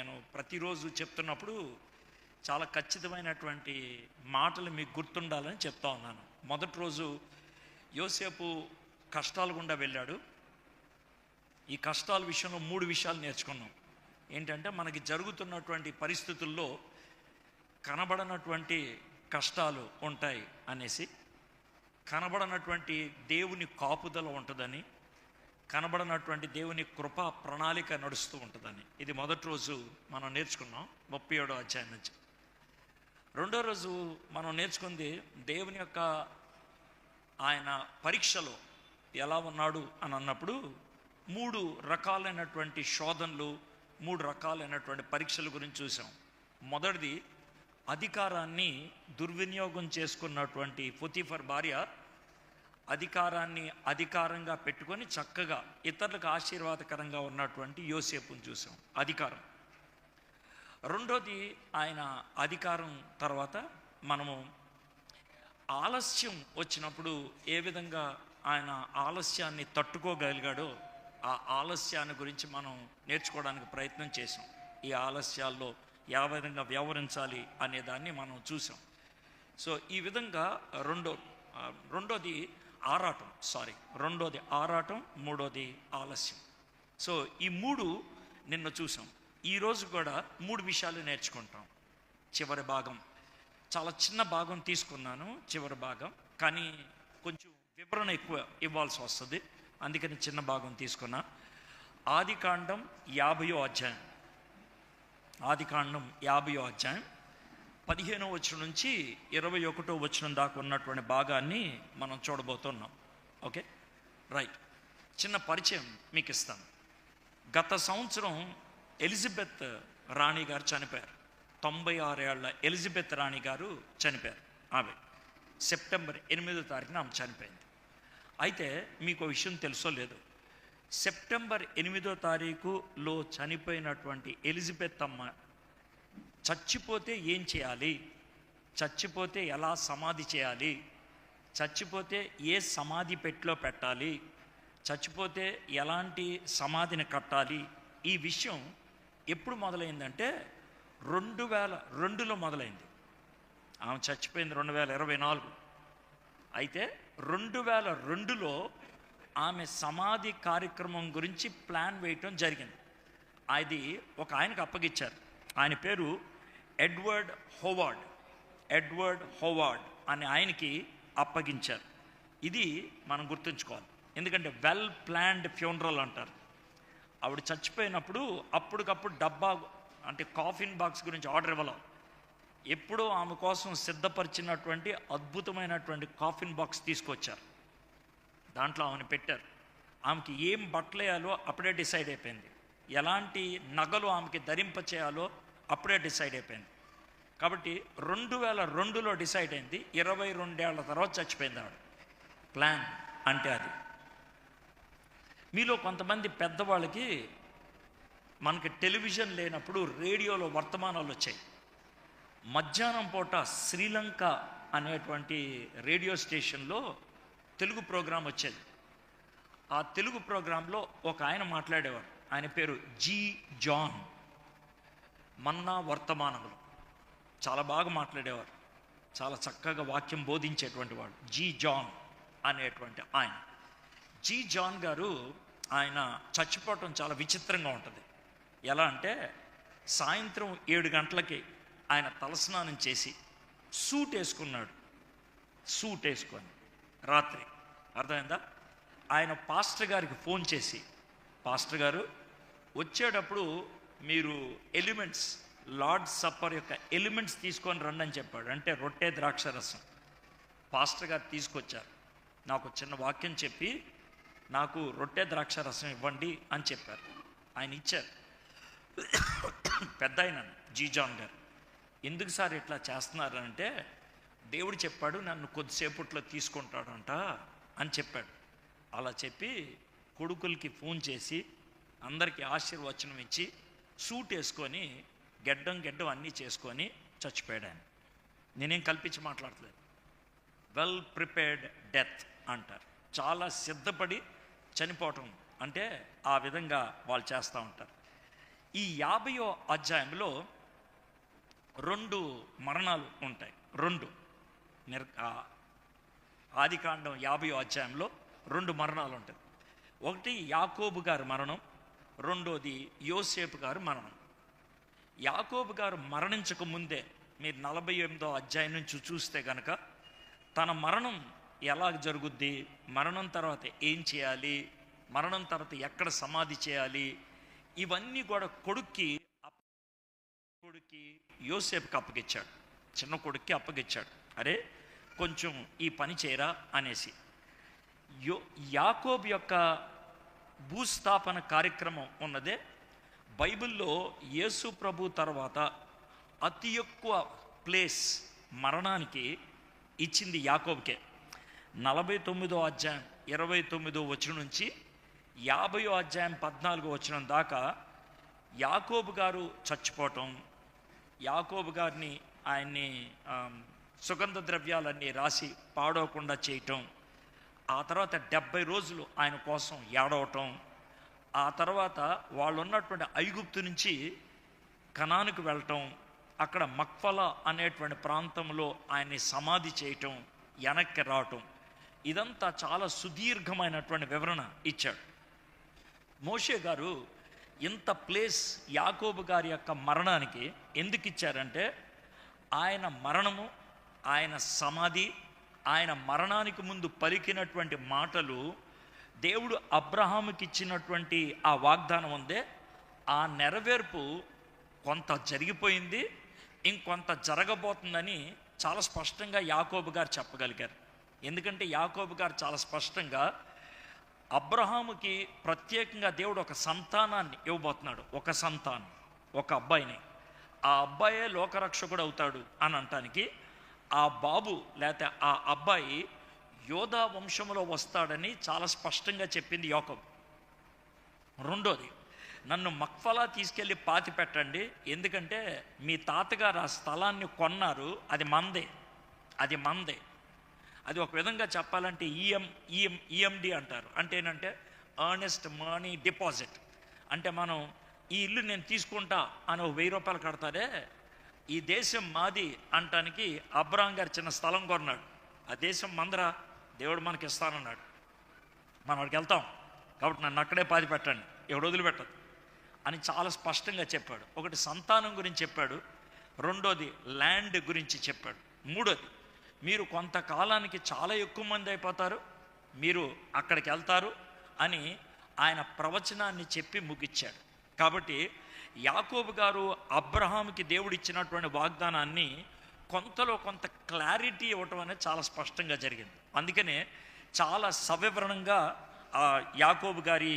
నేను ప్రతిరోజు చెప్తున్నప్పుడు చాలా ఖచ్చితమైనటువంటి మాటలు మీకు గుర్తుండాలని చెప్తా ఉన్నాను. మొదటి రోజు యోసేపు కష్టాల గుండా వెళ్ళాడు. ఈ కష్టాల విషయంలో 3 విషయాలు నేర్చుకున్నాం. ఏంటంటే, మనకి జరుగుతున్నటువంటి పరిస్థితుల్లో కనబడనటువంటి కష్టాలు ఉంటాయి అనేసి, కనబడనటువంటి దేవుని కాపుదల ఉంటుందని, కనబడనటువంటి దేవుని కృపా ప్రణాళిక నడుస్తూ ఉంటుందని. ఇది మొదటి రోజు మనం నేర్చుకున్నాం 37వ అధ్యాయం నుంచి. రెండో రోజు మనం నేర్చుకుంది దేవుని యొక్క ఆయన పరీక్షలో ఎలా ఉన్నాడు అని అన్నప్పుడు 3 రకాలైనటువంటి శోధనలు, 3 రకాలైనటువంటి పరీక్షల గురించి చూసాం. మొదటిది, అధికారాన్ని దుర్వినియోగం చేసుకున్నటువంటి పొతీఫర్ భార్య అధికారాన్ని అధికారంగా పెట్టుకొని చక్కగా ఇతరులకు ఆశీర్వాదకరంగా ఉన్నటువంటి యోసేపుని చూసాం. అధికారం. రెండోది, ఆయన అధికారం తర్వాత మనము ఆలస్యం వచ్చినప్పుడు ఏ విధంగా ఆయన ఆలస్యాన్ని తట్టుకోగలిగాడో ఆ ఆలస్యాన్ని గురించి మనం నేర్చుకోవడానికి ప్రయత్నం చేసాం. ఈ ఆలస్యాల్లో ఏ విధంగా వ్యవహరించాలి అనే దాన్ని మనం చూసాం. సో ఈ విధంగా రెండోది ఆరాటం, మూడోది ఆలస్యం. సో ఈ 3 నిన్న చూసాం. ఈరోజు కూడా 3 విషయాలు నేర్చుకుంటాం. చివరి భాగం చాలా చిన్న భాగం తీసుకున్నాను, చివరి భాగం, కానీ కొంచెం వివరణ ఎక్కువ ఇవ్వాల్సి వస్తుంది, అందుకని చిన్న భాగం తీసుకున్నా. ఆదికాండం 50వ అధ్యాయం 15వ వచనం నుంచి 21వ వచనం దాకా ఉన్నటువంటి భాగాన్ని మనం చూడబోతున్నాం. Okay, right. చిన్న పరిచయం మీకు ఇస్తాను. గత సంవత్సరం ఎలిజబెత్ రాణి గారు చనిపోయారు. 96 ఏళ్ల ఎలిజబెత్ రాణి గారు చనిపోయారు. ఆమె సెప్టెంబర్ 8వ తారీఖున ఆమె చనిపోయింది. అయితే మీకు విషయం తెలుసో లేదు, సెప్టెంబర్ 8వ తారీఖులో చనిపోయినటువంటి ఎలిజబెత్ అమ్మ చచ్చిపోతే ఏం చేయాలి, చచ్చిపోతే ఎలా సమాధి చేయాలి, చచ్చిపోతే ఏ సమాధి పెట్టిలో పెట్టాలి, చచ్చిపోతే ఎలాంటి సమాధిని కట్టాలి, ఈ విషయం ఎప్పుడు మొదలైందంటే 2002లో మొదలైంది. ఆమె చచ్చిపోయింది 2024. అయితే 2002లో ఆమె సమాధి కార్యక్రమం గురించి ప్లాన్ వేయటం జరిగింది. అది ఒక ఆయనకు అప్పగిచ్చారు. ఆయన పేరు ఎడ్వర్డ్ హోవార్డ్ అనే ఆయనకి అప్పగించారు. ఇది మనం గుర్తుంచుకోవాలి, ఎందుకంటే వెల్ ప్లాన్డ్ ఫ్యూనరల్ అంటారు. ఆవిడ చచ్చిపోయినప్పుడు అప్పటికప్పుడు డబ్బా అంటే కాఫిన్ బాక్స్ గురించి ఆర్డర్ ఇవ్వలేం. ఎప్పుడో ఆమె కోసం సిద్ధపరిచినటువంటి అద్భుతమైనటువంటి కాఫిన్ బాక్స్ తీసుకొచ్చారు. దాంట్లో ఆమెను పెట్టారు. ఆమెకి ఏం బట్టలు వేయాలో అప్పుడే డిసైడ్ అయిపోయింది. ఎలాంటి నగలు ఆమెకి ధరింప చేయాలో అప్పుడే డిసైడ్ అయిపోయింది. కాబట్టి 2002లో డిసైడ్ అయింది. 22 ఏళ్ల తర్వాత చచ్చిపోయింది ఆవిడ. ప్లాన్ అంటే అది. మీలో కొంతమంది పెద్దవాళ్ళకి మనకి టెలివిజన్ లేనప్పుడు రేడియోలో వర్తమానాలు వచ్చాయి. మధ్యాహ్నం పూట శ్రీలంక అనేటువంటి రేడియో స్టేషన్లో తెలుగు ప్రోగ్రాం వచ్చేది. ఆ తెలుగు ప్రోగ్రాంలో ఒక ఆయన మాట్లాడేవారు. ఆయన పేరు జి జాన్. మన్నా వర్తమానములు చాలా బాగా మాట్లాడేవారు, చాలా చక్కగా వాక్యం బోధించేటువంటి వాడు జి జాన్ అనేటువంటి ఆయన. జి జాన్ గారు ఆయన చచ్చిపోవటం చాలా విచిత్రంగా ఉంటుంది. ఎలా అంటే, సాయంత్రం 7 గంటలకి ఆయన తలస్నానం చేసి సూట్ వేసుకొని రాత్రి, అర్థమైందా, ఆయన పాస్టర్ గారికి ఫోన్ చేసి, పాస్టర్ గారు వచ్చేటప్పుడు మీరు ఎలిమెంట్స్, లార్డ్ సప్పర్ యొక్క ఎలిమెంట్స్ తీసుకొని రండి అని చెప్పాడు. అంటే రొట్టె ద్రాక్ష రసం. పాస్టర్ గారు తీసుకొచ్చారు. నాకు చిన్న వాక్యం చెప్పి నాకు రొట్టె ద్రాక్ష రసం ఇవ్వండి అని చెప్పారు. ఆయన ఇచ్చారు. పెద్ద ఆయన జీ జాన్ గారు, ఎందుకు సార్ ఇట్లా చేస్తున్నారంటే, దేవుడు చెప్పాడు నన్ను కొద్దిసేపట్లో తీసుకుంటాడంట అని చెప్పాడు. అలా చెప్పి కొడుకులకి ఫోన్ చేసి అందరికీ ఆశీర్వచనం ఇచ్చి సూట్ వేసుకొని గెడ్డం అన్నీ చేసుకొని చచ్చిపోయాడు ఆయన. నేనేం కల్పించి మాట్లాడలేదు. వెల్ ప్రిపేర్డ్ డెత్ అంటారు. చాలా సిద్ధపడి చనిపోవటం అంటే ఆ విధంగా వాళ్ళు చేస్తూ ఉంటారు. ఈ 50వ అధ్యాయంలో 2 మరణాలు ఉంటాయి. 2 ఆదికాండం 50వ అధ్యాయంలో 2 మరణాలు ఉంటాయి. ఒకటి యాకోబు గారి మరణం, రెండోది యోసేపు గారి మరణం. యాకోబు గారు మరణించక ముందే మీరు 48వ అధ్యాయం నుంచి చూస్తే కనుక తన మరణం ఎలా జరుగుద్ది, మరణం తర్వాత ఏం చేయాలి, మరణం తర్వాత ఎక్కడ సమాధి చేయాలి, ఇవన్నీ కూడా కొడుక్కి యోసేపుకి అప్పగిచ్చాడు. చిన్న కొడుక్కి అప్పగిచ్చాడు. అరే కొంచెం ఈ పని చేయరా అనేసి. యాకోబు యొక్క భూస్థాపన కార్యక్రమం ఉన్నదే బైబిల్లో యేసు ప్రభు తర్వాత అతి ఎక్కువ ప్లేస్ మరణానికి ఇచ్చింది యాకోబుకే. 49వ అధ్యాయం 29వ వచనం నుంచి 50వ అధ్యాయం 14వ వచనం దాకా యాకోబు గారు చచ్చిపోవటం, యాకోబు గారిని ఆయన్ని సుగంధ ద్రవ్యాలన్నీ రాసి పాడవకుండా చేయటం, ఆ తర్వాత 70 రోజులు ఆయన కోసం ఏడవటం, ఆ తర్వాత వాళ్ళు ఉన్నటువంటి ఐగుప్తు నుంచి కనానుకు వెళ్ళటం, అక్కడ మక్ఫలా అనేటువంటి ప్రాంతంలో ఆయన్ని సమాధి చేయటం, వెనక్కి రావటం, ఇదంతా చాలా సుదీర్ఘమైనటువంటి వివరణ ఇచ్చాడు. మోషే గారు ఇంత ప్లేస్ యాకోబు గారి యొక్క మరణానికి ఎందుకు ఇచ్చారంటే ఆయన మరణము, ఆయన సమాధి, ఆయన మరణానికి ముందు పలికినటువంటి మాటలు, దేవుడు అబ్రహాముకి ఇచ్చినటువంటి ఆ వాగ్దానం ఉందే ఆ నెరవేర్పు కొంత జరిగిపోయింది, ఇంకొంత జరగబోతుందని చాలా స్పష్టంగా యాకోబు గారు చెప్పగలిగారు. ఎందుకంటే యాకోబు గారు చాలా స్పష్టంగా అబ్రహాముకి ప్రత్యేకంగా దేవుడు ఒక సంతానాన్ని ఇవ్వబోతున్నాడు, ఒక సంతానం, ఒక అబ్బాయిని, ఆ అబ్బాయే లోకరక్షకుడు అవుతాడు అని అనటానికి ఆ బాబు లేకపోతే ఆ అబ్బాయి యోధా వంశంలో వస్తాడని చాలా స్పష్టంగా చెప్పింది యాకోబు. రెండోది, నన్ను మక్ఫలా తీసుకెళ్ళి పాతి పెట్టండి, ఎందుకంటే మీ తాతగారు ఆ స్థలాన్ని కొన్నారు, అది మందే, అది మందే. అది ఒక విధంగా చెప్పాలంటే ఈఎండి అంటారు. అంటే ఏంటంటే ఎర్నెస్ట్ మనీ డిపాజిట్. అంటే మనం ఈ ఇల్లు నేను తీసుకుంటా అని 1000 రూపాయలు కడతారే, ఈ దేశం మాది అంటానికి అబ్రహాం గారు చిన్న స్థలం కొన్నాడు. ఆ దేశం మందరా, దేవుడు మనకి ఇస్తానన్నాడు, మనం అక్కడికి వెళ్తాం, కాబట్టి నన్ను అక్కడే పాతి పెట్టండి, ఎవడు వదిలిపెట్టదు అని చాలా స్పష్టంగా చెప్పాడు. ఒకటి సంతానం గురించి చెప్పాడు, రెండోది ల్యాండ్ గురించి చెప్పాడు, మూడోది మీరు కొంతకాలానికి చాలా ఎక్కువ మంది అయిపోతారు, మీరు అక్కడికి వెళ్తారు అని ఆయన ప్రవచనాన్ని చెప్పి ముగిచ్చాడు. కాబట్టి యాకోబు గారు అబ్రహాముకి దేవుడు ఇచ్చినటువంటి వాగ్దానాన్ని కొంతలో కొంత క్లారిటీ ఇవ్వటం అనేది చాలా స్పష్టంగా జరిగింది. అందుకనే చాలా సవివరణంగా యాకోబు గారి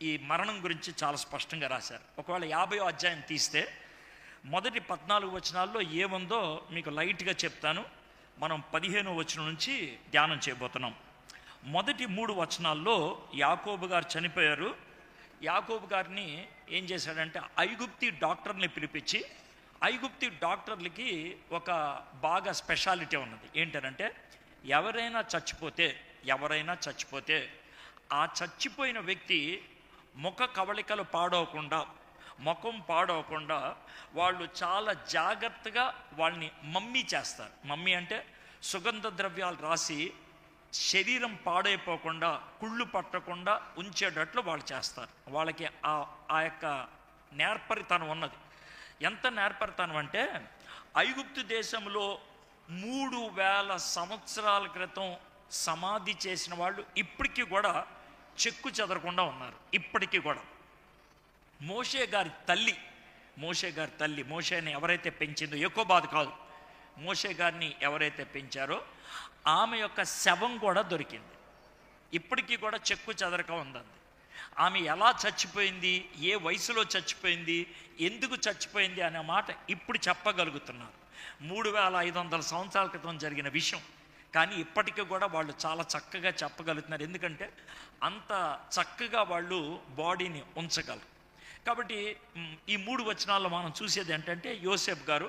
ఈ మరణం గురించి చాలా స్పష్టంగా రాశారు. ఒకవేళ 50వ అధ్యాయం తీస్తే మొదటి 14 వచనాల్లో ఏముందో మీకు లైట్గా చెప్తాను. మనం 15వ వచనం నుంచి ధ్యానం చేయబోతున్నాం. మొదటి 3 వచనాల్లో యాకోబు గారు చనిపోయారు. యాకోబు గారిని ఏం చేశాడంటే ఐగుప్తి డాక్టర్ని పిలిపించి, ఐగుప్తి డాక్టర్లకి ఒక బాగా స్పెషాలిటీ ఉన్నది. ఏంటంటే ఎవరైనా చచ్చిపోతే ఆ చచ్చిపోయిన వ్యక్తి ముఖ కవళికలు ముఖం పాడవకుండా వాళ్ళు చాలా జాగ్రత్తగా వాళ్ళని మమ్మీ చేస్తారు. మమ్మీ అంటే సుగంధ ద్రవ్యాలు రాసి శరీరం పాడైపోకుండా, కుళ్ళు పట్టకుండా ఉంచేటట్లు వాళ్ళు చేస్తారు. వాళ్ళకి ఆ యొక్క నేర్పరితనం ఉన్నది. ఎంత నేర్పరితనం అంటే ఐగుప్తు దేశంలో 3000 సంవత్సరాల క్రితం సమాధి చేసిన వాళ్ళు ఇప్పటికీ కూడా చెక్కు చెదరకుండా ఉన్నారు. ఇప్పటికీ కూడా మోషే గారి తల్లి, మోషేని ఎవరైతే పెంచిందో, యాకోబు కాదు, మోషే గారిని ఎవరైతే పెంచారో ఆమె యొక్క శవం కూడా దొరికింది. ఇప్పటికీ కూడా చెక్కు చెదరక ఉందండి. ఆమె ఎలా చచ్చిపోయింది, ఏ వయసులో చచ్చిపోయింది, ఎందుకు చచ్చిపోయింది అనే మాట ఇప్పుడు చెప్పగలుగుతున్నారు. 3500 సంవత్సరాల క్రితం జరిగిన విషయం, కానీ ఇప్పటికీ కూడా వాళ్ళు చాలా చక్కగా చెప్పగలుగుతున్నారు. ఎందుకంటే అంత చక్కగా వాళ్ళు బాడీని ఉంచగలరు. కాబట్టి ఈ 3 వచనాల్లో మనం చూసేది ఏంటంటే యోసేపు గారు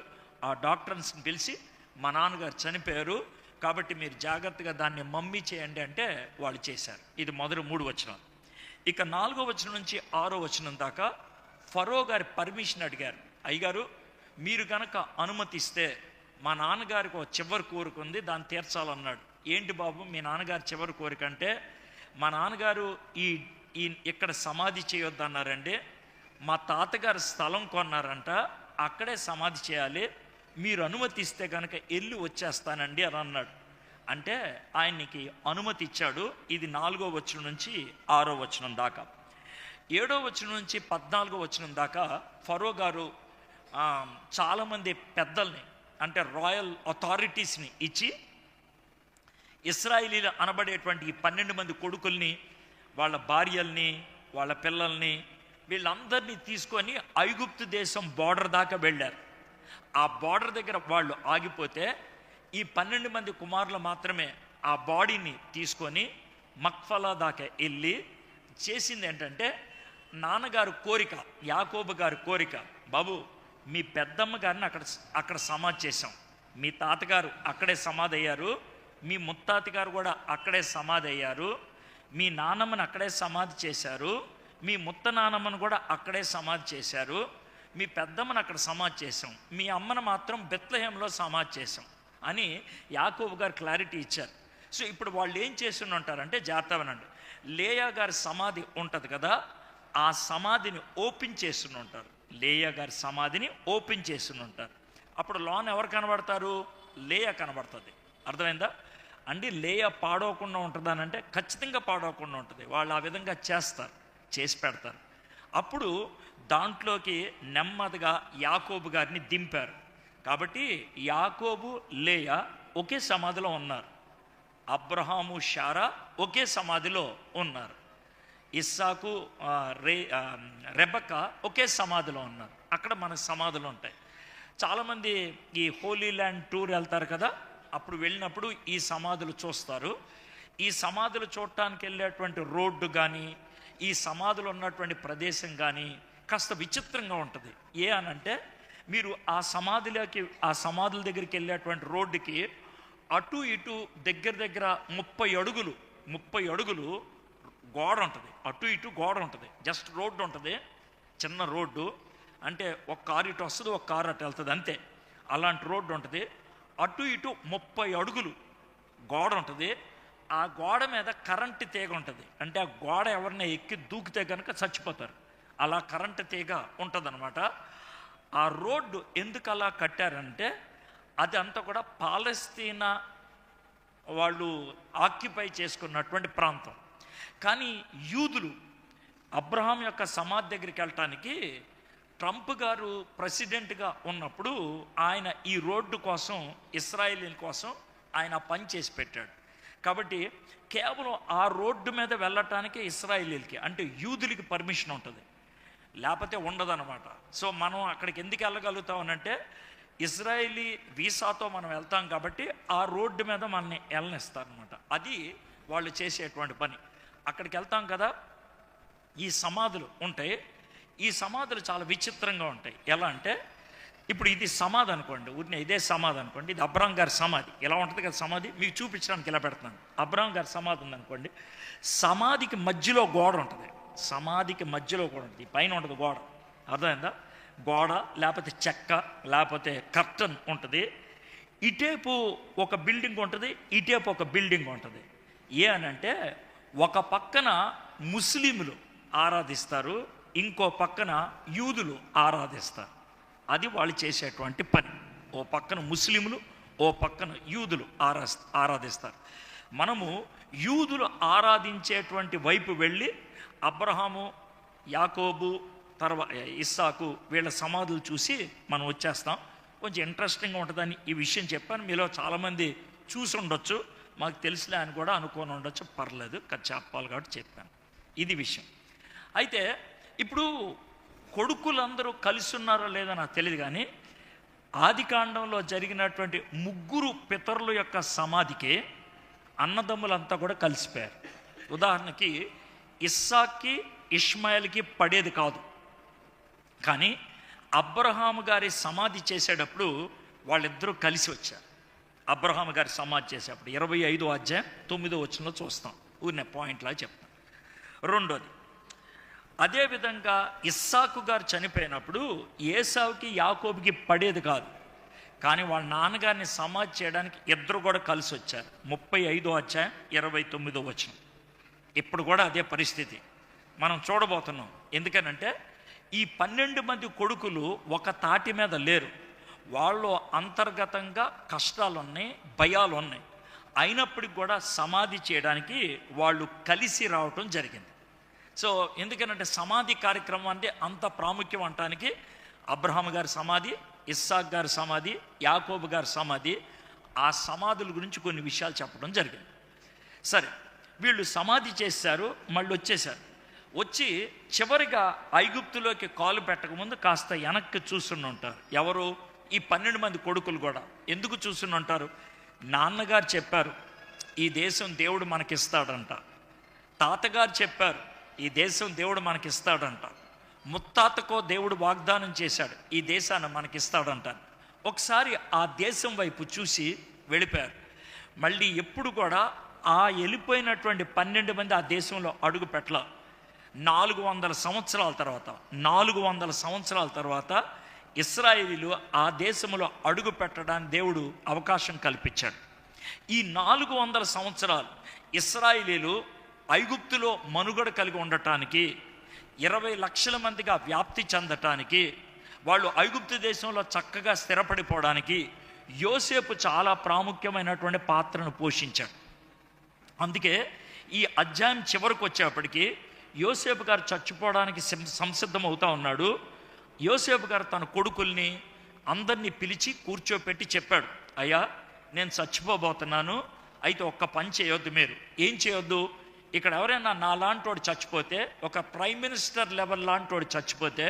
ఆ డాక్టర్స్ని పిలిచి, మా నాన్నగారు చనిపోయారు కాబట్టి మీరు జాగ్రత్తగా దాన్ని మమ్మీ చేయండి అంటే వాళ్ళు చేశారు. ఇది మొదటి 3 వచనాలు. ఇక 4వ వచనం నుంచి 6వ వచనం దాకా ఫరో గారి పర్మిషన్ అడిగారు. అయ్యగారు, మీరు కనుక అనుమతిస్తే మా నాన్నగారికి ఒక చివరి కోరిక ఉంది, దాన్ని తీర్చాలన్నాడు. ఏంటి బాబు మీ నాన్నగారి చివరి కోరిక అంటే, మా నాన్నగారు ఈ ఇక్కడ సమాధి చేయొద్దన్నారండి. మా తాతగారు స్థలం కొన్నారంట, అక్కడే సమాధి చేయాలి, మీరు అనుమతిస్తే కనుక వెళ్ళి వచ్చేస్తానండి అని అన్నాడు. అంటే ఆయనకి అనుమతి ఇచ్చాడు. ఇది 4వ వచనం నుంచి 6వ వచనం దాకా. 7వ వచనం నుంచి 14వ వచనం దాకా ఫరో గారు చాలామంది పెద్దల్ని, అంటే రాయల్ అథారిటీస్ని ఇచ్చి ఇశ్రాయేలీలు అనబడేటువంటి ఈ 12 మంది కొడుకుల్ని, వాళ్ళ భార్యల్ని, వాళ్ళ పిల్లల్ని, వీళ్ళందరినీ తీసుకొని ఐగుప్తు దేశం బార్డర్ దాకా వెళ్ళారు. ఆ బార్డర్ దగ్గర వాళ్ళు ఆగిపోతే ఈ 12 మంది కుమారులు మాత్రమే ఆ బాడీని తీసుకొని మక్ఫలా దాకా వెళ్ళి చేసింది ఏంటంటే, నాన్నగారు కోరిక, యాకోబు గారి కోరిక, బాబు మీ పెద్దమ్మ గారిని అక్కడ సమాధి చేశాం, మీ తాతగారు అక్కడే సమాధి అయ్యారు, మీ ముత్తాత గారు కూడా అక్కడే సమాధి అయ్యారు, మీ నాన్నమ్మని అక్కడే సమాధి చేశారు, మీ ముత్త నాన్నమ్మను కూడా అక్కడే సమాధి చేశారు, మీ పెద్దమ్మను అక్కడ సమాధి చేశాం, మీ అమ్మను మాత్రం బెత్లెహేంలో సమాధి చేశాం అని యాకోబు గారు క్లారిటీ ఇచ్చారు. సో ఇప్పుడు వాళ్ళు ఏం చేస్తున్న ఉంటారంటే, జాగ్రత్తగానండి, లేయా గారి సమాధి ఉంటుంది కదా, ఆ సమాధిని ఓపెన్ చేస్తున్న ఉంటారు. లేయా గారి సమాధిని ఓపెన్ చేస్తున్న ఉంటారు. అప్పుడు లోన్ ఎవరు కనబడతారు? లేయా కనబడుతుంది. అర్థమైందా అండి? లేయా పాడవకుండా ఉంటుందానంటే ఖచ్చితంగా పాడవకుండా ఉంటుంది. వాళ్ళు ఆ విధంగా చేసి పెడతారు. అప్పుడు దాంట్లోకి నెమ్మదిగా యాకోబు గారిని దింపారు. కాబట్టి యాకోబు లేయా ఒకే సమాధిలో ఉన్నారు. అబ్రహాము శారా ఒకే సమాధిలో ఉన్నారు. ఇస్సాకు రెబెక్కా ఒకే సమాధిలో ఉన్నారు. అక్కడ మన సమాధులు ఉంటాయి. చాలామంది ఈ హోలీ ల్యాండ్ టూర్ వెళ్తారు కదా, అప్పుడు వెళ్ళినప్పుడు ఈ సమాధులు చూస్తారు. ఈ సమాధులు చూడటానికి వెళ్ళేటువంటి రోడ్డు కానీ, ఈ సమాధులు ఉన్నటువంటి ప్రదేశం కానీ కాస్త విచిత్రంగా ఉంటుంది. ఏ అనంటే, మీరు ఆ సమాధుల దగ్గరికి వెళ్ళేటువంటి రోడ్డుకి అటు ఇటు దగ్గర 30 అడుగులు గోడ ఉంటుంది. అటు ఇటు గోడ ఉంటుంది. జస్ట్ రోడ్డు ఉంటుంది, చిన్న రోడ్డు. అంటే ఒక కారు ఇటు వస్తుంది, ఒక కారు అటు వెళ్తుంది, అంతే. అలాంటి రోడ్డు ఉంటుంది. అటు ఇటు 30 అడుగులు గోడ ఉంటుంది. ఆ గోడ మీద కరెంటు తీగ ఉంటుంది. అంటే ఆ గోడ ఎవరినైనా ఎక్కి దూకితే కనుక చచ్చిపోతారు. అలా కరెంటు తీగ ఉంటుందన్నమాట. ఆ రోడ్డు ఎందుకు అలా కట్టారంటే, అది అంతా కూడా పాలస్తీనా వాళ్ళు ఆక్యుపై చేసుకున్నటువంటి ప్రాంతం. కానీ యూదులు అబ్రహాం యొక్క సమాధి దగ్గరికి వెళ్ళటానికి ట్రంప్ గారు ప్రెసిడెంట్గా ఉన్నప్పుడు ఆయన ఈ రోడ్డు కోసం, ఇశ్రాయేలీల కోసం ఆయన పని చేసి పెట్టాడు. కాబట్టి కేవలం ఆ రోడ్డు మీద వెళ్ళటానికి ఇశ్రాయేలీలకి, అంటే యూదులకి పర్మిషన్ ఉంటుంది, లేకపోతే ఉండదన్నమాట. సో మనం అక్కడికి ఎందుకు వెళ్ళగలుగుతామనంటే, ఇజ్రాయేలీ వీసాతో మనం వెళ్తాం కాబట్టి ఆ రోడ్డు మీద మనల్ని వెళ్ళనిస్తారనమాట. అది వాళ్ళు చేసేటువంటి పని. అక్కడికి వెళ్తాం కదా, ఈ సమాధులు ఉంటాయి. ఈ సమాధులు చాలా విచిత్రంగా ఉంటాయి. ఎలా అంటే, ఇప్పుడు ఇది సమాధి అనుకోండి, ఊరినే ఇదే సమాధి అనుకోండి, ఇది అబ్రహాం గారి సమాధి. ఎలా ఉంటుంది కదా సమాధి, మీకు చూపించడానికి ఇలా పెడుతున్నాను. అబ్రహాం గారి సమాధి ఉందనుకోండి, సమాధికి మధ్యలో గోడ ఉంటుంది. సమాధికి మధ్యలో కూడా ఉంటుంది, పైన ఉంటుంది గోడ. అర్థమైందా? గోడ లేకపోతే చెక్క లేకపోతే కర్టన్ ఉంటుంది. ఇటేపు ఒక బిల్డింగ్ ఉంటుంది, ఇటేపు ఒక బిల్డింగ్ ఉంటుంది. ఏ అనంటే, ఒక పక్కన ముస్లింలు ఆరాధిస్తారు, ఇంకో పక్కన యూదులు ఆరాధిస్తారు. అది వాళ్ళు చేసేటువంటి పని. ఓ పక్కన ముస్లింలు, ఓ పక్కన యూదులు ఆరాధిస్తారు. మనము యూదులు ఆరాధించేటువంటి వైపు వెళ్ళి అబ్రహాము, యాకోబు, తర్వాత ఇస్సాకు వీళ్ళ సమాధులు చూసి మనం వచ్చేస్తాం. కొంచెం ఇంట్రెస్టింగ్గా ఉంటుందని ఈ విషయం చెప్పాను. మీలో చాలామంది చూసి ఉండొచ్చు, మాకు తెలిసిలే అని కూడా అనుకొని ఉండొచ్చు, పర్లేదు, చెప్పాలి కాబట్టి చెప్పాను. ఇది విషయం. అయితే ఇప్పుడు కొడుకులందరూ కలిసి ఉన్నారో లేదో నాకు తెలియదు, కానీ ఆదికాండంలో జరిగినటువంటి 3 పితరుల యొక్క సమాధికి అన్నదమ్ములంతా కూడా కలిసిపోయారు. ఉదాహరణకి ఇస్సాక్కి, ఇష్మాయిల్కి పడేది కాదు, కానీ అబ్రహాము గారి సమాధి చేసేటప్పుడు వాళ్ళిద్దరూ కలిసి వచ్చారు. అబ్రహాము గారి సమాధి చేసేటప్పుడు 25వ అధ్యాయం 9వ వచనంలో చూస్తాం. ఊరినే పాయింట్లా చెప్తాను. రెండోది, అదేవిధంగా ఇస్సాకు గారు చనిపోయినప్పుడు ఏసావుకి యాకోబుకి పడేది కాదు, కానీ వాళ్ళ నాన్నగారిని సమాధి చేయడానికి ఇద్దరు కూడా కలిసి వచ్చారు. 35వ అధ్యాయం 29వ వచనం. ఇప్పుడు కూడా అదే పరిస్థితి మనం చూడబోతున్నాం. ఎందుకనంటే ఈ 12 మంది కొడుకులు ఒక తాటి మీద లేరు. వాళ్ళు అంతర్గతంగా కష్టాలు ఉన్నాయి, భయాలు ఉన్నాయి. అయినప్పటికి కూడా సమాధి చేయడానికి వాళ్ళు కలిసి రావటం జరిగింది. సో ఎందుకనంటే సమాధి కార్యక్రమం అంటే అంత ప్రాముఖ్యం అంటానికి అబ్రహాం గారి సమాధి, ఇస్సాక్ గారి సమాధి, యాకోబు గారి సమాధి, ఆ సమాధుల గురించి కొన్ని విషయాలు చెప్పడం జరిగింది. సరే, వీళ్ళు సమాధి చేశారు, మళ్ళీ వచ్చేసారు. వచ్చి చివరిగా ఐగుప్తులోకి కాలు పెట్టకముందు కాస్త వెనక్కి చూస్తుని ఉంటారు. ఎవరు? ఈ 12 మంది కొడుకులు కూడా. ఎందుకు చూస్తుని ఉంటారు? నాన్నగారు చెప్పారు ఈ దేశం దేవుడు మనకిస్తాడంట, తాతగారు చెప్పారు ఈ దేశం దేవుడు మనకిస్తాడంట, ముత్తాతకో దేవుడు వాగ్దానం చేశాడు ఈ దేశాన్ని మనకిస్తాడంట. ఒకసారి ఆ దేశం వైపు చూసి వెళ్ళిపోయారు. మళ్ళీ ఎప్పుడు కూడా ఆ వెళ్ళిపోయినటువంటి 12 మంది ఆ దేశంలో అడుగు పెట్టల. 400 సంవత్సరాల తర్వాత ఇశ్రాయేలీలు ఆ దేశంలో అడుగు పెట్టడానికి దేవుడు అవకాశం కల్పించాడు. ఈ 400 సంవత్సరాలు ఇశ్రాయేలీలు ఐగుప్తులో మనుగడ కలిగి ఉండటానికి, 20 లక్షల మందిగా వ్యాప్తి చెందటానికి, వాళ్ళు ఐగుప్తు దేశంలో చక్కగా స్థిరపడిపోవడానికి యోసేపు చాలా ప్రాముఖ్యమైనటువంటి పాత్రను పోషించాడు. అందుకే ఈ అధ్యాయం చివరికి వచ్చేప్పటికి యోసేపు గారు చచ్చిపోవడానికి సంసిద్ధం అవుతా ఉన్నాడు. యోసేపు గారు తన కొడుకుల్ని అందరినీ పిలిచి కూర్చోపెట్టి చెప్పాడు, అయ్యా నేను చచ్చిపోబోతున్నాను, అయితే ఒక్క పని చేయొద్దు. మీరు ఏం చేయొద్దు? ఇక్కడ ఎవరైనా నా లాంటోడు చచ్చిపోతే, ఒక ప్రైమ్ మినిస్టర్ లెవెల్ లాంటోడు చచ్చిపోతే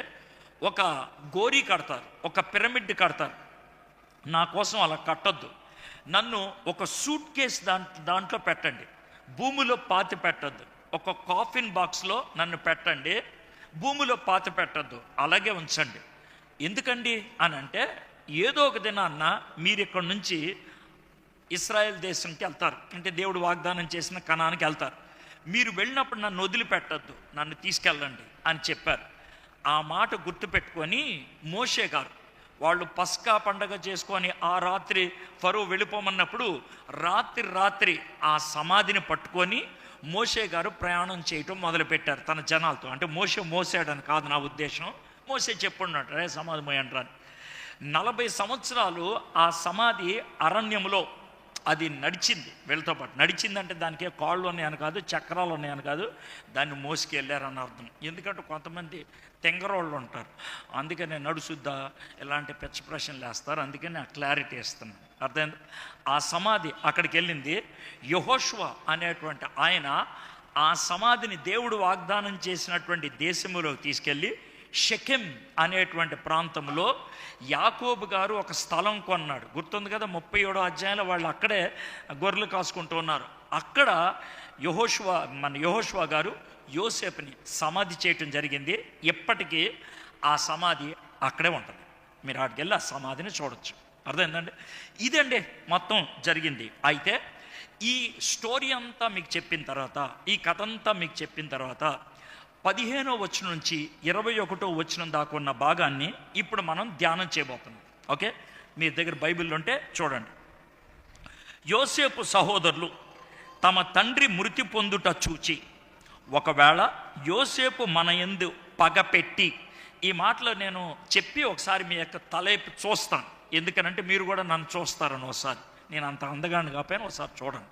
ఒక గోరీ కడతారు, ఒక పిరమిడ్ కడతారు. నా కోసం అలా కట్టొద్దు. నన్ను ఒక సూట్ కేస్ దాంట్లో పెట్టండి, భూమిలో పాతి పెట్టద్దు. ఒక కాఫిన్ బాక్స్లో నన్ను పెట్టండి, భూమిలో పాతి పెట్టద్దు, అలాగే ఉంచండి. ఎందుకండి అని అంటే, ఏదో ఒక దినాన్న మీరు ఇక్కడ నుంచి ఇశ్రాయేల్ దేశంకి వెళ్తారు, అంటే దేవుడు వాగ్దానం చేసిన కనానికి వెళ్తారు. మీరు వెళ్ళినప్పుడు నన్ను వదిలిపెట్టద్దు, నన్ను తీసుకెళ్ళండి అని చెప్పారు. ఆ మాట గుర్తుపెట్టుకొని మోషే గారు వాళ్ళు పస్కా పండగ చేసుకొని ఆ రాత్రి ఫరో వెళ్ళిపోమన్నప్పుడు రాత్రి ఆ సమాధిని పట్టుకొని మోషే గారు ప్రయాణం చేయటం మొదలుపెట్టారు తన జనాలతో. అంటే మోషే మోసాడని కాదు నా ఉద్దేశం, మోసే చెప్పున్నాడు రే సమాధి మోయండ్రా అని. 40 సంవత్సరాలు ఆ సమాధి అరణ్యంలో అది నడిచింది, వీళ్ళతో పాటు నడిచిందంటే దానికి కాళ్ళు ఉన్నాయని కాదు, చక్రాలు ఉన్నాయని కాదు, దాన్ని మోసుకెళ్ళారని అర్థం. ఎందుకంటే కొంతమంది తెంగరోళ్ళు ఉంటారు, అందుకని నడుసుద్దా ఇలాంటి పిచ్చ ప్రశ్నలు వేస్తారు, అందుకని ఆ క్లారిటీ ఇస్తున్నాను. అర్థమైంది? ఆ సమాధి అక్కడికి వెళ్ళింది. యెహోషువ అనేటువంటి ఆయన ఆ సమాధిని దేవుడు వాగ్దానం చేసినటువంటి దేశంలోకి తీసుకెళ్ళి షెకెం అనేటువంటి ప్రాంతంలో యాకోబు గారు ఒక స్థలం కొన్నాడు. గుర్తుంది కదా, 37వ అధ్యాయంలో వాళ్ళు అక్కడే గొర్రెలు కాసుకుంటూ ఉన్నారు. అక్కడ యెహోషువ గారు యోసేపుని సమాధి చేయటం జరిగింది. ఎప్పటికీ ఆ సమాధి అక్కడే ఉంటుంది, మీరు అక్కడికి వెళ్ళి ఆ సమాధిని చూడొచ్చు. అర్థమైందండి? ఇదండి మొత్తం జరిగింది. అయితే ఈ స్టోరీ అంతా మీకు చెప్పిన తర్వాత, ఈ కథ అంతా మీకు చెప్పిన తర్వాత 15వ వచనం నుంచి 21వ వచనం దాకా ఉన్న భాగాన్ని ఇప్పుడు మనం ధ్యానం చేయబోతున్నాం. ఓకే, మీ దగ్గర బైబిల్ ఉంటే చూడండి. యోసేపు సహోదరులు తమ తండ్రి మృతి పొందుట చూచి, ఒకవేళ యోసేపు మన యందు పగపెట్టి, ఈ మాటలో నేను చెప్పి ఒకసారి మీ యొక్క తలైపు చూస్తాను, ఎందుకనంటే మీరు కూడా నన్ను చూస్తారని. ఒకసారి నేను అంత అందగాన్ని కాకపోయినా ఒకసారి చూడండి.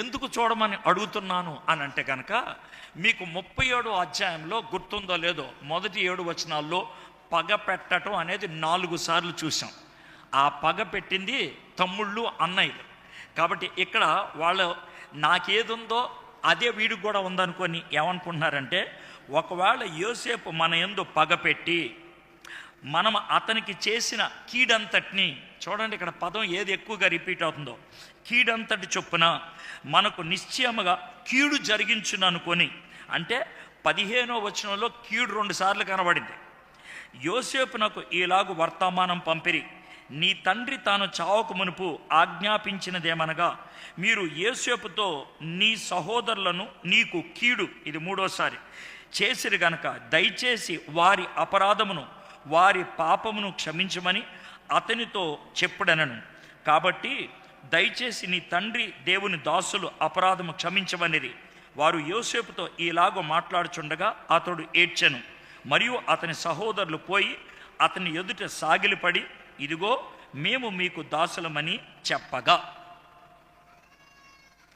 ఎందుకు చూడమని అడుగుతున్నాను అని అంటే కనుక, మీకు 37వ అధ్యాయంలో గుర్తుందో లేదో, మొదటి 7 వచనాల్లో పగ పెట్టడం అనేది 4 సార్లు చూసాం. ఆ పగ పెట్టింది తమ్ముళ్ళు, అన్నయ్యలు. కాబట్టి ఇక్కడ వాళ్ళు నాకేదుందో అదే వీడికి కూడా ఉందనుకొని ఏమనుకుంటున్నారంటే, ఒకవేళ యోసేపు మన యందు పగపెట్టి మనం అతనికి చేసిన కీడంతటిని, చూడండి ఇక్కడ పదం ఏది ఎక్కువగా రిపీట్ అవుతుందో, కీడంతటి చొప్పున మనకు నిశ్చయముగా కీడు జరిగించును అనుకొని. అంటే 15వ వచనంలో కీడు 2 సార్లు కనబడింది. యోసేపునకు ఈలాగు వర్తమానం పంపిరి, నీ తండ్రి తాను చావక మునుపు ఆజ్ఞాపించినదేమనగా, మీరు యోసేపుతో నీ సహోదరులను నీకు కీడు, ఇది 3వసారి, చేసిరి గనక దయచేసి వారి అపరాధమును వారి పాపమును క్షమించమని అతనితో చెప్పుడనను. కాబట్టి దయచేసి నీ తండ్రి దేవుని దాసులు అపరాధము క్షమించమనిది. వారు యోసేపుతో ఇలాగో మాట్లాడుచుండగా అతడు ఏడ్చెను. మరియు అతని సహోదరులు పోయి అతని ఎదుట సాగిలిపడి, ఇదిగో మేము మీకు దాసులమని చెప్పగా.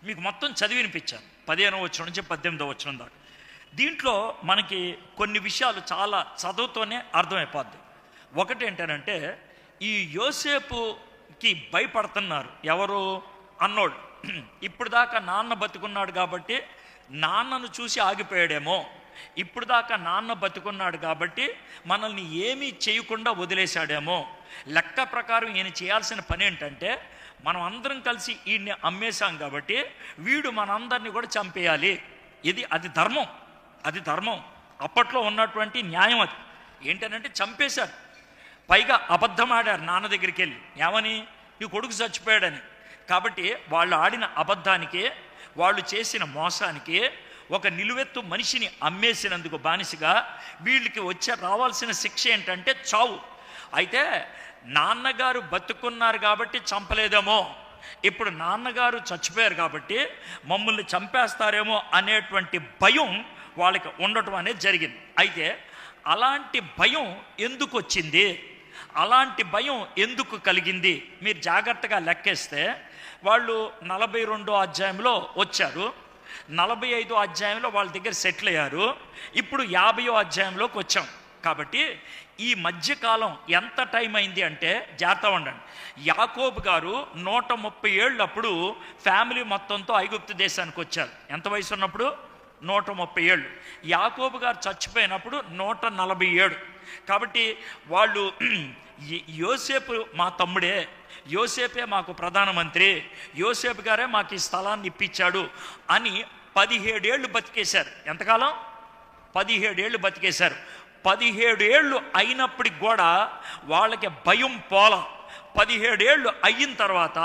మీకు మొత్తం చదివినిపించాను 15వ వచనం నుంచి 18వ వచనం దాకా. దీంట్లో మనకి కొన్ని విషయాలు చాలా చదువుతోనే అర్థమైపోద్ది. ఒకటి ఏంటంటే, ఈ యోసేపుకి భయపడుతున్నారు ఎవరు? అన్నోళ్ళు. ఇప్పుడు దాకా నాన్న బతుకున్నాడు కాబట్టి నాన్నను చూసి ఆగిపోయాడేమో, ఇప్పుడు దాకా నాన్న బతుకున్నాడు కాబట్టి మనల్ని ఏమీ చేయకుండా వదిలేశాడేమో. లెక్క ప్రకారం ఈయన చేయాల్సిన పని ఏంటంటే, మనం అందరం కలిసి ఈయన్ని అమ్మేశాం కాబట్టి వీడు మనందరినీ కూడా చంపేయాలి. అది ధర్మం, అది ధర్మం. అప్పట్లో ఉన్నటువంటి న్యాయం అది. ఏంటనంటే చంపేశారు. పైగా అబద్ధం ఆడారు నాన్న దగ్గరికి వెళ్ళి, ఏమని? నీ కొడుకు చచ్చిపోయాడని. కాబట్టి వాళ్ళు ఆడిన అబద్ధానికి, వాళ్ళు చేసిన మోసానికి, ఒక నిలువెత్తు మనిషిని అమ్మేసినందుకు బానిసగా వీళ్ళకి రావాల్సిన శిక్ష ఏంటంటే చావు. అయితే నాన్నగారు బతుకున్నారు కాబట్టి చంపలేదేమో, ఇప్పుడు నాన్నగారు చచ్చిపోయారు కాబట్టి మమ్మల్ని చంపేస్తారేమో అనేటువంటి భయం వాళ్ళకి ఉండటం అనేది జరిగింది. అయితే అలాంటి భయం ఎందుకు వచ్చింది, అలాంటి భయం ఎందుకు కలిగింది? మీరు జాగ్రత్తగా లెక్కేస్తే వాళ్ళు 42వ అధ్యాయంలో వచ్చారు, 45వ అధ్యాయంలో వాళ్ళ దగ్గర సెటిల్ అయ్యారు, ఇప్పుడు 50వ అధ్యాయంలోకి వచ్చాం. కాబట్టి ఈ మధ్యకాలం ఎంత టైం అయింది అంటే జాగ్రత్త ఉండండి. యాకోబు గారు 130 ఏళ్ళప్పుడు ఫ్యామిలీ మొత్తంతో ఐగుప్తు దేశానికి వచ్చారు. ఎంత వయసు ఉన్నప్పుడు? 130 ఏళ్ళు. యాకోబు గారు చచ్చిపోయినప్పుడు 147. కాబట్టి వాళ్ళు యోసేపు మా తమ్ముడే, యోసేపే మాకు ప్రధానమంత్రి, యోసేపు గారే మాకు ఈ స్థలాన్ని ఇప్పించాడు అని 17 ఏళ్ళు బతికేశారు. ఎంతకాలం? 17 ఏళ్ళు బతికేశారు. 17 ఏళ్ళు అయినప్పటికి కూడా వాళ్ళకి భయం పోల. 17 ఏళ్ళు అయిన తర్వాత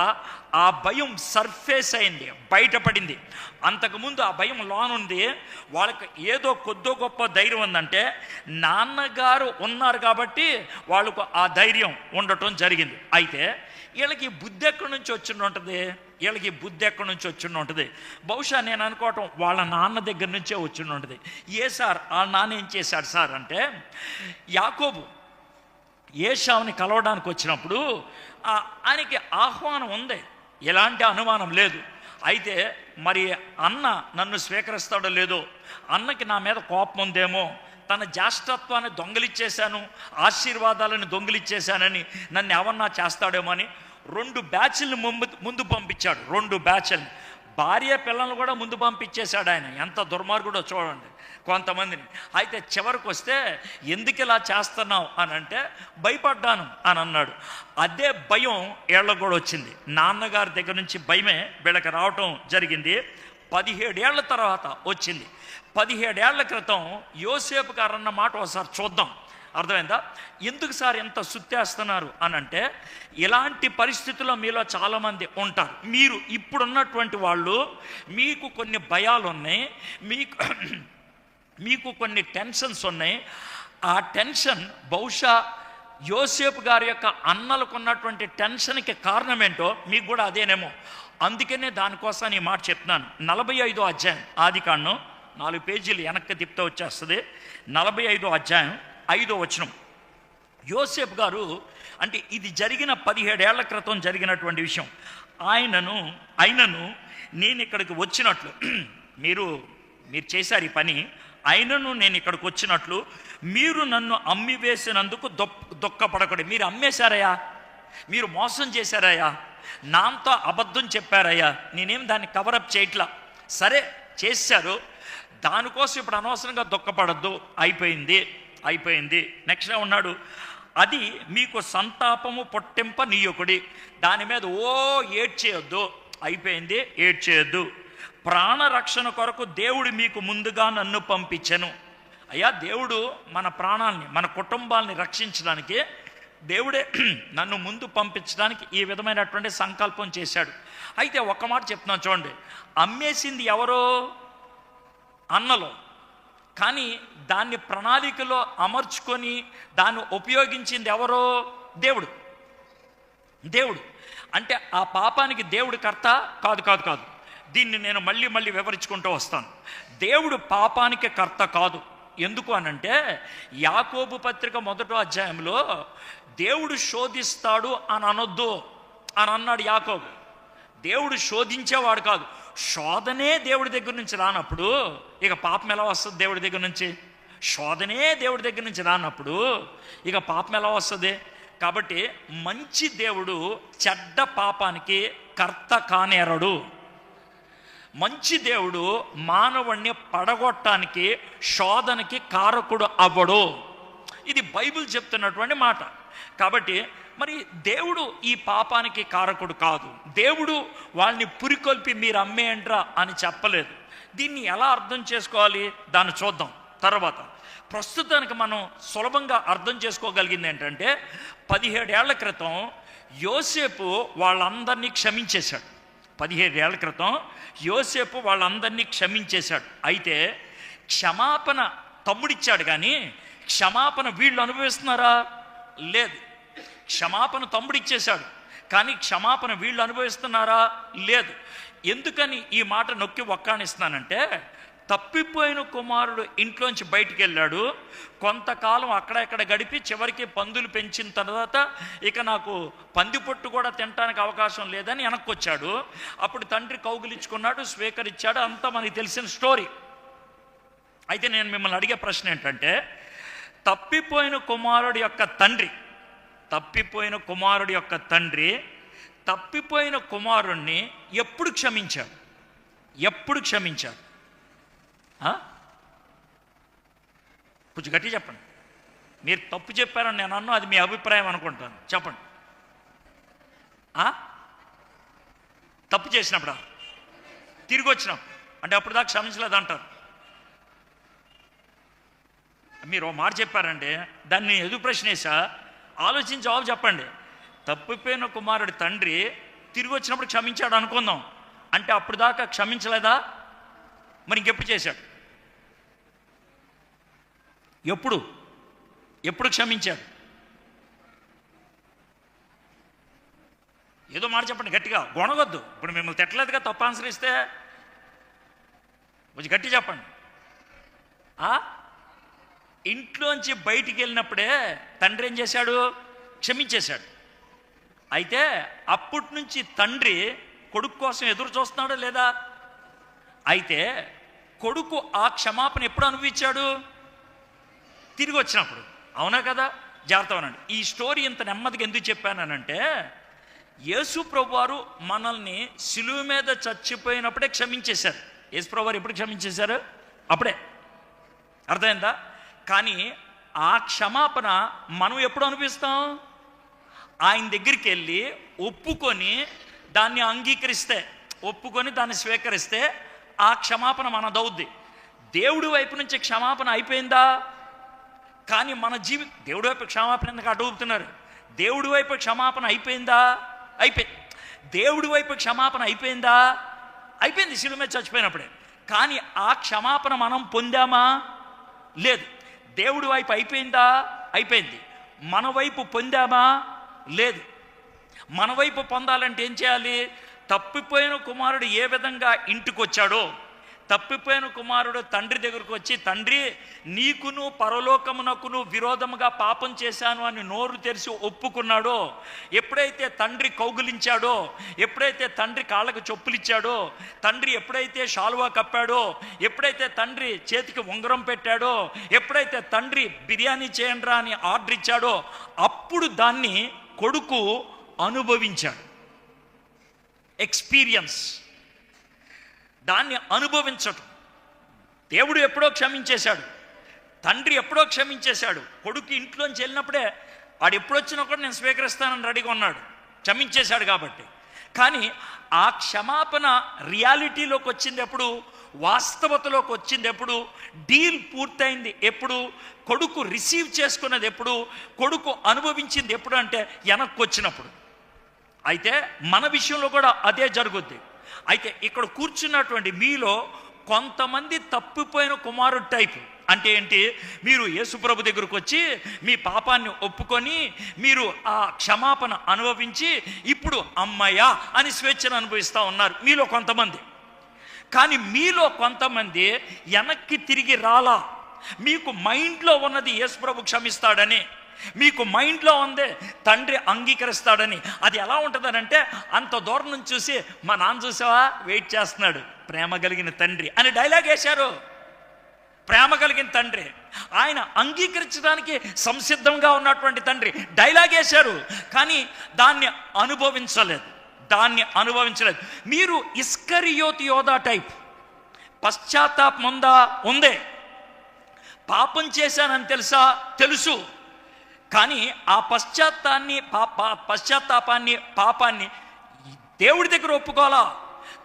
ఆ భయం సర్ఫేస్ అయింది, బయటపడింది. అంతకుముందు ఆ భయం లోనుంది. వాళ్ళకి ఏదో కొద్దో గొప్ప ధైర్యం ఉందంటే నాన్నగారు ఉన్నారు కాబట్టి వాళ్ళకు ఆ ధైర్యం ఉండటం జరిగింది. అయితే వీళ్ళకి బుద్ధి ఎక్కడి నుంచి వచ్చిండి ఉంటుంది? వీళ్ళకి బుద్ధి ఎక్కడి నుంచి వచ్చిండి ఉంటుంది? బహుశా నేను అనుకోవటం వాళ్ళ నాన్న దగ్గర నుంచే వచ్చిండి ఉంటుంది. సార్ ఆ నాన్న ఏం చేశాడు సార్ అంటే, యాకోబు ఏశావుని కలవడానికి వచ్చినప్పుడు ఆయనకి ఆహ్వానం ఉంది, ఎలాంటి అనుమానం లేదు. అయితే మరి అన్న నన్ను స్వీకరిస్తాడో లేదో, అన్నకి నా మీద కోపం ఉందేమో, తన జ్యేష్ఠత్వాన్ని దొంగిలిచ్చేశాను, ఆశీర్వాదాలను దొంగిలిచ్చేశానని నన్ను ఎవరన్నా చేస్తాడేమో అని 2 బ్యాచ్లను ముందు పంపించాడు. 2 బ్యాచ్లను, భార్య పిల్లలను కూడా ముందు పంపించేశాడు ఆయన. ఎంత దుర్మార్గుడో చూడండి కొంతమందిని. అయితే చివరికి వస్తే ఎందుకు ఇలా చేస్తున్నావు అని అంటే, భయపడ్డాను అని అన్నాడు. అదే భయం వీళ్ళకు కూడా వచ్చింది. నాన్నగారి దగ్గర నుంచి భయమే వీళ్ళకి రావటం జరిగింది. 17 ఏళ్ల తర్వాత వచ్చింది. 17 ఏళ్ల క్రితం యోసేపు గారు అన్న మాట ఒకసారి చూద్దాం, అర్థమైందా? ఎందుకు సార్ ఎంత సుత్తేస్తున్నారు అని అంటే, ఇలాంటి పరిస్థితుల్లో మీలో చాలామంది ఉంటారు. మీరు ఇప్పుడున్నటువంటి వాళ్ళు, మీకు కొన్ని భయాలు ఉన్నాయి, మీకు కొన్ని టెన్షన్స్ ఉన్నాయి. ఆ టెన్షన్ బహుశా యోసేపు గారి యొక్క అన్నలకు ఉన్నటువంటి టెన్షన్కి కారణం ఏంటో మీకు కూడా అదేనేమో. అందుకనే దానికోసం ఈ మాట చెప్తున్నాను. 45వ అధ్యాయం ఆదికాండం 4 పేజీలు వెనక్కి తిప్పితే వచ్చేస్తుంది. 45వ అధ్యాయం 5వ వచనం. యోసేపు గారు అంటే ఇది జరిగిన 17 ఏళ్ల క్రితం జరిగినటువంటి విషయం. ఆయనను నేను ఇక్కడికి వచ్చినట్లు, మీరు చేశారు ఈ పని, అయినను నేను ఇక్కడికి వచ్చినట్లు మీరు నన్ను అమ్మి వేసినందుకు దుఃఖపడకూడదు. మీరు అమ్మేశారయ్యా, మీరు మోసం చేశారయ్యా, నాతో అబద్ధం చెప్పారయ్యా, నేనేం దాన్ని కవరప్ చేయట్లా. సరే చేశారు, దానికోసం ఇప్పుడు అనవసరంగా దుఃఖపడద్దు, అయిపోయింది. నెక్స్ట్ ఉన్నాడు, అది మీకు సంతాపము పొట్టింప నీయొకడి, దాని మీద ఏడ్చేయొద్దు, అయిపోయింది, ఏడ్చేయొద్దు. ప్రాణరక్షణ కొరకు దేవుడు మీకు ముందుగా నన్ను పంపించెను. అయ్యా, దేవుడు మన ప్రాణాలని, మన కుటుంబాలని రక్షించడానికి దేవుడే నన్ను ముందు పంపించడానికి ఈ విధమైనటువంటి సంకల్పం చేశాడు. అయితే ఒక్క మాట చెప్తున్నాను చూడండి, అమ్మేసింది ఎవరో? అన్నలో. కానీ దాన్ని ప్రణాళికలో అమర్చుకొని దాన్ని ఉపయోగించింది ఎవరో? దేవుడు. దేవుడు అంటే ఆ పాపానికి దేవుడు కర్త కాదు. కాదు కాదు దీన్ని నేను మళ్ళీ వివరించుకుంటూ వస్తాను. దేవుడు పాపానికి కర్త కాదు. ఎందుకు అనంటే యాకోబు పత్రిక 1వ అధ్యాయంలో దేవుడు శోధిస్తాడు అని అనొద్దు అని అన్నాడు యాకోబు. దేవుడు శోధించేవాడు కాదు. శోధనే దేవుడి దగ్గర నుంచి రానప్పుడు ఇక పాపం ఎలా వస్తుంది? దేవుడి దగ్గర నుంచి శోధనే దేవుడి దగ్గర నుంచి రానప్పుడు ఇక పాపం ఎలా వస్తుంది? కాబట్టి మంచి దేవుడు చెడ్డ పాపానికి కర్త కానేరడు. మంచి దేవుడు మానవుణ్ణి పడగొట్టడానికి శోధనకి కారకుడు అవ్వడు. ఇది బైబిల్ చెప్తున్నటువంటి మాట. కాబట్టి మరి దేవుడు ఈ పాపానికి కారకుడు కాదు. దేవుడు వాళ్ళని పురికొల్పి మీరు అమ్మేయండ్రా అని చెప్పలేదు. దీన్ని ఎలా అర్థం చేసుకోవాలి దాన్ని చూద్దాం తర్వాత. ప్రస్తుతానికి మనం సులభంగా అర్థం చేసుకోగలిగింది ఏంటంటే 17 ఏళ్ల క్రితం యోసేపు వాళ్ళందరినీ క్షమించేశాడు. 17 ఏళ్ల క్రితం యోసేపు వాళ్ళందరినీ క్షమించేశాడు. అయితే క్షమాపణ తమ్ముడిచ్చాడు, కానీ క్షమాపణ వీళ్ళు అనుభవిస్తున్నారా? లేదు. క్షమాపణ తమ్ముడు ఇచ్చేశాడు, కానీ క్షమాపణ వీళ్ళు అనుభవిస్తున్నారా? లేదు. ఎందుకని ఈ మాట నొక్కి ఒక్కానిస్తున్నానంటే తప్పిపోయిన కుమారుడు ఇంట్లోంచి బయటికి వెళ్ళాడు. కొంతకాలం అక్కడెక్కడ గడిపి చివరికి పందులు పెంచిన తర్వాత ఇక నాకు పంది పొట్టు కూడా తినడానికి అవకాశం లేదని వెనక్కి వచ్చాడు. అప్పుడు తండ్రి కౌగిలించుకున్నాడు, స్వీకరించాడు. అంతా మనకి తెలిసిన స్టోరీ. అయితే నేను మిమ్మల్ని అడిగే ప్రశ్న ఏంటంటే తప్పిపోయిన కుమారుడు యొక్క తండ్రి తప్పిపోయిన కుమారుణ్ణి ఎప్పుడు క్షమించాడు? కొంచెం గట్టి చెప్పండి. మీరు తప్పు చెప్పారని నేను అన్నా, అది మీ అభిప్రాయం అనుకుంటాను. చెప్పండి. తప్పు చేసినప్పుడా? తిరిగి వచ్చినప్పుడు అంటే అప్పుడు దాకా క్షమించలేదంటారు. మీరు ఓ మాట చెప్పారంటే దాన్ని ఎదురు ప్రశ్న వేసా, ఆలోచించి జవాబు చెప్పండి. తప్పిపోయిన కుమారుడి తండ్రి తిరిగి వచ్చినప్పుడు క్షమించాడు అనుకుందాం. అంటే అప్పుడు దాకా క్షమించలేదా? మరి ఇంకెప్పుడు చేశాడు? ఎప్పుడు క్షమించాడు? ఏదో మాట చెప్పండి గట్టిగా, గొనగొద్దు. ఇప్పుడు మిమ్మల్ని తిట్టలేదుగా తప్పు ఆన్సర్ ఇస్తే. కొంచెం గట్టి చెప్పండి. ఇంట్లోంచి బయటికి వెళ్ళినప్పుడే తండ్రి ఏం చేశాడు? క్షమించేశాడు. అయితే అప్పటి నుంచి తండ్రి కొడుకు కోసం ఎదురు చూస్తున్నాడా లేదా? అయితే కొడుకు ఆ క్షమాపణ ఎప్పుడు అనుభవించాడు? తిరిగి వచ్చినప్పుడు. అవునా కదా? జాగ్రత్త అనండి. ఈ స్టోరీ ఇంత నెమ్మదిగా ఎందుకు చెప్పానంటే యేసు ప్రభువారు మనల్ని సిలువ మీద చచ్చిపోయినప్పుడే క్షమించేశారు. యేసు ప్రభువారు ఎప్పుడు క్షమించేశారు? అప్పుడే. అర్థమైందా? కానీ ఆ క్షమాపణ మనం ఎప్పుడు అనుభవిస్తాం? ఆయన దగ్గరికి వెళ్ళి ఒప్పుకొని దాన్ని అంగీకరిస్తే, ఒప్పుకొని దాన్ని స్వీకరిస్తే ఆ క్షమాపణ మనదవుద్ది. దేవుడి వైపు నుంచి క్షమాపణ అయిపోయిందా? కానీ మన దేవుడి వైపు క్షమాపణ ఎందుకు అడుగుతున్నారు? దేవుడి వైపు క్షమాపణ అయిపోయిందా? అయిపోయింది. దేవుడి వైపు క్షమాపణ అయిపోయిందా? అయిపోయింది శిలువ మీద చచ్చిపోయినప్పుడే. కానీ ఆ క్షమాపణ మనం పొందామా? లేదు. దేవుడి వైపు అయిపోయిందా? అయిపోయింది. మన వైపు పొందామా? లేదు. మన వైపు పొందాలంటే ఏం చేయాలి? తప్పిపోయిన కుమారుడు ఏ విధంగా ఇంటికి వచ్చాడో, తప్పిపోయిన కుమారుడు తండ్రి దగ్గరకు వచ్చి, తండ్రి నీకును పరలోకమునకును విరోధముగా పాపం చేశాను అని నోరు తెరిచి ఒప్పుకున్నాడో, ఎప్పుడైతే తండ్రి కౌగులించాడో, ఎప్పుడైతే తండ్రి కాళ్ళకు చెప్పులిచ్చాడో, తండ్రి ఎప్పుడైతే శాలువా కప్పాడో, ఎప్పుడైతే తండ్రి చేతికి ఉంగరం పెట్టాడో, ఎప్పుడైతే తండ్రి బిర్యానీ చేయండిరా అని ఆర్డర్ ఇచ్చాడో, అప్పుడు దాన్ని కొడుకు అనుభవించాడు. ఎక్స్పీరియన్స్, దాన్ని అనుభవించటం. దేవుడు ఎప్పుడో క్షమించేశాడు, తండ్రి ఎప్పుడో క్షమించేశాడు. కొడుకు ఇంట్లోంచి వెళ్ళినప్పుడే వాడు ఎప్పుడొచ్చినా కూడా నేను స్వీకరిస్తానని రెడీగా ఉన్నాడు, క్షమించేశాడు కాబట్టి. కానీ ఆ క్షమాపణ రియాలిటీలోకి వచ్చింది ఎప్పుడు? వాస్తవతలోకి వచ్చింది ఎప్పుడు? డీల్ పూర్తయింది ఎప్పుడు? కొడుకు రిసీవ్ చేసుకున్నది ఎప్పుడు? కొడుకు అనుభవించింది ఎప్పుడు అంటే వెనక్కి వచ్చినప్పుడు. అయితే మన విషయంలో కూడా అదే జరుగుద్ది. అయితే ఇక్కడ కూర్చున్నటువంటి మీలో కొంతమంది తప్పిపోయిన కుమారుడు టైపు, అంటే ఏంటి? మీరు యేసుప్రభు దగ్గరకు వచ్చి మీ పాపాన్ని ఒప్పుకొని మీరు ఆ క్షమాపణ అనుభవించి ఇప్పుడు అమ్మయ్యా అని స్వేచ్ఛను అనుభవిస్తూ ఉన్నారు మీలో కొంతమంది. కానీ మీలో కొంతమంది వెనక్కి తిరిగి రాలా. మీకు మైండ్లో ఉన్నది యేసుప్రభు క్షమిస్తాడని, మీకు మైండ్లో ఉందే తండ్రి అంగీకరిస్తాడని. అది ఎలా ఉంటుందనంటే, అంత దూరం నుంచి చూసి మా నాన్న చూసావా వెయిట్ చేస్తున్నాడు, ప్రేమ కలిగిన తండ్రి అని డైలాగ్ వేశారు. ప్రేమ కలిగిన తండ్రి, ఆయన అంగీకరించడానికి సంసిద్ధంగా ఉన్నటువంటి తండ్రి డైలాగ్ వేశారు. కానీ దాన్ని అనుభవించలేదు. మీరు ఇస్కరియోతు యోధా టైప్. పశ్చాత్తాపం ఉందే. పాపం చేశానని తెలుసు. కానీ ఆ పశ్చాత్తాపాన్ని పాపాన్ని దేవుడి దగ్గర ఒప్పుకోవాలా.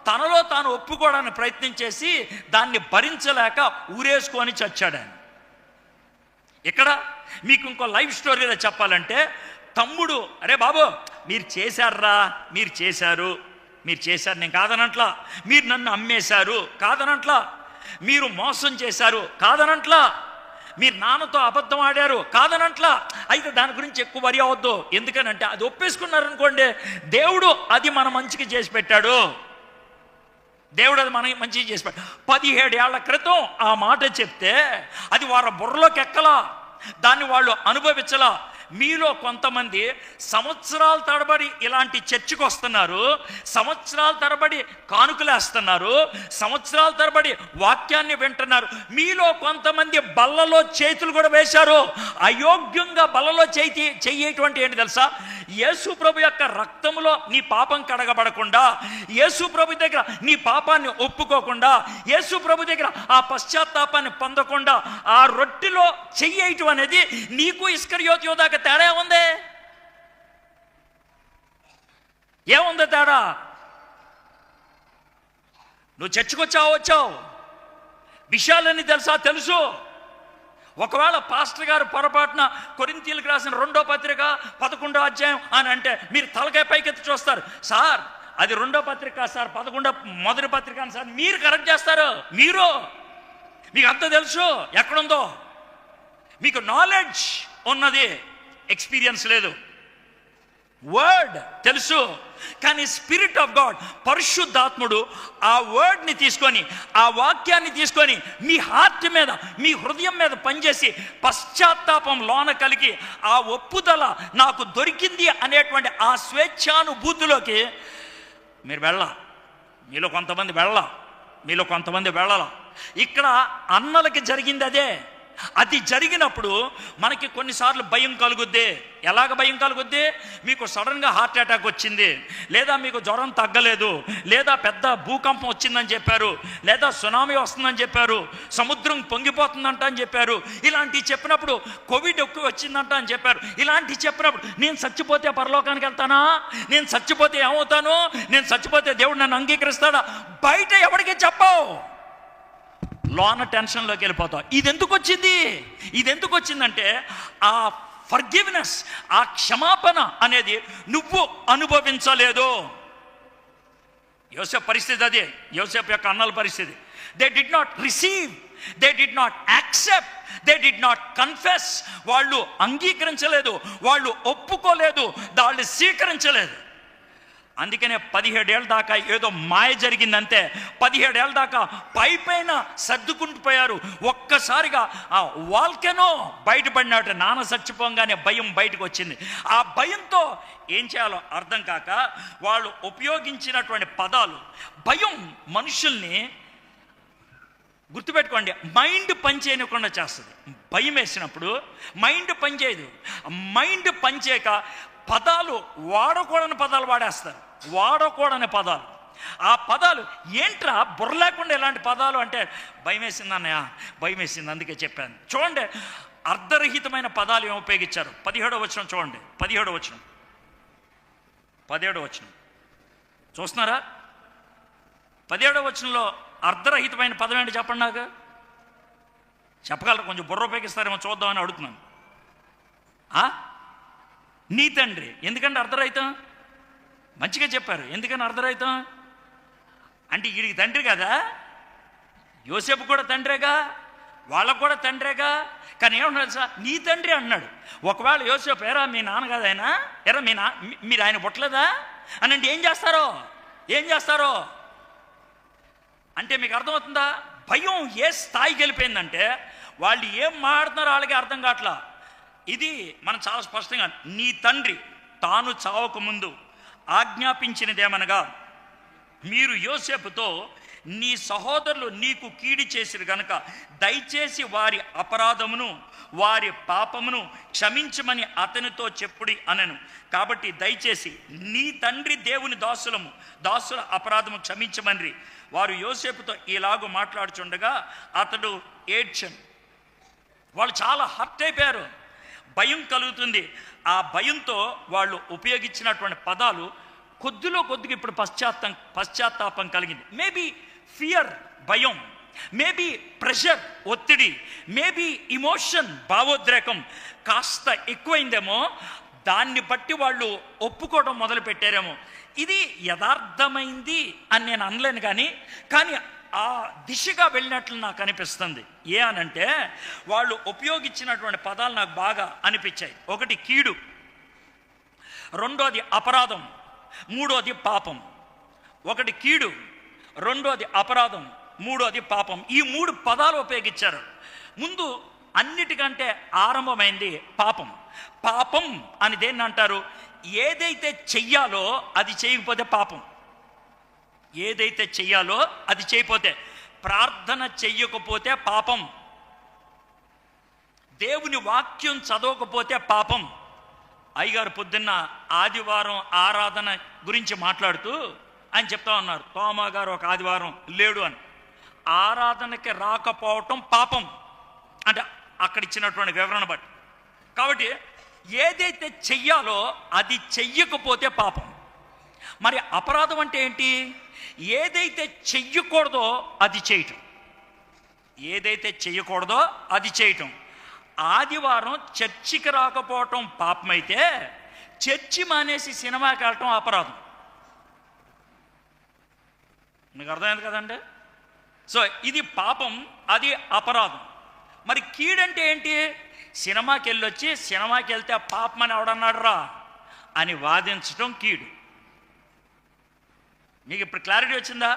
తనలో తాను ఒప్పుకోవడానికి ప్రయత్నం చేసి దాన్ని భరించలేక ఊరేసుకొని చచ్చాడు ఆయన. ఇక్కడ మీకు ఇంకో లైఫ్ స్టోరీలో చెప్పాలంటే, తమ్ముడు, అరే బాబు మీరు చేశారు, నేను కాదనట్లా. మీరు నన్ను అమ్మేశారు కాదనట్లా. మీరు మోసం చేశారు కాదనట్లా. మీరు నాన్నతో అబద్ధం ఆడారు కాదనట్లా. అయితే దాని గురించి ఎక్కువ వరి అవద్దు. ఎందుకనంటే అది ఒప్పేసుకున్నారనుకోండి, దేవుడు అది మన మంచికి చేసి పెట్టాడు. 17 ఏళ్ల క్రితం ఆ మాట చెప్తే అది వారి బుర్రలోకి ఎక్కలా, దాన్ని వాళ్ళు అనుభవించలా. మీలో కొంతమంది సంవత్సరాల తరబడి ఇలాంటి చర్చికి వస్తున్నారు, సంవత్సరాల తరబడి కానుకలేస్తున్నారు, సంవత్సరాల తరబడి వాక్యాన్ని వింటున్నారు. మీలో కొంతమంది బల్లలో చేతులు కూడా వేశారు. అయోగ్యంగా బల్లలో చెయ్యేటువంటి ఏంటి తెలుసా? యేసు ప్రభు యొక్క రక్తంలో నీ పాపం కడగబడకుండా, యేసు ప్రభు దగ్గర నీ పాపాన్ని ఒప్పుకోకుండా, యేసు ప్రభు దగ్గర ఆ పశ్చాత్తాపాన్ని పొందకుండా ఆ రొట్టెలో చెయ్యటం అనేది నీకు ఇస్కరియోతు యోధాకి తేడా ఉంది. ఏముంది తేడా? నువ్వు చర్చికి వచ్చావు, విషయాలన్నీ తెలుసు. ఒకవేళ పాస్టర్ గారు పొరపాటున కొరింథీయులకు రాసిన 2వ పత్రిక 11వ అధ్యాయం అని అంటే మీరు తలకాయ పైకెత్తి చూస్తారు. సార్ అది 2వ పత్రిక సార్, 11వ పత్రిక అని సార్ మీరు కరెక్ట్ చేస్తారు. మీకు అంత తెలుసు ఎక్కడుందో. మీకు నాలెడ్జ్ ఉన్నది, ఎక్స్పీరియన్స్ లేదు. వర్డ్ తెలుసు, కానీ స్పిరిట్ ఆఫ్ గాడ్, పరిశుద్ధాత్ముడు ఆ వర్డ్ని తీసుకొని, ఆ వాక్యాన్ని తీసుకొని మీ హార్ట్ మీద, మీ హృదయం మీద పనిచేసి పశ్చాత్తాపం లోన కలిగి ఆ ఒప్పుదల నాకు దొరికింది అనేటువంటి ఆ స్వేచ్ఛానుభూతిలోకి మీరు మీలో కొంతమంది వెళ్ళాల. ఇక్కడ అన్నలకి జరిగింది అదే. అది జరిగినప్పుడు మనకి కొన్నిసార్లు భయం కలుగుద్ది. ఎలాగ భయం కలుగుద్ది? మీకు సడన్గా హార్ట్ అటాక్ వచ్చింది, లేదా మీకు జ్వరం తగ్గలేదు, లేదా పెద్ద భూకంపం వచ్చిందని చెప్పారు, లేదా సునామీ వస్తుందని చెప్పారు, సముద్రం పొంగిపోతుందంట అని చెప్పారు. ఇలాంటివి చెప్పినప్పుడు కోవిడ్ ఎక్కువ వచ్చిందంట అని చెప్పారు. ఇలాంటివి చెప్పినప్పుడు నేను చచ్చిపోతే పరలోకానికి వెళ్తానా? నేను చచ్చిపోతే ఏమవుతాను? నేను చచ్చిపోతే దేవుడు నన్ను అంగీకరిస్తాడా? బయట ఎవరికి చెప్పావు, లోన టెన్షన్లోకి వెళ్ళిపోతావు. ఇది ఎందుకు వచ్చిందంటే ఆ ఫర్గివ్నెస్, ఆ క్షమాపణ అనేది నువ్వు అనుభవించలేదు. యోసేపు పరిస్థితి అదే. యోసేపు యొక్క అన్నల పరిస్థితి. They did not receive, they did not accept, they did not confess. వాళ్ళు అంగీకరించలేదు, వాళ్ళు ఒప్పుకోలేదు, వాళ్ళు స్వీకరించలేదు. అందుకనే 17 ఏళ్ళ దాకా ఏదో మాయ జరిగిందంతే. 17 ఏళ్ళ దాకా పైపైన సర్దుకుంటుపోయారు. ఒక్కసారిగా ఆ వాల్కెనో బయటపడినట్టు నాన్న చచ్చిపోగానే భయం బయటకు వచ్చింది. ఆ భయంతో ఏం చేయాలో అర్థం కాక వాళ్ళు ఉపయోగించినటువంటి పదాలు, భయం మనుషుల్ని, గుర్తుపెట్టుకోండి, మైండ్ పనిచేయకుండా చేస్తుంది. భయం వేసినప్పుడు మైండ్ పనిచేయదు. మైండ్ పనిచేయక పదాలు, వాడకూడని పదాలు వాడేస్తారు. ఆ పదాలు ఏంట్రా బుర్ర లేకుండా ఎలాంటి పదాలు అంటే, భయం వేసింది అన్నయ్య, భయం వేసింది అందుకే చెప్పాను. చూడండి అర్ధరహితమైన పదాలు ఏమి ఉపయోగించారు. 17వ వచనం చూడండి. 17వ వచనం చూస్తున్నారా? 17వ వచనంలో అర్ధరహితమైన పదం ఏంటి చెప్పండి నాకు. చెప్పగలరు? కొంచెం బుర్ర ఉపయోగిస్తారేమో చూద్దామని అడుగుతున్నాను. నీ తండ్రి. ఎందుకంటే అర్ధరహితం? మంచిగా చెప్పారు. ఎందుకని అర్ధరహితం అంటే వీడికి తండ్రి కదా, యోసేపు కూడా తండ్రేగా. వాళ్ళకు కూడా తండ్రేగా. కానీ ఏమన్నాడు సార్, నీ తండ్రి అన్నాడు. ఒకవేళ యోసేపు ఎరా మీ నాన్న కదా ఆయన, ఎరా మీరు ఆయన పుట్టలేదా అని అంటే ఏం చేస్తారో అంటే మీకు అర్థమవుతుందా? భయం ఏ స్థాయికి వెళ్ళిపోయిందంటే వాళ్ళు ఏం మాట్లాడుతున్నారో వాళ్ళకి అర్థం కావట్లా. ఇది మనం చాలా స్పష్టంగా, నీ తండ్రి తాను చావక ముందు ఆజ్ఞాపించినదేమనగా, మీరు యోసేపుతో నీ సహోదరులు నీకు కీడి చేసిరు గనుక దయచేసి వారి అపరాధమును వారి పాపమును క్షమించమని అతనితో చెప్పుడి అనెను. కాబట్టి దయచేసి నీ తండ్రి దేవుని దాసుల అపరాధము క్షమించమని వారు యోసేపుతో ఇలాగూ మాట్లాడుచుండగా అతడు ఏడ్చెను. వాళ్ళు చాలా హర్ట్ అయిపోయారు, భయం కలుగుతుంది. ఆ భయంతో వాళ్ళు ఉపయోగించినటువంటి పదాలు కొద్దిగా ఇప్పుడు పశ్చాత్తాపం కలిగింది. మేబీ ఫియర్, భయం, మేబీ ప్రెషర్, ఒత్తిడి, మేబీ ఇమోషన్, భావోద్రేకం కాస్త ఎక్కువైందేమో. దాన్ని బట్టి వాళ్ళు ఒప్పుకోవడం మొదలు పెట్టారేమో. ఇది యథార్థమైంది అని నేను అనలేను, కానీ ఆ దిశగా వెళ్ళినట్లు నాకు అనిపిస్తుంది. ఏ అనంటే వాళ్ళు ఉపయోగించినటువంటి పదాలు నాకు బాగా అనిపించాయి. ఒకటి కీడు, రెండోది అపరాధం, మూడోది పాపం. ఒకటి కీడు, రెండోది అపరాధం, మూడోది పాపం. ఈ 3 పదాలు ఉపయోగించారు. ముందు అన్నిటికంటే ఆరంభమైంది పాపం. పాపం అని దేన్ని అంటారు? ఏదైతే చెయ్యాలో అది చేయకపోతే పాపం. ఏదైతే చెయ్యాలో అది చేయకపోతే, ప్రార్థన చెయ్యకపోతే పాపం, దేవుని వాక్యం చదవకపోతే పాపం. అయ్యగారు పొద్దున్న ఆదివారం ఆరాధన గురించి మాట్లాడుతూ ఆయన చెప్తా ఉన్నారు, తోమా గారు ఒక ఆదివారం లేడు అని. ఆరాధనకి రాకపోవటం పాపం అంటే అక్కడ ఇచ్చినటువంటి వివరణ బట్టి. కాబట్టి ఏదైతే చెయ్యాలో అది చెయ్యకపోతే పాపం. మరి అపరాధం అంటే ఏంటి? ఏదైతే చెయ్యకూడదో అది చేయటం. ఏదైతే చెయ్యకూడదో అది చేయటం. ఆదివారం చర్చికి రాకపోవటం పాపమైతే చర్చి మానేసి సినిమాకి వెళ్ళటం అపరాధం. మీకు అర్థమైంది కదండి? సో ఇది పాపం, అది అపరాధం. మరి కీడంటే ఏంటి? సినిమాకి వెళ్ళొచ్చి సినిమాకి వెళ్తే పాపం అని ఎవడన్నాడు రా అని వాదించడం కీడు. మీకు ఇప్పుడు క్లారిటీ వచ్చిందా?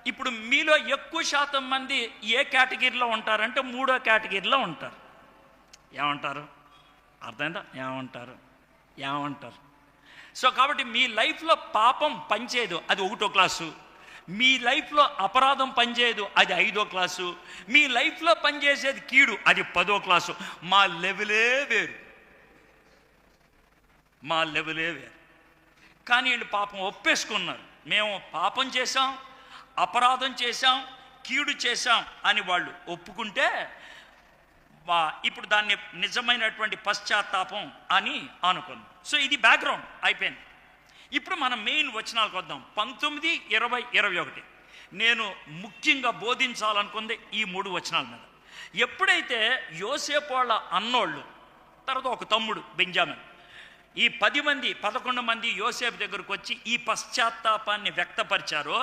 ఇప్పుడు మీలో ఎక్కువ శాతం మంది ఏ కేటగిరీలో ఉంటారంటే 3వ కేటగిరీలో ఉంటారు. ఏమంటారు? అర్థమైందా? ఏమంటారు? సో కాబట్టి మీ లైఫ్లో పాపం పనిచేయదు, అది 1వ క్లాసు. మీ లైఫ్లో అపరాధం పనిచేయదు, అది 5వ క్లాసు. మీ లైఫ్లో పనిచేసేది కీడు, అది 10వ క్లాసు. మా లెవెలే వేరు. కానీ వీళ్ళు పాపం ఒప్పేసుకున్నారు. మేము పాపం చేశాం, అపరాధం చేశాం, కీడు చేశాం అని వాళ్ళు ఒప్పుకుంటే ఇప్పుడు దాన్ని నిజమైనటువంటి పశ్చాత్తాపం అని అనుకున్నాం. సో ఇది బ్యాక్గ్రౌండ్ అయిపోయింది. ఇప్పుడు మనం మెయిన్ వచనాలకు వద్దాం. 19, 20, 21 నేను ముఖ్యంగా బోధించాలనుకుంది ఈ 3 వచనాల మీద. ఎప్పుడైతే యోసేపు వాళ్ళ అన్నోళ్ళు, తర్వాత ఒక తమ్ముడు బెంజామిన్, ఈ 11 మంది యోసేపు దగ్గరకు వచ్చి ఈ పశ్చాత్తాపాన్ని వ్యక్తపరిచారో,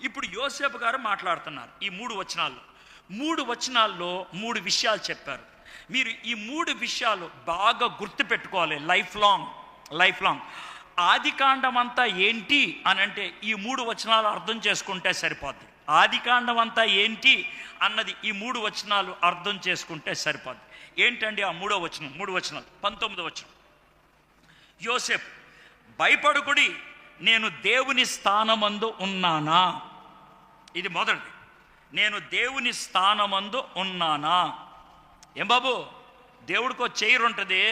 ఇప్పుడు యోసేపు గారు మాట్లాడుతున్నారు ఈ 3 వచనాల్లో. 3 వచనాల్లో 3 విషయాలు చెప్పారు. మీరు ఈ 3 విషయాలు బాగా గుర్తుపెట్టుకోవాలి లైఫ్ లాంగ్. ఆదికాండం అంతా ఏంటి అని అంటే ఈ 3 వచనాలు అర్థం చేసుకుంటే సరిపోద్ది. ఆదికాండం అంతా ఏంటి అన్నది ఈ 3 వచనాలు అర్థం చేసుకుంటే సరిపోద్ది. ఏంటండి ఆ 3వ వచనం? 3 వచనాలు. 19వ వచనం, యోసేపు భయపడుకుడి, నేను దేవుని స్థానమందు ఉన్నానా. ఇది మొదటిది. నేను దేవుని స్థానమందు ఉన్నానా. ఏం బాబు, దేవుడికో చైర్ ఉంటుంది,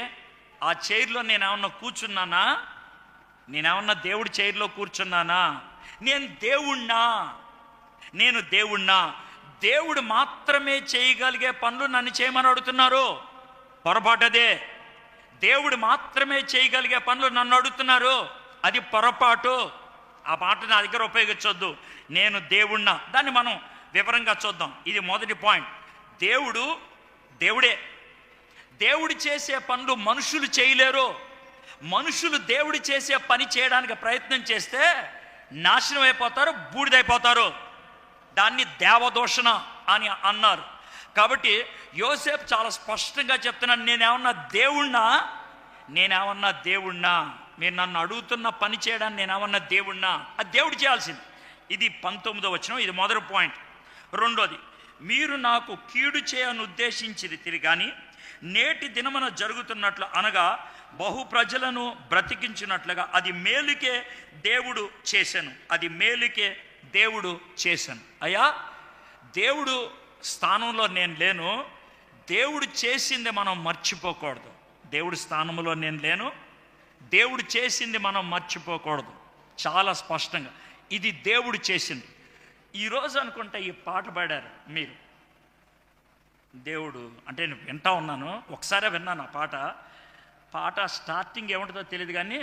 ఆ చైర్లో నేనేమన్నా కూర్చున్నానా? నేనేమన్నా దేవుడి చైర్లో కూర్చున్నానా? నేను దేవుణ్ణా? దేవుడు మాత్రమే చేయగలిగే పనులు నన్ను చేయమని అడుగుతున్నారు. పొరపాటదే. దేవుడు మాత్రమే చేయగలిగే పనులు నన్ను అడుగుతున్నారు, అది పొరపాటు. ఆ మాట నా దగ్గర ఉపయోగించొద్దు. నేను దేవుణ్ణా, దాన్ని మనం వివరంగా చూద్దాం. ఇది మొదటి పాయింట్. దేవుడే. దేవుడు చేసే పనులు మనుషులు చేయలేరు. మనుషులు దేవుడు చేసే పని చేయడానికి ప్రయత్నం చేస్తే నాశనం అయిపోతారు, బూడిదైపోతారు. దాన్ని దేవదూషణ అని అన్నారు. కాబట్టి యోసేపు చాలా స్పష్టంగా చెప్తున్నాను, నేనేమన్నా దేవుణ్ణా, మీరు నన్ను అడుగుతున్న పని చేయడానికి నేనేమన్నా దేవుణ్ణా? అది దేవుడు చేయాల్సింది. ఇది 19వ వచనం, ఇది మొదటి పాయింట్. రెండోది, మీరు నాకు కీడు చేయను ఉద్దేశించిరి కానీ నేటి దినమున జరుగుతున్నట్లు అనగా బహు ప్రజలను బ్రతికించినట్లుగా అది మేలుకే దేవుడు చేశాను. అయ్యా, దేవుడు స్థానంలో నేను లేను, దేవుడు చేసింది మనం మర్చిపోకూడదు. దేవుడి స్థానంలో నేను లేను, దేవుడు చేసింది మనం మర్చిపోకూడదు. చాలా స్పష్టంగా ఇది దేవుడు చేసింది. ఈరోజు అనుకుంటే ఈ పాట పాడారు మీరు, దేవుడు అంటే నేను వింటా ఉన్నాను, ఒకసారే విన్నాను ఆ పాట స్టార్టింగ్ ఏముంటుందో తెలియదు కానీ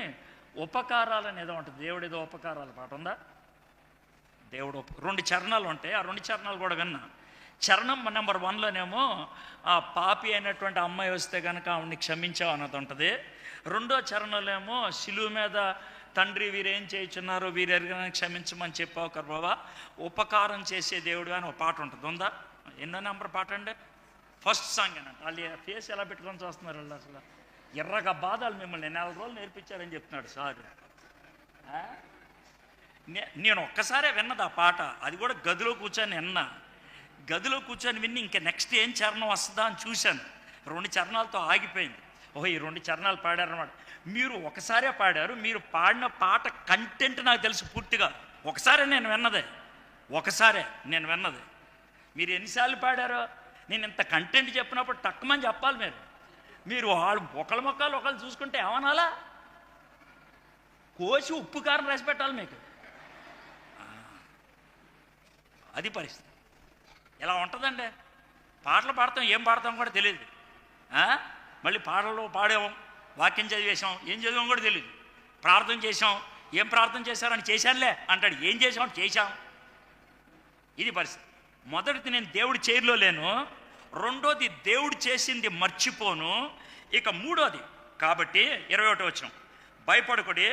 ఉపకారాలు అనేది ఉంటుంది. దేవుడు ఏదో ఉపకారాల పాట ఉందా? దేవుడు 2 చరణాలు ఉంటాయి, ఆ 2 చరణాలు కూడా విన్నా. చరణం నెంబర్ 1లోనేమో ఆ పాపి అయినటువంటి అమ్మాయి వస్తే కనుక ఆవిడ్ని క్షమించావు అన్నది ఉంటుంది. 2వ చరణంలో ఏమో శిలువ మీద తండ్రి వీరేం చేయుచున్నారు వీరు ఎరగని క్షమించమని చెప్పావు కదా బాబా, ఉపకారం చేసే దేవుడు అని ఒక పాట ఉంటుంది. ఉందా? ఎన్నో నెంబర్ పాట అండి? ఫస్ట్ సాంగ్ అన్నట్టు. వాళ్ళు ఫేస్ ఎలా పెట్టుకొని చూస్తున్నారు వాళ్ళు, అసలు ఎర్రగా బాధలు మిమ్మల్ని 4 రోజులు నేర్పించారని చెప్తున్నాడు సార్. నేను ఒక్కసారే విన్నది ఆ పాట, అది కూడా గదిలో కూర్చొని విన్ని ఇంకా నెక్స్ట్ ఏం చరణం వస్తుందా అని చూశాను. 2 చరణాలతో ఆగిపోయింది. ఓహో, ఈ 2 చరణాలు పాడారన్నమాట. మీరు ఒకసారే పాడారు, మీరు పాడిన పాట కంటెంట్ నాకు తెలుసు పూర్తిగా. ఒకసారే నేను విన్నది. మీరు ఎన్నిసార్లు పాడారో, నేను ఇంత కంటెంట్ చెప్పినప్పుడు తక్కువని చెప్పాలి. మీరు వాళ్ళు ఒకళ్ళ మొక్కలు ఒకళ్ళు చూసుకుంటే ఏమనాలా? కోసి ఉప్పు కారం రాసి పెట్టాలి మీకు. అది పరిస్థితి. ఎలా ఉంటుందండి? పాటలు పాడతాం, ఏం పాడతాం కూడా తెలియదు. మళ్ళీ పాటలు పాడాం, వాక్యం చదివేశాం, ఏం చదివాం కూడా తెలియదు. ప్రార్థన చేసాం, ఏం ప్రార్థన చేశారని చేశానులే అంటాడు, ఏం చేసాం చేశాం. ఇది పరిస్థితి. మొదటిది, నేను దేవుడి చైర్లో లేను. రెండోది, దేవుడు చేసింది మర్చిపోను. ఇక మూడోది, కాబట్టి 21వ వచనం, భయపడకుడి,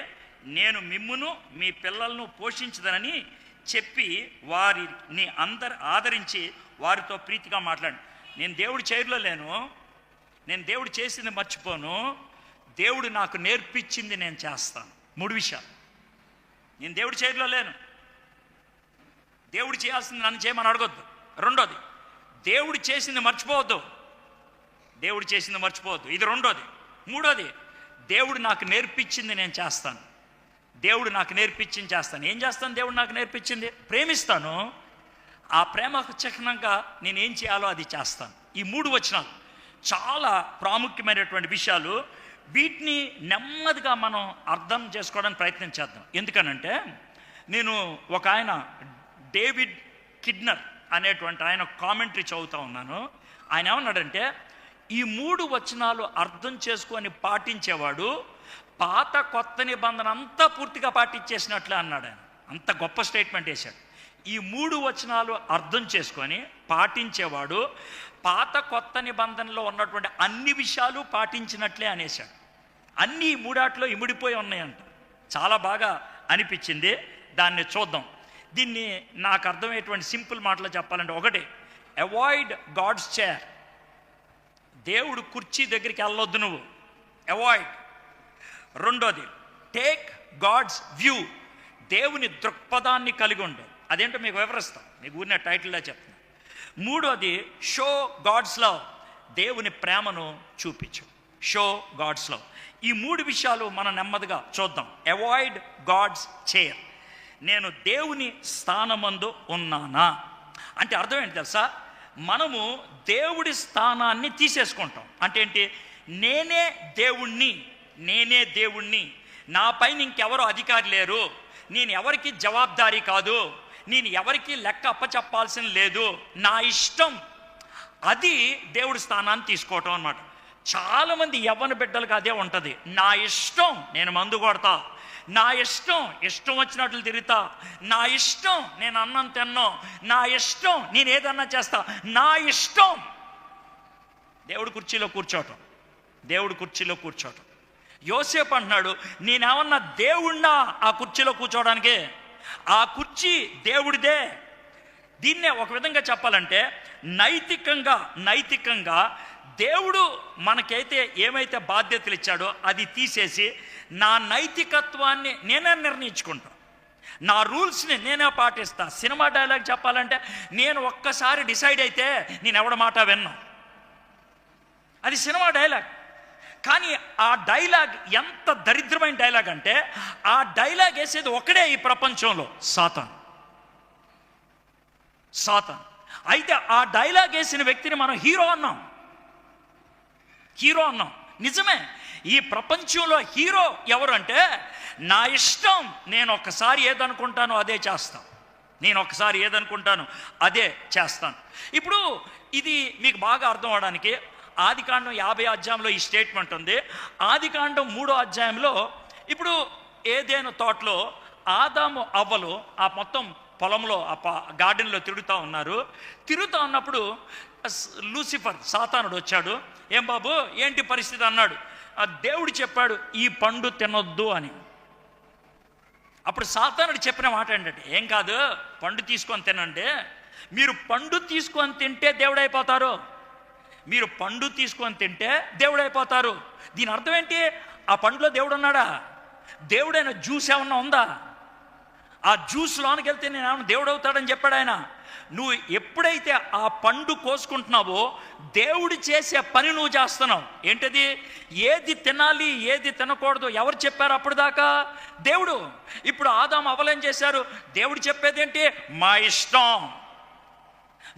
నేను మిమ్మును మీ పిల్లలను పోషించదనని చెప్పి వారిని ఆదరించి వారితో ప్రీతిగా మాట్లాడు. నేను దేవుడి చైర్లో లేను, నేను దేవుడు చేసింది మర్చిపోను, దేవుడు నాకు నేర్పించింది నేను చేస్తాను. 3 విషయాలు. నేను దేవుడి చైర్లో లేను, దేవుడు చేయాల్సింది నన్ను చేయమని అడగొద్దు. రెండోది, దేవుడు చేసింది మర్చిపోవద్దు. ఇది రెండోది. మూడోది, దేవుడు నాకు నేర్పించింది నేను చేస్తాను. ఏం చేస్తాను? దేవుడు నాకు నేర్పించింది ప్రేమిస్తాను. ఆ ప్రేమకు చిహ్నంగా నేనేం చేయాలో అది చేస్తాను. ఈ 3 వచనాలు చాలా ప్రాముఖ్యమైనటువంటి విషయాలు. వీటిని నెమ్మదిగా మనం అర్థం చేసుకోవడానికి ప్రయత్నం చేద్దాం. ఎందుకనంటే, నేను ఒక ఆయన డేవిడ్ కిడ్నర్ అనేటువంటి ఆయన కామెంటరీ చదువుతూ ఉన్నాను. ఆయన ఏమన్నాడంటే, ఈ 3 వచనాలు అర్థం చేసుకొని పాటించేవాడు పాత కొత్త నిబంధన అంతా పూర్తిగా పాటించేసినట్లే అన్నాడు ఆయన. అంత గొప్ప స్టేట్మెంట్ వేశాడు. ఈ 3 వచనాలు అర్థం చేసుకొని పాటించేవాడు పాత కొత్త నిబంధనలో ఉన్నటువంటి అన్ని విషయాలు పాటించినట్లే అనేశాడు. అన్నీ 3 ఇమిడిపోయి ఉన్నాయంట. చాలా బాగా అనిపించింది. దాన్ని చూద్దాం. దీన్ని నాకు అర్థమయ్యేటువంటి సింపుల్ మాటలో చెప్పాలంటే, ఒకటి, అవాయిడ్ గాడ్స్ చైర్. దేవుడు కుర్చీ దగ్గరికి వెళ్ళొద్దు నువ్వు, అవాయిడ్. రెండోది, టేక్ గాడ్స్ వ్యూ. దేవుని దృక్పథాన్ని కలిగి ఉండు. అదేంటో మీకు వివరిస్తాం, మీకు ఊరిన టైటిల్లా చెప్తాను. మూడోది, షో గాడ్స్ లవ్. దేవుని ప్రేమను చూపించు. Show God's love. ఈ 3 విషయాలు మనం నెమ్మదిగా చూద్దాం. Avoid God's chair. నేను దేవుని స్థానమందు ఉన్నానా అంటే అర్థం ఏంటి తెలుసా? మనము దేవుడి స్థానాన్ని తీసేసుకుంటాం. అంటే ఏంటి? నేనే దేవుణ్ణి, నా పైన ఇంకెవరో అధికారి లేరు, నేను ఎవరికి జవాబుదారీ కాదు, నేను ఎవరికి లెక్క అప్పచెప్పాల్సిన లేదు, నా ఇష్టం. అది దేవుడి స్థానాన్ని తీసుకోవటం అన్నమాట. చాలామంది యవ్వన బిడ్డలకు అదే ఉంటుంది. నా ఇష్టం, నేను మందు కొడతా, నా ఇష్టం వచ్చినట్లు తిరుగుతా, నా ఇష్టం నేను అన్నం తిన్నో, నా ఇష్టం నేను ఏదన్నా చేస్తా, నా ఇష్టం. దేవుడి కుర్చీలో కూర్చోవటం. యోసేపు అంటున్నాడు, నేనేమన్నా దేవుణ్ణా ఆ కుర్చీలో కూర్చోవడానికి? ఆ కుర్చీ దేవుడిదే. దీన్నే ఒక విధంగా చెప్పాలంటే నైతికంగా దేవుడు మనకైతే ఏమైతే బాధ్యతలు ఇచ్చాడో అది తీసేసి నా నైతికత్వాన్ని నేనే నిర్ణయించుకుంటా, నా రూల్స్ని నేనే పాటిస్తా. సినిమా డైలాగ్ చెప్పాలంటే నేను ఒక్కసారి డిసైడ్ అయితే నేను ఎవడ మాట విన్నా, అది సినిమా డైలాగ్. కానీ ఆ డైలాగ్ ఎంత దరిద్రమైన డైలాగ్ అంటే ఆ డైలాగ్ వేసేది ఒకడే ఈ ప్రపంచంలో, సాతాను. అయితే ఆ డైలాగ్ వేసిన వ్యక్తిని మనం హీరో అన్నాం. నిజమే, ఈ ప్రపంచంలో హీరో ఎవరు అంటే నా ఇష్టం, నేను ఒకసారి ఏదనుకుంటానో అదే చేస్తాను. ఇప్పుడు ఇది మీకు బాగా అర్థం అవడానికి ఆదికాండం 50 అధ్యాయంలో ఈ స్టేట్మెంట్ ఉంది. ఆదికాండం 3వ అధ్యాయంలో ఇప్పుడు ఏదైనా తోటలో ఆదాము అవ్వలు ఆ మొత్తం పొలంలో ఆ గార్డెన్లో తిరుగుతూ ఉన్నప్పుడు లూసిఫర్ సాతానుడు వచ్చాడు. ఏం బాబు ఏంటి పరిస్థితి అన్నాడు. దేవుడు చెప్పాడు ఈ పండు తినొద్దు అని. అప్పుడు సాతానుడు చెప్పిన మాట ఏంటంటే, ఏం కాదు పండు తీసుకొని తినండి, మీరు పండు తీసుకొని తింటే దేవుడైపోతారు, దీని అర్థం ఏంటి? ఆ పండులో దేవుడు ఉన్నాడా? దేవుడైన జ్యూస్ ఏమన్నా ఉందా? ఆ జ్యూస్ లోనికి వెళ్తే నేను ఏమన్నా దేవుడు అవుతాడని చెప్పాడు ఆయన. నువ్వు ఎప్పుడైతే ఆ పండు కోసుకుంటున్నావో దేవుడు చేసే పని నువ్వు చేస్తున్నావు. ఏంటది? ఏది తినాలి ఏది తినకూడదు ఎవరు చెప్పారు అప్పుడు దాకా? దేవుడు. ఇప్పుడు ఆదాము అవ్వలేం చేశారు? దేవుడు చెప్పేది ఏంటి? మా ఇష్టం,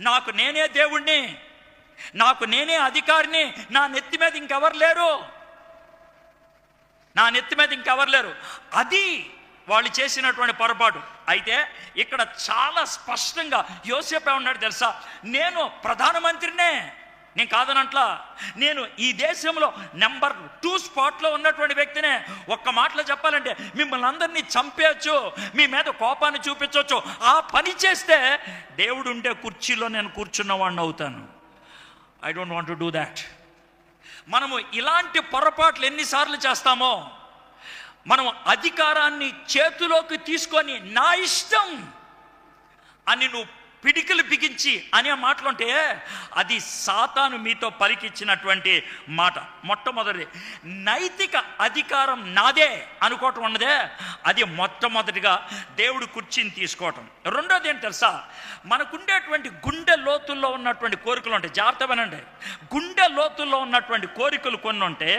నాకు నేనే దేవుణ్ణి, నాకు నేనే అధికారిని, నా నెత్తి మీద ఇంకెవరు లేరు. అది వాళ్ళు చేసినటువంటి పొరపాటు. అయితే ఇక్కడ చాలా స్పష్టంగా యోసేపు ఏమన్నాడు తెలుసా? నేను ప్రధానమంత్రినే, నేను కాదనట్లా, నేను ఈ దేశంలో నెంబర్ 2 స్పాట్లో ఉన్నటువంటి వ్యక్తినే. ఒక్క మాటలో చెప్పాలంటే మిమ్మల్ని అందరినీ చంపేయచ్చు, మీ మీద కోపాన్ని చూపించవచ్చు. ఆ పని చేస్తే దేవుడు ఉండే కుర్చీలో నేను కూర్చున్నవాడిని అవుతాను. I don't want to do that. మనము ఇలాంటి పొరపాట్లు ఎన్నిసార్లు చేస్తామో, మనం అధికారాన్ని చేతిలోకి తీసుకొని నా ఇష్టం అని నువ్వు పిడికిలు బిగించి అనే మాటలుంటే అది సాతాను మీతో పలికిచ్చినటువంటి మాట. మొట్టమొదటిది నైతిక అధికారం నాదే అనుకోవటం ఉన్నదే, అది మొట్టమొదటిగా దేవుడు కుర్చీని తీసుకోవటం. రెండోది ఏంటి తెలుసా? మనకుండేటువంటి గుండె లోతుల్లో ఉన్నటువంటి కోరికలు ఉంటాయి. జాగ్రత్త వినండి. గుండె లోతుల్లో ఉన్నటువంటి కోరికలు కొన్ని ఉంటే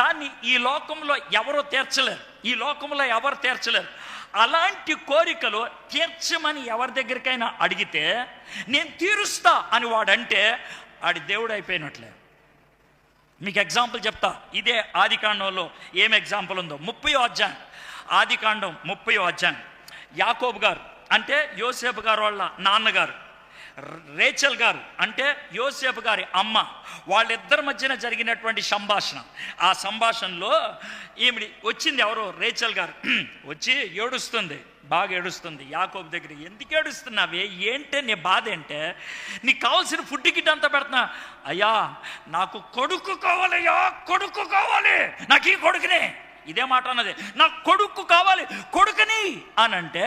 దాన్ని ఈ లోకంలో ఎవరు తీర్చలేరు. అలాంటి కోరికలు తీర్చమని ఎవరి దగ్గరికైనా అడిగితే నేను తీరుస్తా అని వాడంటే ఆడి దేవుడు అయిపోయినట్లే. మీకు ఎగ్జాంపుల్ చెప్తా. ఇదే ఆదికాండంలో ఏం ఎగ్జాంపుల్ ఉందో. 30వ అధ్యాయం, ఆదికాండం 30వ అధ్యాయం. యాకోబు గారు అంటే యోసేపు గారు వాళ్ళ నాన్నగారు, రేచల్ గారు అంటే యోసేపు గారి అమ్మ, వాళ్ళిద్దరి మధ్యన జరిగినటువంటి సంభాషణ. ఆ సంభాషణలో ఈమె వచ్చింది, ఎవరు? రేచల్ గారు వచ్చి బాగా ఏడుస్తుంది యాకోబు దగ్గర. ఎందుకు ఏడుస్తున్నావే, ఏంటే నీ బాధ ఏంటే? నీకు కావాల్సిన ఫుడ్ కిట్ అంతా పెడుతున్నా. అయ్యా నాకు కొడుకు కావాలి, నాకు ఈ కొడుకునే. ఇదే మాట అన్నది, నాకు కొడుకు కావాలి, కొడుకుని అని అంటే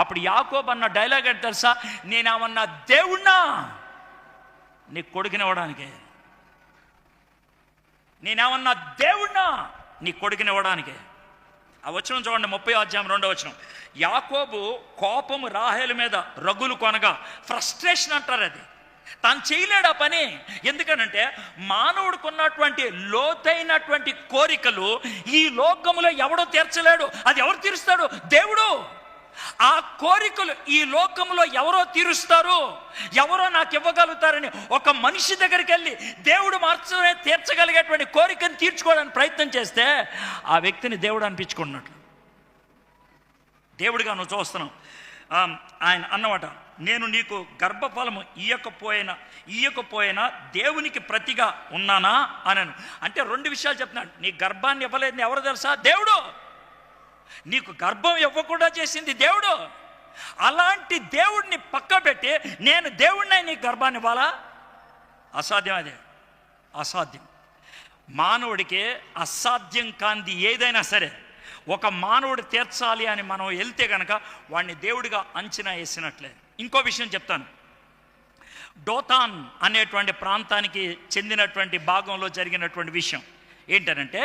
అప్పుడు యాకోబు అన్న డైలాగ్ అంటే తెలుసా? నేనేమన్నా దేవుణ్ణా నీకు కొడుకునివ్వడానికి? నీ కొడుకునివ్వడానికి? ఆ వచనం చూడండి, 30వ అధ్యాయం 2వ వచనం. యాకోబు కోపము రాహేలు మీద రగులు కొనగా, ఫ్రస్ట్రేషన్ అంటారు అది. తాను చేయలేడు ఆ పని. ఎందుకనంటే మానవుడికి ఉన్నటువంటి లోతైనటువంటి కోరికలు ఈ లోకములో ఎవడో తీర్చలేడు. అది ఎవరు తీరుస్తాడు? దేవుడు. ఆ కోరికలు ఈ లోకంలో ఎవరో తీరుస్తారు, ఎవరో నాకు ఇవ్వగలుగుతారని ఒక మనిషి దగ్గరికి వెళ్ళి దేవుడు మాత్రమే తీర్చగలిగేటువంటి కోరికను తీర్చుకోవడానికి ప్రయత్నం చేస్తే ఆ వ్యక్తిని దేవుడు అనిపించుకున్నట్లు. దేవుడిగా నువ్వు చూస్తున్నావు. ఆయన అన్నమాట, నేను నీకు గర్భఫలము ఇయ్యకపోయినా దేవునికి ప్రతిగా ఉన్నానా అనను. అంటే 2 విషయాలు చెప్తున్నాడు. నీ గర్భాన్ని ఇవ్వలేదు ఎవరు తెలుసా? దేవుడు. నీకు గర్భం ఇవ్వకుండా చేసింది దేవుడు. అలాంటి దేవుడిని పక్క పెట్టి నేను దేవుడిని నీకు గర్భాన్ని ఇవ్వాలా? అసాధ్యం. అసాధ్యం. మానవుడికి అసాధ్యం కాంది ఏదైనా సరే ఒక మానవుడు తీర్చాలి అని మనం వెళ్తే కనుక వాడిని దేవుడిగా అంచనా వేసినట్లే. ఇంకో విషయం చెప్తాను. డోతాన్ అనేటువంటి ప్రాంతానికి చెందినటువంటి భాగంలో జరిగినటువంటి విషయం ఏంటనంటే,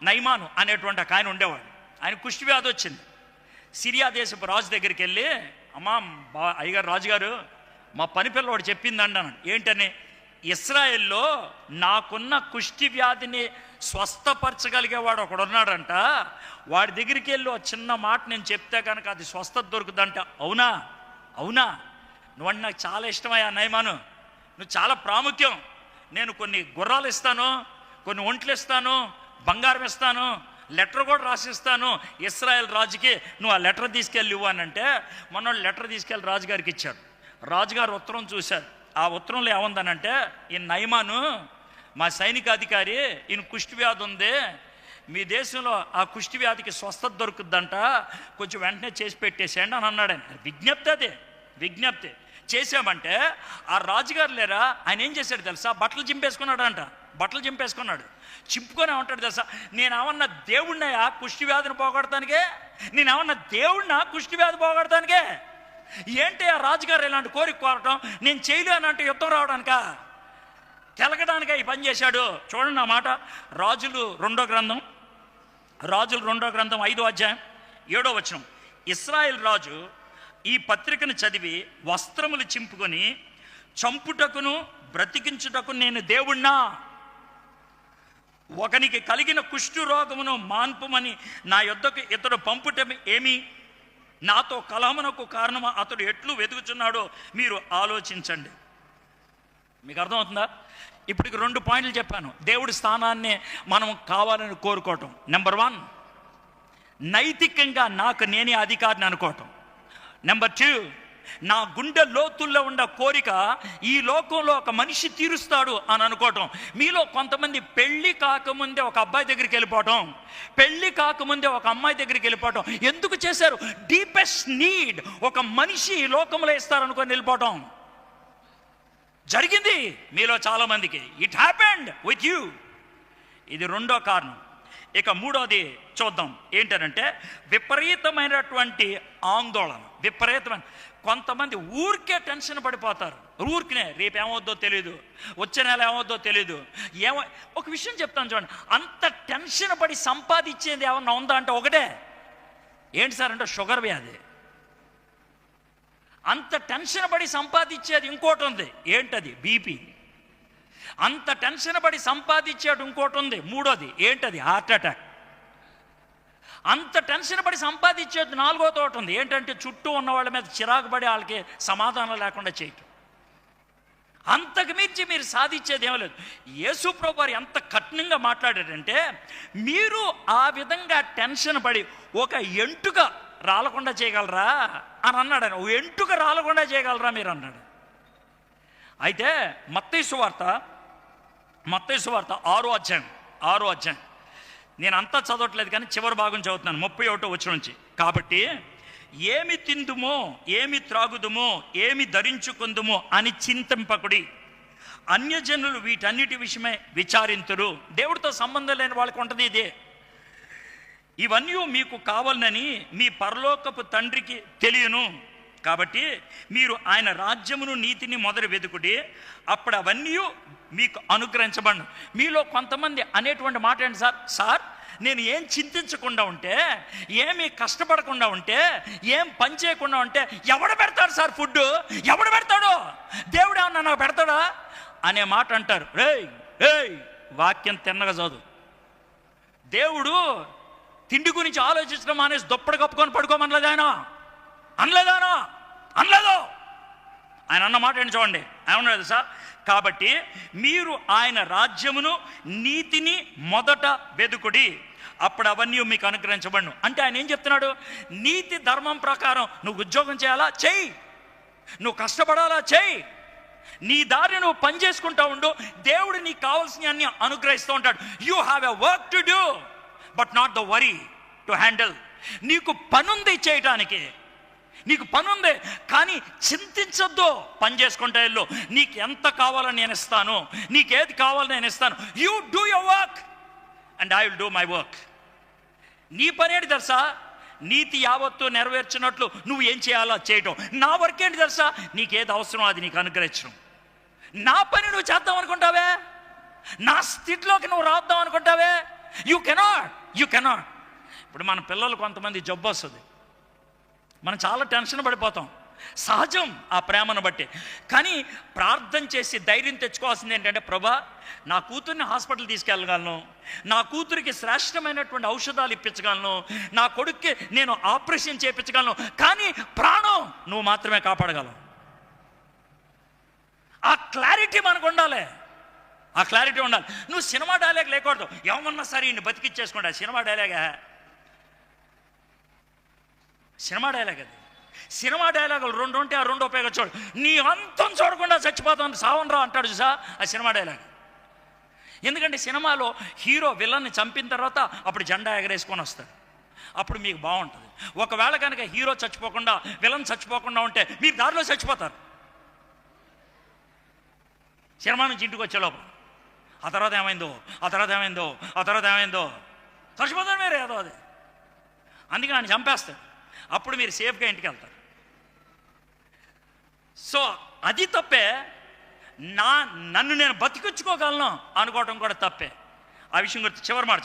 నైమాను అనేటువంటి ఒక ఆయన ఉండేవాడు. ఆయన కుష్టి వ్యాధి వచ్చింది. సిరియా దేశపు రాజు దగ్గరికి వెళ్ళి, అమ్మా అయ్యగారు రాజుగారు, మా పని పిల్లవాడు చెప్పిందండి అన్నాడు. ఏంటని? ఇస్రాయేల్లో నాకున్న కుష్టి వ్యాధిని స్వస్థపరచగలిగేవాడు ఒకడు ఉన్నాడంట, వాడి దగ్గరికి వెళ్ళి చిన్న మాట నేను చెప్తే కనుక అది స్వస్థత దొరుకుతుందంట. అవునా? అవునా? నువ్వంటే నాకు చాలా ఇష్టమయ్యా నయమాను, నువ్వు చాలా ప్రాముఖ్యం. నేను కొన్ని గుర్రాలు ఇస్తాను, కొన్ని ఒంట్లు ఇస్తాను, బంగారం ఇస్తాను, లెటర్ కూడా రాసిస్తాను ఇస్రాయేల్ రాజుకి, నువ్వు ఆ లెటర్ తీసుకెళ్ళి ఇవ్వు అని అంటే, మొన్న లెటర్ తీసుకెళ్ళి రాజుగారికి ఇచ్చాడు. రాజుగారు ఉత్తరం చూశారు. ఆ ఉత్తరంలో ఏముందనంటే, ఈ నయమాను మా సైనికాధికారి, ఈయన కుష్టి వ్యాధి ఉంది, మీ దేశంలో ఆ కుష్టి వ్యాధికి స్వస్థత దొరుకుద్దంట, కొంచెం వెంటనే చేసి పెట్టేసేయండి అని అన్నాడు. ఆయన విజ్ఞప్తి, అదే విజ్ఞప్తి చేసామంటే, ఆ రాజుగారు లేరా, ఆయన ఏం చేశాడు తెలుసా? బట్టలు చింపేసుకున్నాడు అంట. బట్టలు చింపేసుకున్నాడు. చింపుకొని ఏమంటాడు తెలుసా? నేనేమన్నా దేవుడినయా కుష్టి వ్యాధిని పోగొడతానికే? నేనేమన్నా దేవుడినా కుష్టి వ్యాధి పోగొడతానికే? ఏంటి ఆ రాజుగారు ఇలాంటి కోరిక కోరటం? నేను చేయలేనంటే యుద్ధం రావడానికా, తెలకడానికా ఈ పని చేశాడు? చూడండి నా మాట. రాజులు రెండో గ్రంథం 5వ అధ్యాయం 7వ వచనం. ఇశ్రాయేల్ రాజు ఈ పత్రికను చదివి వస్త్రములు చింపుకొని, చంపుటకును బ్రతికించుటకు నేను దేవుణ్ణా? ఒకనికి కలిగిన కుష్టు రోగమును మాన్పుమని నా యొద్దకు ఇతడు పంపుట ఏమి? నాతో కలహమునకు కారణము అతడు ఎట్లు వెతుకుచున్నాడో మీరు ఆలోచించండి. మీకు అర్థమవుతుందా? ఇప్పటికి 2 పాయింట్లు చెప్పాను. దేవుడి స్థానాన్ని మనం కావాలని కోరుకోవటం. నెంబర్ 1, నైతికంగా నాకు నేనే అధికారిని అనుకోవటం. నెంబర్ 2, నా గుండె లోతుల్లో ఉన్న కోరిక ఈ లోకంలో ఒక మనిషి తీరుస్తాడు అని అనుకోవటం. మీలో కొంతమంది పెళ్లి కాకముందే ఒక అబ్బాయి దగ్గరికి వెళ్ళిపోవటం, పెళ్లి కాకముందే ఒక అమ్మాయి దగ్గరికి వెళ్ళిపోవటం. ఎందుకు చేశారు? డీపెస్ట్ నీడ్ ఒక మనిషి ఈ లోకంలో ఇస్తారనుకొని వెళ్ళిపోవటం జరిగింది మీలో చాలా మందికి. It happened with you. ఇది 2వ కారణం. ఇక 3వది చూద్దాం. ఏంటంటే విపరీతమైనటువంటి ఆందోళన. విపరీతమైన కొంతమంది ఊరికే టెన్షన్ పడిపోతారు. ఊరికినే రేపు ఏమవుద్దో తెలియదు, వచ్చే నెల ఏమవుద్దో తెలియదు. ఒక విషయం చెప్తాను చూడండి. అంత టెన్షన్ పడి సంపాదించేది ఏమన్నా ఉందా అంటే ఒకటే. ఏంటి సార్ అంటే షుగర్ వ్యాధి. అంత టెన్షన్ పడి సంపాదించేది ఇంకోటి ఉంది. ఏంటది? బీపీ. అంత టెన్షన్ పడి సంపాదించేది ఇంకోటి ఉంది. 3వది ఏంటది? Heart attack. అంత టెన్షన్ పడి సంపాదించేది 4వ తోట ఉంది. ఏంటంటే చుట్టూ ఉన్న వాళ్ళ మీద చిరాకు పడి వాళ్ళకి సమాధానం లేకుండా చేయటం. అంతకు మించి మీరు సాధించేది ఏమీ లేదు. యేసు ప్రభువు వారు ఎంత కఠినంగా మాట్లాడారంటే, మీరు ఆ విధంగా టెన్షన్ పడి ఒక ఎంటుక రాలకుండా చేయగలరా అని అన్నాడు. ఆయన ఎంటుక రాలకుండా చేయగలరా మీరు అన్నాడు. అయితే మత్తయి సువార్త 6వ అధ్యాయం నేను అంతా చదవట్లేదు కానీ చివరి భాగం చదువుతున్నాను. 31వ వచనం నుంచి. కాబట్టి ఏమి తిందుమో, ఏమి త్రాగుదుమో, ఏమి ధరించుకుందుమో అని చింతింపకుడి, అన్యజనులు వీటన్నిటి విషయమే విచారింతురు. దేవుడితో సంబంధం లేని వాళ్ళకి ఉంటుంది ఇదే. ఇవన్నీ మీకు కావాలని మీ పరలోకపు తండ్రికి తెలియను. కాబట్టి మీరు ఆయన రాజ్యమును నీతిని మొదలు వెతుకుడి, అప్పుడు అవన్నీ మీకు అనుగ్రహించబడను. మీలో కొంతమంది అనేటువంటి మాట ఏంటి సార్ నేను ఏం చింతించకుండా ఉంటే, ఏమీ కష్టపడకుండా ఉంటే, ఏం పని చేయకుండా ఉంటే ఎవడు పెడతాడు సార్ ఫుడ్? ఎవడు పెడతాడు? దేవుడు ఏమన్నా నాకు పెడతాడా అనే మాట అంటారు. రేయ్ వాక్యం తిన్నగా చదువు. దేవుడు తిండి గురించి ఆలోచించడం మానేసి దుప్పటి కప్పుకొని పడుకోమనలేదు. అనలేదు. ఆయన అన్న మాట ఏంటి చూడండి. ఏమన్నాడు సార్? కాబట్టి మీరు ఆయన రాజ్యమును నీతిని మొదట వెదుకుడి, అప్పుడు అవన్నీ మీకు అనుగ్రహించబడును. అంటే ఆయన ఏం చెప్తున్నాడు? నీతి ధర్మం ప్రకారం నువ్వు ఉద్యోగం చేయాలా? చెయ్యి. నువ్వు కష్టపడాలా? చెయ్యి. నీ దారి నువ్వు పని చేసుకుంటా ఉండు. దేవుడు నీకు కావాల్సిన అన్ని అనుగ్రహిస్తూ ఉంటాడు. You have a work to do but not the worry to handle. నీకు పనుంది చేయటానికి, నీకు పనుంది కానీ చింతించొద్దు. పని చేసుకుంటా వెళ్ళు. నీకు ఎంత కావాలని నేను ఇస్తాను, నీకేది కావాలని నేను ఇస్తాను. You do your work and I will do my work. నీ పని ఏంటి తెలుసా? నీతి యావత్తు నెరవేర్చినట్లు నువ్వు ఏం చేయాలో చేయటం. నా వర్క్ ఏంటి తెలుసా? నీకేది అవసరమో అది నీకు అనుగ్రహించడం. నా పని నువ్వు చేద్దాం అనుకుంటావే, నా స్థితిలోకి నువ్వు రాద్దాం అనుకుంటావే, యూ కెనాట్. ఇప్పుడు మన పిల్లలు కొంతమంది జబ్బు వస్తుంది, మనం చాలా టెన్షన్ పడిపోతాం, సహజం ఆ ప్రేమను బట్టి. కానీ ప్రార్థన చేసి ధైర్యం తెచ్చుకోవాల్సింది ఏంటంటే, ప్రభా నా కూతుర్ని హాస్పిటల్ తీసుకెళ్ళగలను, నా కూతురికి శ్రేష్టమైనటువంటి ఔషధాలు ఇప్పించగలను, నా కొడుక్కి నేను ఆపరేషన్ చేయించగలను, కానీ ప్రాణం నువ్వు మాత్రమే కాపాడగలవు. ఆ క్లారిటీ మనకు ఉండాలి, ఆ క్లారిటీ ఉండాలి. నువ్వు సినిమా డైలాగ్ లేకూడదు, ఏమన్నా సరే ఇన్ని బతికిచ్చేసుకోండి. సినిమా డైలాగ్ అది. సినిమా డైలాగులు 2 ఉంటే ఆ 2 ఉపయోగించాడు. నీ అంతం చూడకుండా చచ్చిపోతాను సావనరా అంటాడు చూసా, ఆ సినిమా డైలాగ్. ఎందుకంటే సినిమాలో హీరో విలన్ని చంపిన తర్వాత అప్పుడు జెండా ఎగరేసుకొని వస్తాడు, అప్పుడు మీకు బాగుంటుంది. ఒకవేళ కనుక హీరో చచ్చిపోకుండా విలన్ చచ్చిపోకుండా ఉంటే మీరు దారిలో చచ్చిపోతారు. సినిమా నుంచి ఇంటికి వచ్చేలోపు ఆ తర్వాత ఏమైందో చచ్చిపోతారు మీరు ఏదో అది. అందుకే ఆయన చంపేస్తాడు, అప్పుడు మీరు సేఫ్గా ఇంటికి వెళ్తారు. సో అది తప్పే. నన్ను నేను బతికించుకోగలను అనుకోవటం కూడా తప్పే. ఆ విషయం గురించి చివరి మాట,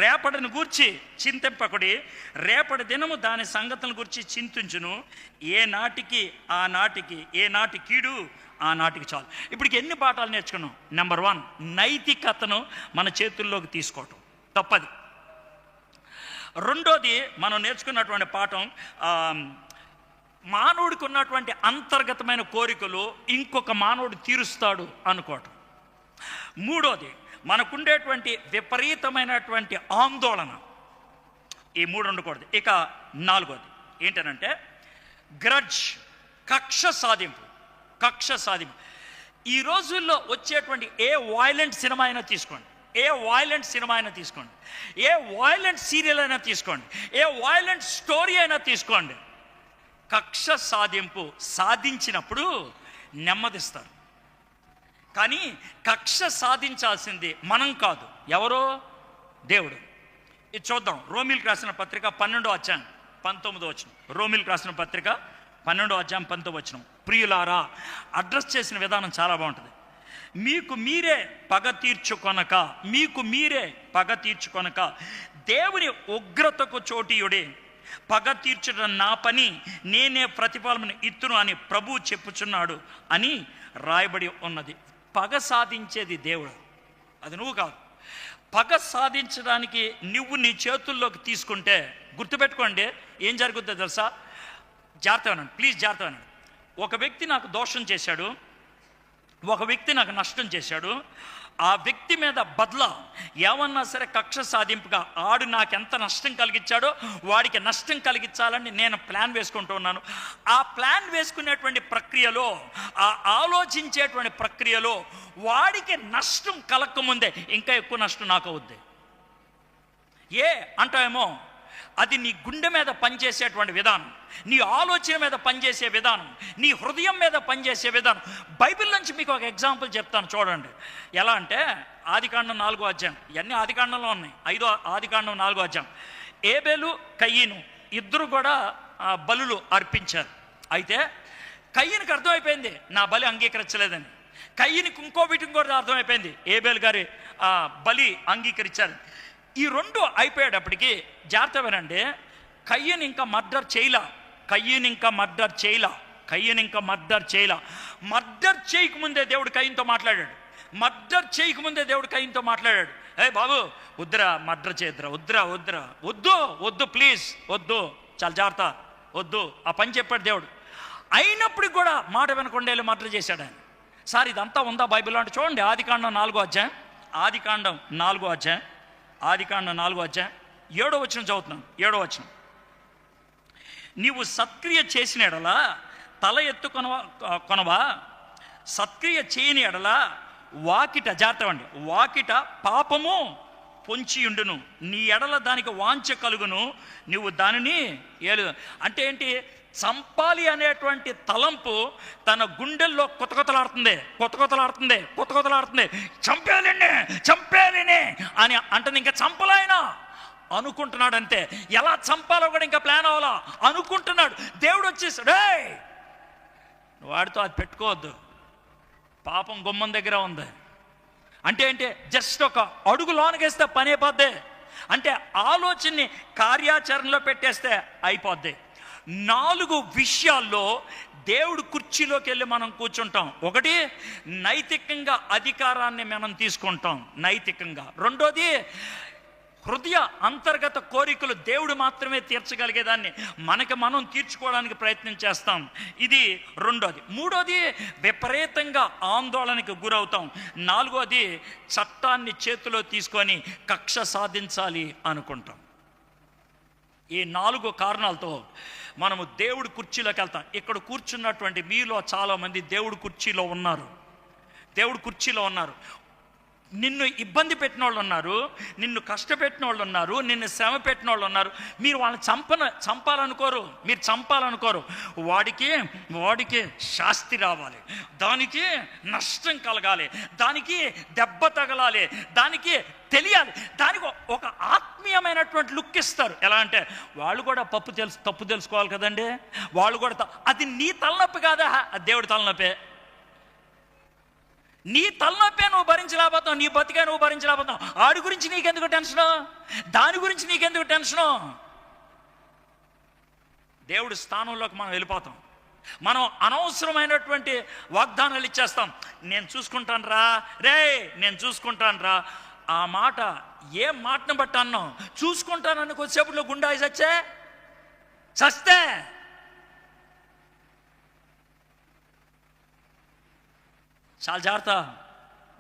రేపటిని గూర్చి చింతింపకుడి, రేపటి దినము దాని సంగతులను గురించి చింతించును, ఏ నాటి కీడు ఆ నాటికి చాలు. ఇప్పటికి ఎన్ని పాఠాలు నేర్చుకున్నాం? నెంబర్ 1, నైతికతను మన చేతుల్లోకి తీసుకోవటం తప్పది. రెండోది మనం నేర్చుకున్నటువంటి పాఠం, మానవుడికి ఉన్నటువంటి అంతర్గతమైన కోరికలు ఇంకొక మానవుడు తీరుస్తాడు అనుకోవటం. మూడోది, మనకుండేటువంటి విపరీతమైనటువంటి ఆందోళన. ఈ 3 ఉండకూడదు. ఇక 4వది ఏంటనంటే గ్రడ్జ్, కక్ష సాధింపు. ఈ రోజుల్లో వచ్చేటువంటి ఏ వాయిలెంట్ సినిమా అయినా తీసుకోండి, ఏ వాయిలెంట్ సీరియల్ అయినా తీసుకోండి, ఏ వాయిలెంట్ స్టోరీ అయినా తీసుకోండి, కక్ష సాధింపు సాధించినప్పుడు నెమ్మదిస్తారు. కానీ కక్ష సాధించాల్సింది మనం కాదు, ఎవరో? దేవుడు. ఇది చూద్దాం. రోమీలకు రాసిన పత్రిక 12వ అధ్యాయం 19వ వచనం. రోమీలకు రాసిన పత్రిక 12వ అధ్యాయం 19వ వచనం. ప్రియులారా, అడ్రస్ చేసిన విధానం చాలా బాగుంటుంది. మీకు మీరే పగ తీర్చుకొనక దేవుని ఉగ్రతకు చోటీయుడే, పగ తీర్చడం నా పని, నేనే ప్రతిఫలమును ఇత్తును అని ప్రభువు చెప్పుచున్నాడు అని రాయబడి ఉన్నది. పగ సాధించేది దేవుడు, అది నువ్వు కాదు. పగ సాధించడానికి నువ్వు నీ చేతుల్లోకి తీసుకుంటే గుర్తుపెట్టుకోండి ఏం జరుగుతుందో తెలుసా? ప్లీజ్ జాగ్రత్త. ఒక వ్యక్తి నాకు దోషం చేశాడు, ఒక వ్యక్తి నాకు నష్టం చేశాడు. ఆ వ్యక్తి మీద బదులా ఏమన్నా సరే కక్ష సాధింపుగా ఆడు నాకెంత నష్టం కలిగించాడో వాడికి నష్టం కలిగించాలని నేను ప్లాన్ వేసుకుంటూ ఉన్నాను. ఆ ప్లాన్ వేసుకునేటువంటి ప్రక్రియలో, ఆ ఆలోచించేటువంటి ప్రక్రియలో వాడికి నష్టం కలగకముందే ఇంకా ఎక్కువ నష్టం నాకు అవుద్ది. అంటావేమో, అది నీ గుండె మీద పనిచేసేటువంటి విధానం, నీ ఆలోచన మీద పనిచేసే విధానం, నీ హృదయం మీద పనిచేసే విధానం. బైబిల్ నుంచి మీకు ఒక ఎగ్జాంపుల్ చెప్తాను చూడండి. ఎలా అంటే ఆదికాండం 4వ అధ్యాయం, ఇవన్నీ ఆదికాండంలో ఉన్నాయి. ఆదికాండం 4వ అధ్యాయం. ఏబేలు కయ్యను ఇద్దరు కూడా బలులు అర్పించారు. అయితే కయ్యనికి అర్థమైపోయింది నా బలి అంగీకరించలేదని. కయ్యనికి ఇంకో వీటికి కూడా అర్థమైపోయింది ఏబేలు గారి బలి అంగీకరించారు. ఈ 2 అయిపోయేటప్పటికి జాగ్రత్త వినండి, కయ్యను ఇంకా మర్డర్ చేయలా. మర్డర్ చేయకముందే దేవుడు కయ్యనుతో మాట్లాడాడు. ఏ బాబు, వద్దురా, మర్డర్ చేయద్దురా, వద్దు ప్లీజ్, వద్దు, చాలా జాగ్రత్త, వద్దు, ఆ పని చెప్పాడు దేవుడు. అయినప్పుడు కూడా మాట వినకుండా వెళ్ళి మర్డర్ చేశాడు ఆయన. సార్ ఇదంతా ఉందా బైబిల్లో అంటే చూడండి, ఆదికాండం 4వ అధ్యాయం 7వ వచనం చదువుతున్నాను. 7వ వచనం. నీవు సత్క్రియ చేసిన ఎడలా తల ఎత్తుకొనవా, సత్క్రియ చేయని ఎడలా వాకిట పాపము పొంచియుండును, నీ ఎడల దానికి వాంఛ కలుగును, నువ్వు దానిని అంటే ఏంటి? చంపాలి అనేటువంటి తలంపు తన గుండెల్లో కొత్తలాడుతుంది. చంపేయాలని అని అంటుంది. ఇంకా చంపలాయన అనుకుంటున్నాడు అంతే. ఎలా చంపాలో కూడా ఇంకా ప్లాన్ అవ్వాలా అనుకుంటున్నాడు. దేవుడు వచ్చేసాడు, నువ్వు వాడితో అది పెట్టుకోవద్దు, పాపం గుమ్మం దగ్గర ఉంది అంటే ఏంటి, జస్ట్ ఒక అడుగు లోనకేస్తే పని అయిపోద్ది. అంటే ఆలోచనని కార్యాచరణలో పెట్టేస్తే అయిపోద్ది. 4 విషయాల్లో దేవుడు కుర్చీలోకి వెళ్ళి మనం కూర్చుంటాం. ఒకటి, నైతికంగా అధికారాన్ని మనం తీసుకుంటాం నైతికంగా. రెండోది, హృదయ అంతర్గత కోరికలు దేవుడు మాత్రమే తీర్చగలిగేదాన్ని మనకి మనం తీర్చుకోవడానికి ప్రయత్నం చేస్తాం. ఇది రెండోది. మూడోది, విపరీతంగా ఆందోళనకు గురవుతాం. నాలుగోది, చట్టాన్ని చేతిలో తీసుకొని కక్ష సాధించాలి అనుకుంటాం. ఈ 4 కారణాలతో మనము దేవుడి కుర్చీలోకి వెళ్తాం. ఇక్కడ కూర్చున్నటువంటి మీలో చాలామంది దేవుడి కుర్చీలో ఉన్నారు. దేవుడి కుర్చీలో ఉన్నారు. నిన్ను ఇబ్బంది పెట్టిన వాళ్ళు ఉన్నారు, నిన్ను కష్టపెట్టిన వాళ్ళు ఉన్నారు, నిన్ను శ్రమ పెట్టిన వాళ్ళు ఉన్నారు. మీరు వాళ్ళని చంపాలనుకోరు, మీరు చంపాలనుకోరు. వాడికి శాస్తి రావాలి, దానికి నష్టం కలగాలి, దానికి దెబ్బ తగలాలి, దానికి తెలియాలి, దానికి ఒక ఆత్మీయమైనటువంటి లుక్ ఇస్తారు. ఎలా అంటే, వాళ్ళు కూడా తప్పు తెలుసుకోవాలి కదండి, వాళ్ళు కూడా అది నీ తలనొప్పి కాదా, అది దేవుడి తలనొప్పే. నీ తలనొప్పే నువ్వు భరించలేకపోతావు, నీ బతికే నువ్వు భరించలేకపోతావు. ఆడి గురించి నీకెందుకు టెన్షను, దాని గురించి నీకెందుకు టెన్షను. దేవుడి స్థానంలోకి మనం వెళ్ళిపోతాం. మనం అనవసరమైనటువంటి వాగ్దానాలు ఇచ్చేస్తాం. నేను చూసుకుంటాను రా, నేను చూసుకుంటాను రా. ఆ మాట ఏ మాటను బట్టి అన్నాం, చూసుకుంటానని కొద్దిసేపులో గుండాయి చస్తే చాలా జాగ్రత్త.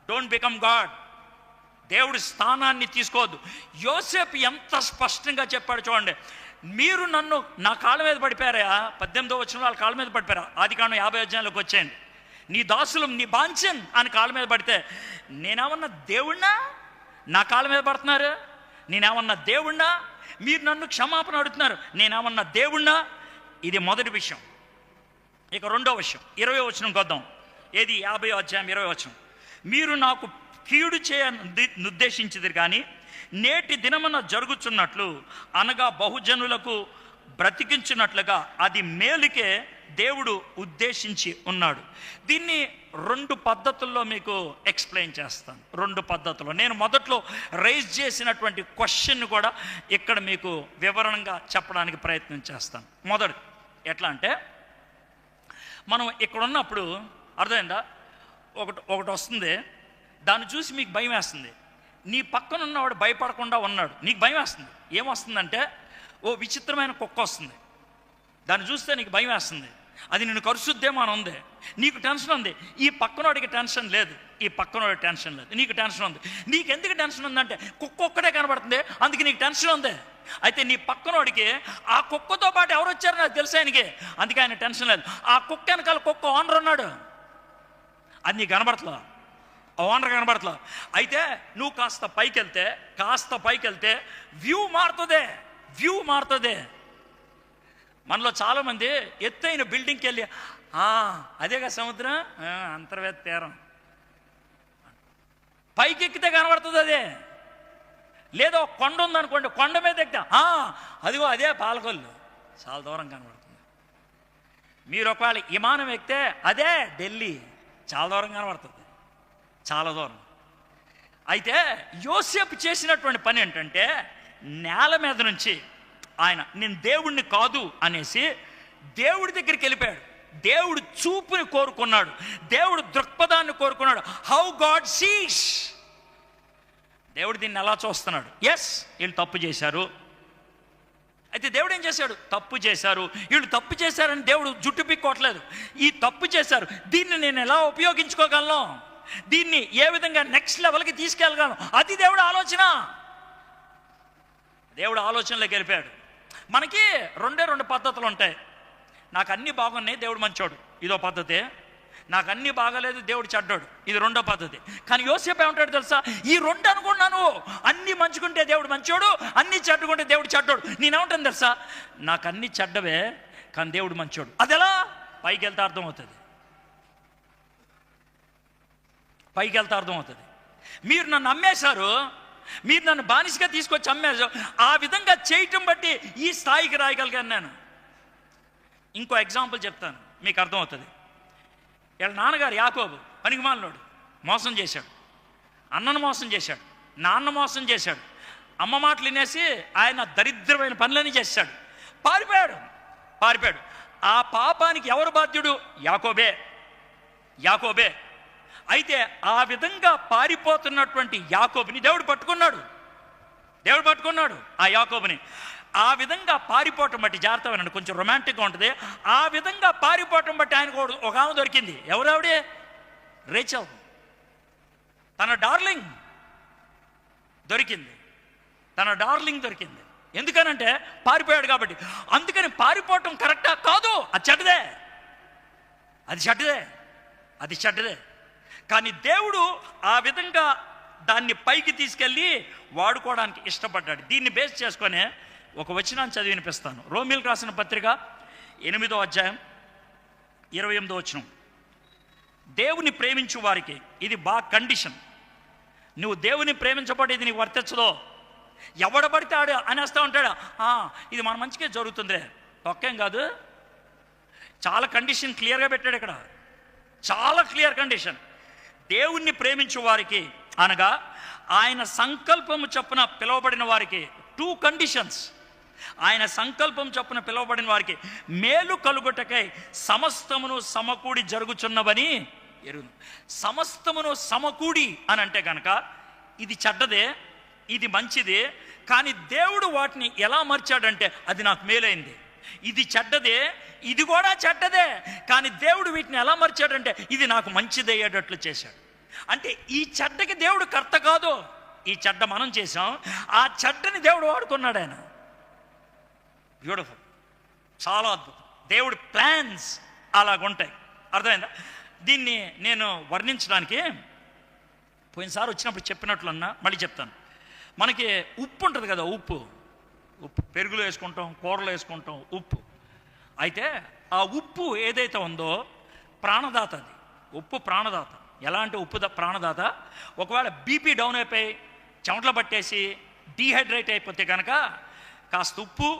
Don't become God. దేవుడి స్థానాన్ని తీసుకోవద్దు. యోసేపు ఎంత స్పష్టంగా చెప్పాడు చూడండి. మీరు నన్ను నా కాళ్ళ మీద పడిపోయారా, 18వ వచనంలో వాళ్ళ కాళ్ళ మీద పడిపోయారా. ఆదికాండం 50 అధ్యాయంలోకి వచ్చేయండి. నీ దాసులు నీ బాంచన్ అని కాళ్ళ మీద పడితే, నేనేమన్నా దేవుణ్ణా నా కాళ్ళ మీద పడుతున్నారు, నేనేమన్నా దేవుణ్ణా, మీరు నన్ను క్షమాపణ అడుగుతున్నారు, నేనేమన్నా దేవుణ్ణా. ఇది మొదటి విషయం. ఇక రెండో విషయం 20వ వచనంకి వద్దాం. ఏది 50వ అధ్యాయం 20వ వచనం. మీరు నాకు కీడు చేయనుద్దేశించిది కానీ నేటి దినమున జరుగుతున్నట్లు, అనగా బహుజనులకు బ్రతికించినట్లుగా అది మేలుకే దేవుడు ఉద్దేశించి ఉన్నాడు. దీన్ని 2 పద్ధతుల్లో మీకు ఎక్స్ప్లెయిన్ చేస్తాను. 2 పద్ధతుల్లో నేను మొదట్లో రైజ్ చేసినటువంటి క్వశ్చన్ కూడా ఇక్కడ మీకు వివరణగా చెప్పడానికి ప్రయత్నం చేస్తాను. మొదటి ఎట్లా అంటే, మనం ఇక్కడ ఉన్నప్పుడు అర్థమైందా, ఒకటి వస్తుంది, దాన్ని చూసి మీకు భయం వేస్తుంది. నీ పక్కన ఉన్నవాడు భయపడకుండా ఉన్నాడు, నీకు భయం వేస్తుంది. ఏమొస్తుందంటే, ఓ విచిత్రమైన కుక్క వస్తుంది, దాన్ని చూస్తే నీకు భయం వేస్తుంది. అది నిన్ను కరుస్తుద్దేమో అని ఉంది, నీకు టెన్షన్ ఉంది. ఈ పక్కనోడికి టెన్షన్ లేదు, ఈ పక్కనోడికి టెన్షన్ లేదు, నీకు టెన్షన్ ఉంది. నీకు ఎందుకు టెన్షన్ ఉందంటే, కుక్క ఒక్కడే కనబడుతుంది, అందుకే నీకు టెన్షన్ ఉంది. అయితే నీ పక్కనోడికి ఆ కుక్కతో పాటు ఎవరు వచ్చారో నాకు తెలుసు ఆయనకి, అందుకే ఆయన టెన్షన్ లేదు. ఆ కుక్క వెనకాల కుక్క ఓనర్ ఉన్నాడు, అది నీకు కనబడట్లా, ఓనర్ కనబడట్లా. అయితే నువ్వు కాస్త పైకి వెళ్తే వ్యూ మారుతుంది. మనలో చాలామంది ఎత్తైన బిల్డింగ్కి వెళ్ళి, అదేగా సముద్రం, అంతర్వేద తీరం, పైకి ఎక్కితే కనబడుతుంది అదే. లేదో కొండ ఉందనుకోండి, కొండ మీద ఎక్కితే అదిగో అదే పాలకొల్లు, చాలా దూరం కనబడుతుంది. మీరు ఒకవేళ విమానం ఎక్కితే అదే ఢిల్లీ, చాలా దూరం కనబడుతుంది, చాలా దూరం. అయితే యోసేపు చేసినటువంటి పని ఏంటంటే, నేల మీద నుంచి ఆయన నేను దేవుణ్ణి కాదు అనేసి దేవుడి దగ్గరికి వెళ్ళిపోయాడు. దేవుడు చూపుని కోరుకున్నాడు, దేవుడు దృక్పథాన్ని కోరుకున్నాడు. హౌ గాడ్ సీస్, దేవుడు దీన్ని ఎలా చూస్తున్నాడు. ఎస్, వీళ్ళు తప్పు చేశారు. అయితే దేవుడు ఏం చేశాడు, తప్పు చేశారు, వీళ్ళు తప్పు చేశారని దేవుడు జుట్టు పిక్కోవట్లేదు. ఈ తప్పు చేశారు, దీన్ని నేను ఎలా ఉపయోగించుకోగలను, దీన్ని ఏ విధంగా నెక్స్ట్ లెవెల్కి తీసుకెళ్ళగలను, అది దేవుడు ఆలోచన. దేవుడు ఆలోచనలోకి వెళ్ళిపోయాడు. మనకి 2 పద్ధతులు ఉంటాయి. నాకు అన్నీ బాగున్నాయి, దేవుడు మంచోడు, ఇదో పద్ధతి. నాకు అన్నీ బాగలేదు, దేవుడు చెడ్డాడు, ఇది 2వ పద్ధతి. కానీ యోసేపు ఏమంటాడు తెలుసా, ఈ 2 అనుకున్నాను, అన్నీ మంచుకుంటే దేవుడు మంచోడు, అన్నీ చెడ్డుకుంటే దేవుడు చెడ్డోడు. నేనేమంటాను తెలుసా, నాకు అన్నీ చెడ్డవే కానీ దేవుడు మంచోడు. అది ఎలా, పైకి వెళ్తే అర్థమవుతుంది. మీరు నన్ను అమ్మేశారు, మీరు నన్ను బానిసగా తీసుకొచ్చి అమ్మేశారు. ఆ విధంగా చేయటం బట్టి ఈ స్థాయికి రాయగలిగాను నేను. ఇంకో ఎగ్జాంపుల్ చెప్తాను, మీకు అర్థమవుతుంది. వీళ్ళ నాన్నగారు యాకోబు పనికిమాలినోడు, మోసం చేశాడు. అన్నను మోసం చేశాడు, నాన్న మోసం చేశాడు. అమ్మ మాటలు వినేసి ఆయన దరిద్రమైన పనులని చేశాడు. పారిపోయాడు. ఆ పాపానికి ఎవరు బాధ్యుడు? యాకోబే. అయితే ఆ విధంగా పారిపోతున్నటువంటి యాకోబుని దేవుడు పట్టుకున్నాడు. ఆ యాకోబుని ఆ విధంగా పారిపోవటం బట్టి, జాగ్రత్త వినండి, కొంచెం రొమాంటిక్గా ఉంటుంది. ఆ విధంగా పారిపోవటం బట్టి ఆయనకు ఒక ఆమె దొరికింది. ఎవరావిడే? రేచల్, తన డార్లింగ్ దొరికింది. ఎందుకనంటే పారిపోయాడు కాబట్టి. అందుకని పారిపోవటం కరెక్టా? కాదు, అది చెడ్డదే. కానీ దేవుడు ఆ విధంగా దాన్ని పైకి తీసుకెళ్ళి వాడుకోవడానికి ఇష్టపడ్డాడు. దీన్ని బేస్ చేసుకొని ఒక వచనాన్ని చదివి వినిపిస్తాను. రోమీయులకు రాసిన పత్రిక 8వ అధ్యాయం 28వ వచనం. దేవుని ప్రేమించు వారికి ఇది బాగా కండిషన్. నువ్వు దేవుని ప్రేమించబడేది నీకు వర్తించదో. ఎవడబడితే ఆడు అనేస్తూ ఉంటాడు, ఇది మన మంచిగా జరుగుతుందిలే. ఒక్కేం కాదు, చాలా కండిషన్ క్లియర్గా పెట్టాడు ఇక్కడ. చాలా క్లియర్ కండిషన్. దేవుణ్ణి ప్రేమించు వారికి అనగా ఆయన సంకల్పము చొప్పున పిలువబడిన వారికి 2 కండిషన్స్. ఆయన సంకల్పం చొప్పున పిలువబడిన వారికి మేలు కలుగుటకై సమస్తమును సమకూడి జరుగుచున్నవని ఎరుగు. సమస్తమును సమకూడి అని అంటే కనుక ఇది చెడ్డదే, ఇది మంచిదే. కానీ దేవుడు వాటిని ఎలా మార్చాడంటే అది నాకు మేలైంది. ఇది చెడ్డదే, ఇది కూడా చెడ్డదే, కానీ దేవుడు వీటిని ఎలా మార్చాడంటే ఇది నాకు మంచిది అయ్యేటట్లు చేశాడు. అంటే ఈ చెడ్డకి దేవుడు కర్త కాదు. ఈ చెడ్డ మనం చేసాం, ఆ చెడ్డని దేవుడు వాడుకున్నాడు. ఆయన బ్యూటిఫుల్, చాలా అద్భుతం. దేవుడి ప్లాన్స్ అలాగుంటాయి. అర్థమైందా? దీన్ని నేను వర్ణించడానికి పోయినసారి వచ్చినప్పుడు చెప్పినట్లన్నా మళ్ళీ చెప్తాను. మనకి ఉప్పు ఉంటుంది కదా, ఉప్పు పెరుగులో వేసుకుంటాం, కూరలో వేసుకుంటాం ఉప్పు. అయితే ఆ ఉప్పు ఏదైతే ఉందో ప్రాణదాత. అది ఉప్పు ప్రాణదాత. ఎలాంటి ఉప్పు ప్రాణదాత? ఒకవేళ బీపీ డౌన్ అయిపోయి చెమటలు పట్టేసి డీహైడ్రేట్ అయిపోతే కనుక కాస్త ఉప్పు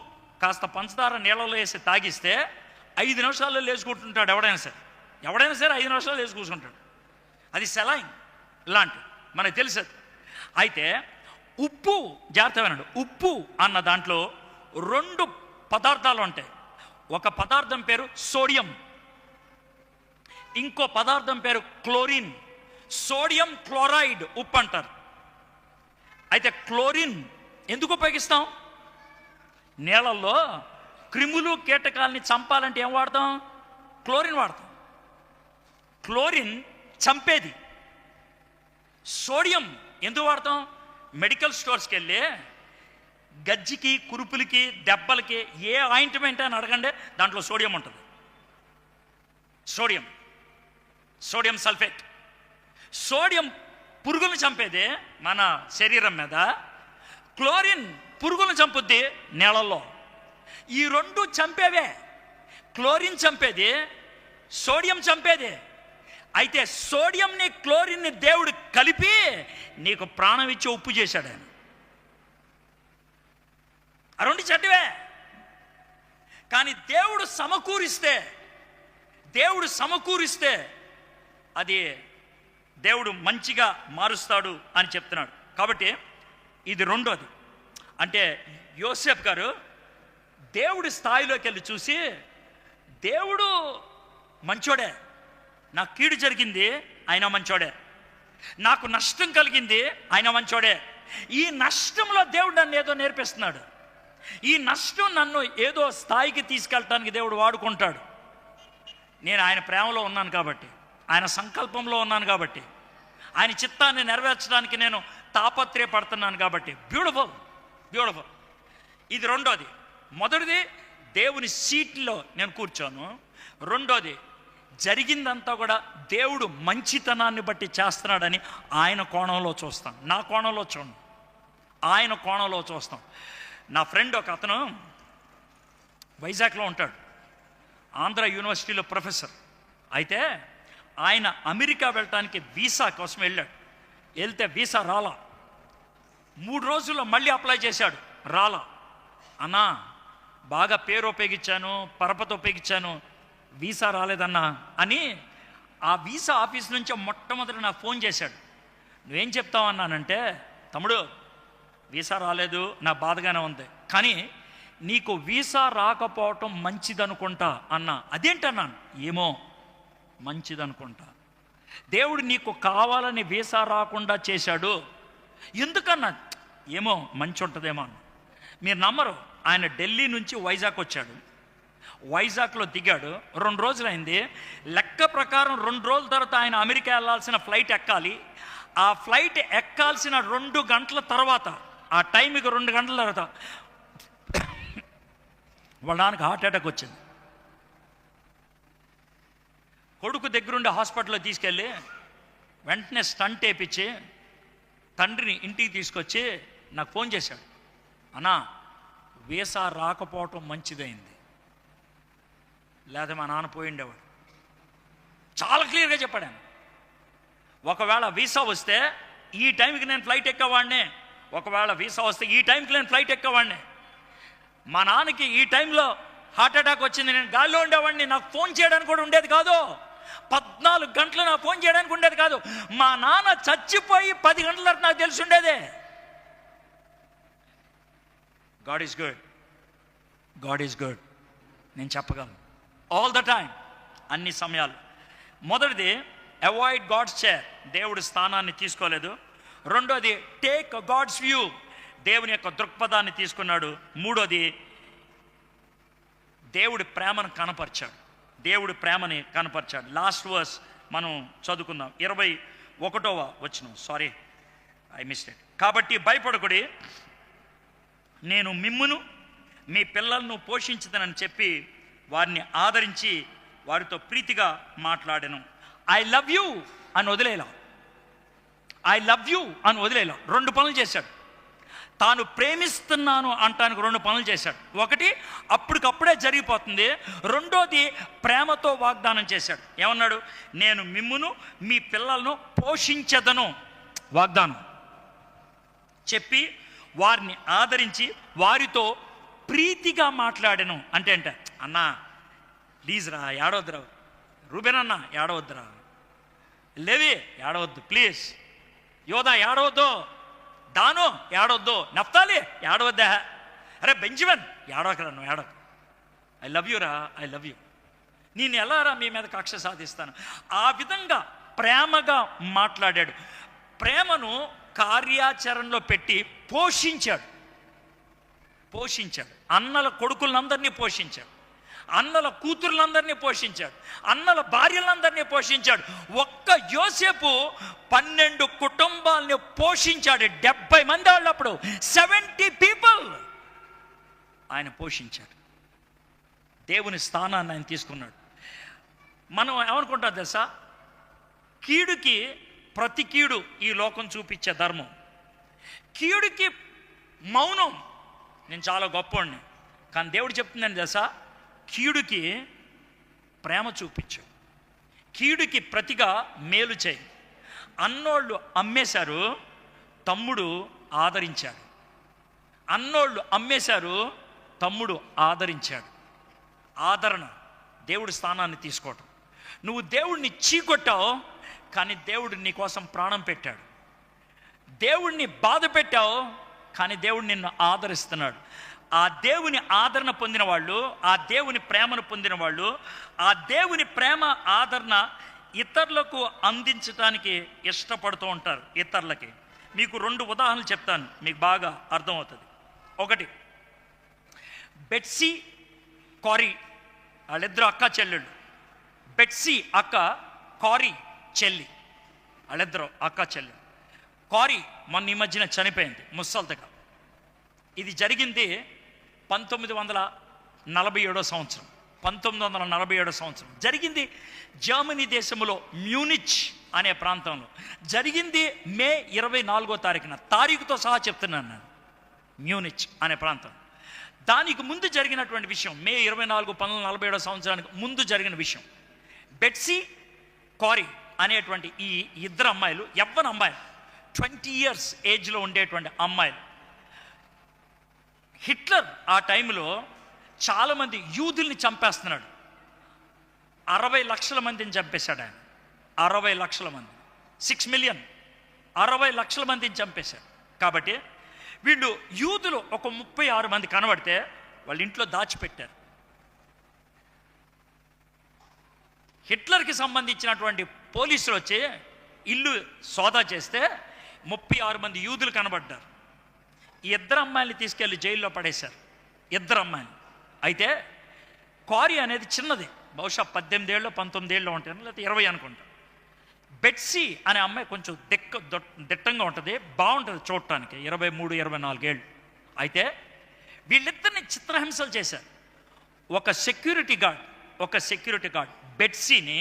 కాస్త పంచదార నీళ్ళలో వేసి తాగిస్తే 5 నిమిషాల్లో లేచుకుంటుంటాడు. ఎవడైనా సరే 5 నిమిషాలు లేచి కూర్చుంటాడు. అది సెలైన్ లాంటి, మనకు తెలుసు. అయితే ఉప్పు, జాగ్రత్త వినండి, ఉప్పు అన్న దాంట్లో 2 పదార్థాలు ఉంటాయి. ఒక పదార్థం పేరు సోడియం, ఇంకో పదార్థం పేరు క్లోరిన్. సోడియం క్లోరైడ్ ఉప్పు అంటారు. అయితే క్లోరిన్ ఎందుకు ఉపయోగిస్తాం? నేలల్లో క్రిములు కీటకాలని చంపాలంటే ఏం వాడతాం? క్లోరిన్ వాడతాం. క్లోరిన్ చంపేది. సోడియం ఎందుకు వాడతాం? మెడికల్ స్టోర్స్కి వెళ్ళి గజ్జికి, కురుపులకి, దెబ్బలకి ఏ ఆయింట్మెంట్ అని అడగండి, దాంట్లో సోడియం ఉంటుంది. Sodium sulphate. సోడియం పురుగులను చంపేది మన శరీరం మీద, క్లోరిన్ పురుగులను చంపుద్ది నేలల్లో. ఈ 2 చంపేవే. క్లోరిన్ చంపేది, సోడియం చంపేది. అయితే సోడియంని క్లోరిన్ని దేవుడు కలిపి నీకు ప్రాణం ఇచ్చి ఉప్పు చేశాడు ఆయన. ఆ 2 చెడ్డవే. కానీ దేవుడు సమకూరిస్తే అది దేవుడు మంచిగా మారుస్తాడు అని చెప్తున్నాడు. కాబట్టి ఇది 2వది. అంటే యోసేపు గారు దేవుడి స్థాయిలోకి వెళ్ళి చూసి, దేవుడు మంచోడే, నాకు కీడు జరిగింది ఆయన మంచోడే, నాకు నష్టం కలిగింది ఆయన మంచోడే. ఈ నష్టంలో దేవుడు నన్ను ఏదో నేర్పిస్తున్నాడు. ఈ నష్టం నన్ను ఏదో స్థాయికి తీసుకెళ్ళటానికి దేవుడు వాడుకుంటాడు. నేను ఆయన ప్రేమలో ఉన్నాను కాబట్టి, ఆయన సంకల్పంలో ఉన్నాను కాబట్టి, ఆయన చిత్తాన్ని నెరవేర్చడానికి నేను తాపత్రయపడుతున్నాను కాబట్టి. బ్యూటిఫుల్. ఇది 2వది. మొదటిది దేవుని సీట్లో నేను కూర్చోను. 2వది జరిగిందంతా కూడా దేవుడు మంచితనాన్ని బట్టి చేస్తున్నాడని ఆయన కోణంలో చూస్తాం. నా కోణంలో చూడండి, ఆయన కోణంలో చూస్తాం. నా ఫ్రెండ్ ఒక అతను వైజాగ్లో ఉంటాడు, ఆంధ్ర యూనివర్సిటీలో ప్రొఫెసర్. అయితే ఆయన అమెరికా వెళ్ళటానికి వీసా కోసం వెళ్తే వీసా రాలా. 3 రోజుల్లో మళ్ళీ అప్లై చేశాడు, రాలా. అన్నా బాగా పేరు ఉపయోగించాను, పరపతి ఉపయోగించాను, వీసా రాలేదన్నా అని ఆ వీసా ఆఫీస్ నుంచి మొట్టమొదటి నాకు ఫోన్ చేశాడు. నువ్వేం చెప్తావు అన్నానంటే, తమ్ముడు వీసా రాలేదు, నా బాధగానే ఉంది, కానీ నీకు వీసా రాకపోవటం మంచిదనుకుంటా అన్నా. అదేంటన్నాను. ఏమో మంచిదనుకుంటా, దేవుడు నీకు కావాలని వీసా రాకుండా చేశాడు. ఎందుకన్నా? ఏమో మంచి ఉంటుందేమో అన్న. మీరు నమ్మరు, ఆయన ఢిల్లీ నుంచి వైజాగ్ వచ్చాడు, వైజాగ్లో దిగాడు, 2 రోజులైంది. లెక్క ప్రకారం 2 రోజుల తర్వాత ఆయన అమెరికా వెళ్ళాల్సిన ఫ్లైట్ ఎక్కాలి. ఆ ఫ్లైట్ ఎక్కాల్సిన 2 గంటల తర్వాత, ఆ టైంకి 2 గంటల తర్వాత వాళ్ళకి హార్ట్ అటాక్ వచ్చింది. కొడుకు దగ్గరుండి హాస్పిటల్లో తీసుకెళ్ళి వెంటనే స్టంట్ వేయించి తండ్రిని ఇంటికి తీసుకొచ్చి నాకు ఫోన్ చేశాడు. అన్నా వీసా రాకపోవటం మంచిదైంది, లేదా మా నాన్న పోయిండేవాడు. చాలా క్లియర్గా చెప్పాడు ఆయన. ఒకవేళ వీసా వస్తే ఈ టైంకి నేను ఫ్లైట్ ఎక్కేవాడినే, ఒకవేళ వీసా వస్తే ఈ టైంకి నేను ఫ్లైట్ ఎక్కేవాడినే. మా నాన్నకి ఈ టైంలో హార్ట్ అటాక్ వచ్చింది, నేను గాల్లో ఉండేవాడిని, నాకు ఫోన్ చేయడానికి కూడా ఉండేది కాదు. 14 గంటలు నాకు ఫోన్ చేయడానికి ఉండేది కాదు. మా నాన్న చచ్చిపోయి 10 గంటల తర్వాత నాకు తెలిసి ఉండేదే. God is good, God is good. నేను చెప్పగలను ఆల్ ద టైమ్, అన్ని సమయాలు. మొదటిది అవాయిడ్ గాడ్స్ చైర్, దేవుడి స్థానాన్ని తీసుకోలేదు. రెండోది టేక్ గాడ్స్ వ్యూ, దేవుని యొక్క దృక్పథాన్ని తీసుకున్నాడు. మూడోది దేవుడి ప్రేమను కనపరిచాడు, దేవుడి ప్రేమని కనపరిచాడు. లాస్ట్ వర్స్ మనం చదువుకుందాం, 21వ వచనం. Sorry, I missed it. కాబట్టి భయపడకుడి, నేను మిమ్మును మీ పిల్లలను పోషించుతానని చెప్పి వారిని ఆదరించి వారితో ప్రీతిగా మాట్లాడాను. ఐ లవ్ యూ అని వదిలేలా, ఐ లవ్ యూ అని వదిలేలా. 2 పనులు చేశాడు. తాను ప్రేమిస్తున్నాను అంటానికి 2 పనులు చేశాడు. ఒకటి అప్పటికప్పుడే జరిగిపోతుంది, రెండోది ప్రేమతో వాగ్దానం చేశాడు. ఏమన్నాడు? నేను మిమ్మును మీ పిల్లలను పోషించదను, వాగ్దానం చెప్పి వారిని ఆదరించి వారితో ప్రీతిగా మాట్లాడాను. అంటే అన్నా ప్లీజ్ రా, ఏడవద్దురా, రూబెన్ అన్న ఏడవద్దురా, లేవి ఏడవద్దు ప్లీజ్, యోధా ఏడవద్దు, దాను ఏడవద్దు, నఫ్తాలి ఏడవద్దా, అరే బెంజమిన్ ఏడవకరా, నువ్వు ఏడవ, ఐ లవ్ యూ రా, ఐ లవ్ యూ, నేను ఎలా రా మీ మీద కక్ష సాధిస్తాను. ఆ విధంగా ప్రేమగా మాట్లాడాడు. ప్రేమను కార్యాచరణలో పెట్టి పోషించాడు. అన్నల కొడుకులందరినీ పోషించాడు, అన్నల కూతుర్లందరినీ పోషించాడు, అన్నల భార్యలందరినీ పోషించాడు. ఒక్క యోసేపు 12 కుటుంబాలని పోషించాడు. 70 మంది వాళ్ళప్పుడు 70 పీపుల్ ఆయన పోషించాడు. దేవుని స్థానాన్ని ఆయన తీసుకున్నాడు. మనం ఏమనుకుంటాం తెలుసా? కీడుకి ప్రతి కీడు ఈ లోకం చూపించే ధర్మం, కీడుకి మౌనం, నేను చాలా గొప్పవాడిని. కానీ దేవుడు చెప్తుందని తెలుసా? కీడుకి ప్రేమ చూపించు, కీడుకి ప్రతిగా మేలు చేయి. అన్నోళ్ళు అమ్మేశారు, తమ్ముడు ఆదరించాడు. అన్నోళ్ళు అమ్మేశారు, తమ్ముడు ఆదరించాడు. ఆదరణ, దేవుడి స్థానాన్ని తీసుకోవటం. నువ్వు దేవుడిని చీకొట్టావు, కానీ దేవుడు నీ కోసం ప్రాణం పెట్టాడు. దేవుడిని బాధ పెట్టావు, కానీ దేవుడు నిన్ను ఆదరిస్తున్నాడు. ఆ దేవుని ఆదరణ పొందిన వాళ్ళు, ఆ దేవుని ప్రేమను పొందిన వాళ్ళు, ఆ దేవుని ప్రేమ ఆదరణ ఇతరులకు అందించడానికి ఇష్టపడుతూ ఉంటారు. ఇతరులకి మీకు 2 ఉదాహరణలు చెప్తాను, మీకు బాగా అర్థమవుతుంది. ఒకటి, బెట్సీ కారీ, వాళ్ళిద్దరు అక్క చెల్లెళ్ళు. బెట్సీ అక్క, కారీ చెల్లి, వాళ్ళిద్దరు అక్క చెల్లెళ్ళు. కారీ మొన్న ఈ మధ్యన చనిపోయింది ముసల్తగా. ఇది జరిగింది 1947 సంవత్సరం. 1947 సంవత్సరం జరిగింది జర్మనీ దేశంలో మ్యూనిచ్ అనే ప్రాంతంలో జరిగింది. మే 24వ తారీఖున, తారీఖుతో సహా చెప్తున్నాను నేను, మ్యూనిచ్ అనే ప్రాంతం. దానికి ముందు జరిగినటువంటి విషయం, మే 24, 1947 సంవత్సరానికి ముందు జరిగిన విషయం. బెట్సీ కారీ అనేటువంటి ఈ 2 అమ్మాయిలు, యవ్వన అమ్మాయిలు, 20 years ఏజ్లో ఉండేటువంటి అమ్మాయిలు. హిట్లర్ ఆ టైంలో చాలామంది యూదుల్ని చంపేస్తున్నాడు. 60 లక్షల మందిని చంపేశాడు ఆయన. 60 లక్షల మంది, 6 million, 60 లక్షల మందిని చంపేశాడు. కాబట్టి వీళ్ళు యూదులు ఒక 36 మంది కనబడితే వాళ్ళ ఇంట్లో దాచిపెట్టారు. హిట్లర్కి సంబంధించినటువంటి పోలీసులు వచ్చి ఇల్లు సోదా చేస్తే 36 మంది యూదులు కనబడ్డారు. ఈ 2 అమ్మాయిల్ని తీసుకెళ్ళి జైల్లో పడేశారు. 2 అమ్మాయిలు. అయితే కారీ అనేది చిన్నది, బహుశా 18 ఏళ్ళు 19 ఏళ్ళు ఉంటాయి, లేకపోతే 20 అనుకుంటా. బెట్సీ అనే అమ్మాయి కొంచెం దిట్టంగా ఉంటుంది, బాగుంటుంది చూడటానికి, 23-24 ఏళ్ళు. అయితే వీళ్ళిద్దరిని చిత్రహింసలు చేశారు. ఒక సెక్యూరిటీ గార్డ్ బెట్సీని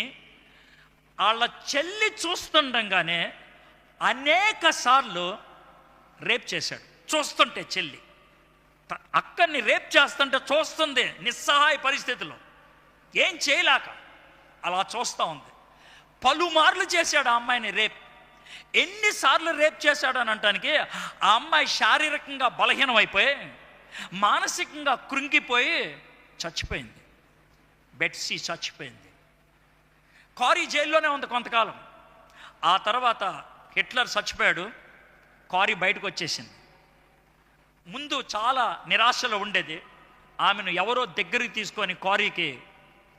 వాళ్ళ చెల్లి చూస్తుండగానే అనేక సార్లు రేప్ చేశాడు. చూస్తుంటే చెల్లి అక్కడిని రేప్ చేస్తుంటే చూస్తుంది, నిస్సహాయ పరిస్థితిలో ఏం చేయలేక అలా చూస్తూ ఉంది. పలుమార్లు చేశాడు ఆ అమ్మాయిని రేప్. ఎన్నిసార్లు రేప్ చేశాడు అని అంటానికి ఆ అమ్మాయి శారీరకంగా బలహీనమైపోయి మానసికంగా కృంగిపోయి చచ్చిపోయింది. బెట్సీ చచ్చిపోయింది. కారీ జైల్లోనే ఉంది కొంతకాలం. ఆ తర్వాత హిట్లర్ చచ్చిపోయాడు, కారీ బయటకు వచ్చేసింది. ముందు చాలా నిరాశలో ఉండేది. ఆమెను ఎవరో దగ్గరికి తీసుకొని కారీకి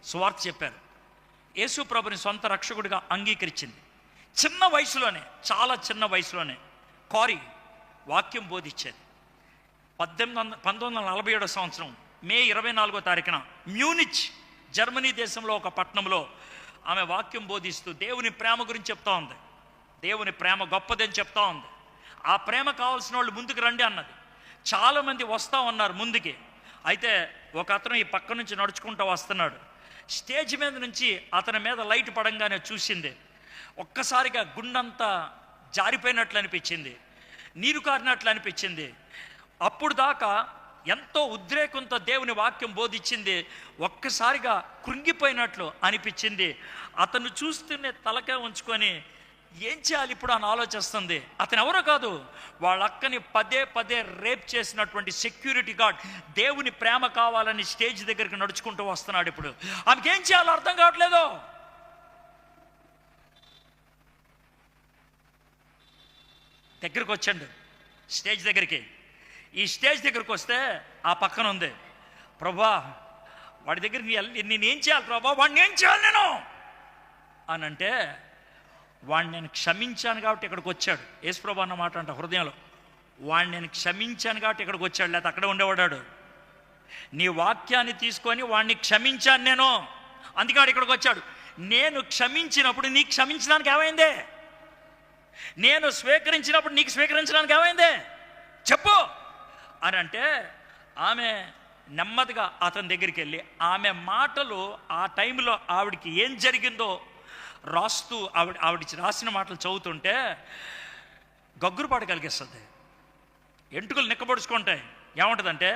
సువార్త చెప్పారు. యేసు ప్రభుని సొంత రక్షకుడిగా అంగీకరించింది. చిన్న వయసులోనే, చాలా చిన్న వయసులోనే కారీ వాక్యం బోధించేది. 1947 సంవత్సరం మే 24వ తారీఖున మ్యూనిచ్, జర్మనీ దేశంలో ఒక పట్టణంలో ఆమె వాక్యం బోధిస్తూ దేవుని ప్రేమ గురించి చెప్తా ఉంది. దేవుని ప్రేమ గొప్పదని చెప్తా ఉంది. ఆ ప్రేమ కావాల్సిన వాళ్ళు ముందుకు రండి అన్నది. చాలామంది వస్తూ ఉన్నారు ముందుకి. అయితే ఒక అతను ఈ పక్క నుంచి నడుచుకుంటూ వస్తున్నాడు. స్టేజ్ మీద నుంచి అతని మీద లైట్ పడంగానే చూసింది. ఒక్కసారిగా గుండంతా జారిపోయినట్లు అనిపించింది, నీరు కారినట్లు అనిపించింది. అప్పుడు దాకా ఎంతో ఉద్రేకంతో దేవుని వాక్యం బోధించింది, ఒక్కసారిగా కృంగిపోయినట్లు అనిపించింది. అతను చూస్తూనే తలకే ఉంచుకొని ఏం చేయాలి ఇప్పుడు అని ఆలోచిస్తుంది. అతను ఎవరో కాదు, వాళ్ళ అక్కని పదే రేప్ చేసినటువంటి సెక్యూరిటీ గార్డ్. దేవుని ప్రేమ కావాలని స్టేజ్ దగ్గరికి నడుచుకుంటూ వస్తున్నాడు. ఇప్పుడు ఆమెకి ఏం చేయాలో అర్థం కావట్లేదు. దగ్గరికి వచ్చండు స్టేజ్ దగ్గరికి. ఈ స్టేజ్ దగ్గరికి వస్తే ఆ పక్కన ఉంది, ప్రభా వాడి దగ్గరికి నేనేం చేయాలి ప్రభా, వాడిని ఏం చేయాలి నేను అని అంటే, వాడిని నేను క్షమించాను కాబట్టి ఇక్కడికి వచ్చాడు. యేసుప్రభు అన్న మాట అంట హృదయంలో, వాడిని నేను క్షమించాను కాబట్టి ఇక్కడికి వచ్చాడు, లేకపోతే అక్కడే ఉండేవాడాడు. నీ వాక్యాన్ని తీసుకొని వాడిని క్షమించాను నేను, అందుకే వాడు ఇక్కడికి వచ్చాడు. నేను క్షమించినప్పుడు నీకు క్షమించడానికి ఏమైందే? నేను స్వీకరించినప్పుడు నీకు స్వీకరించడానికి ఏమైందే చెప్పు అని అంటే, ఆమె నెమ్మదిగా అతని దగ్గరికి వెళ్ళి ఆమె మాటలు, ఆ టైంలో ఆవిడికి ఏం జరిగిందో రాస్తూ ఆవిడ రాసిన మాటలు చదువుతుంటే గగ్గురుపాటు కలిగిస్తుంది. ఎంటుకలు నిక్కబడుచుకుంటాయి. ఏముంటుందంటే,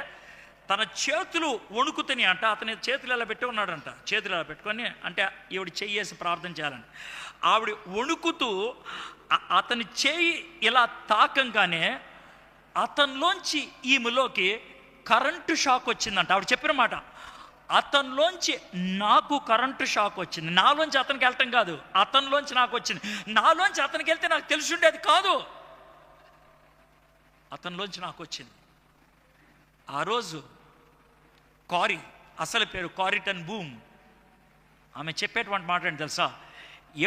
తన చేతులు వణుకుతని అంట. అతని చేతులు ఎలా పెట్టి ఉన్నాడంట, చేతులు ఎలా పెట్టుకొని అంటే ఈవిడ చెయ్యేసి ప్రార్థన చేయాలని. ఆవిడ వణుకుతూ అతని చేయి ఇలా తాకంగానే అతనిలోంచి ఈమెలోకి కరెంటు షాక్ వచ్చిందంట. ఆవిడ చెప్పిన మాట, అతనిలోంచి నాకు కరెంటు షాక్ వచ్చింది. నాలోంచి అతనికి వెళ్ళటం కాదు, అతనిలోంచి నాకు వచ్చింది. నాలోంచి అతనికి వెళ్తే నాకు తెలిసి ఉండేది కాదు, అతనిలోంచి నాకు వచ్చింది. ఆ రోజు కారీ, అసలు పేరు కారీ టెన్ బూమ్, ఆమె చెప్పేటువంటి మాట ఏంటి తెలుసా?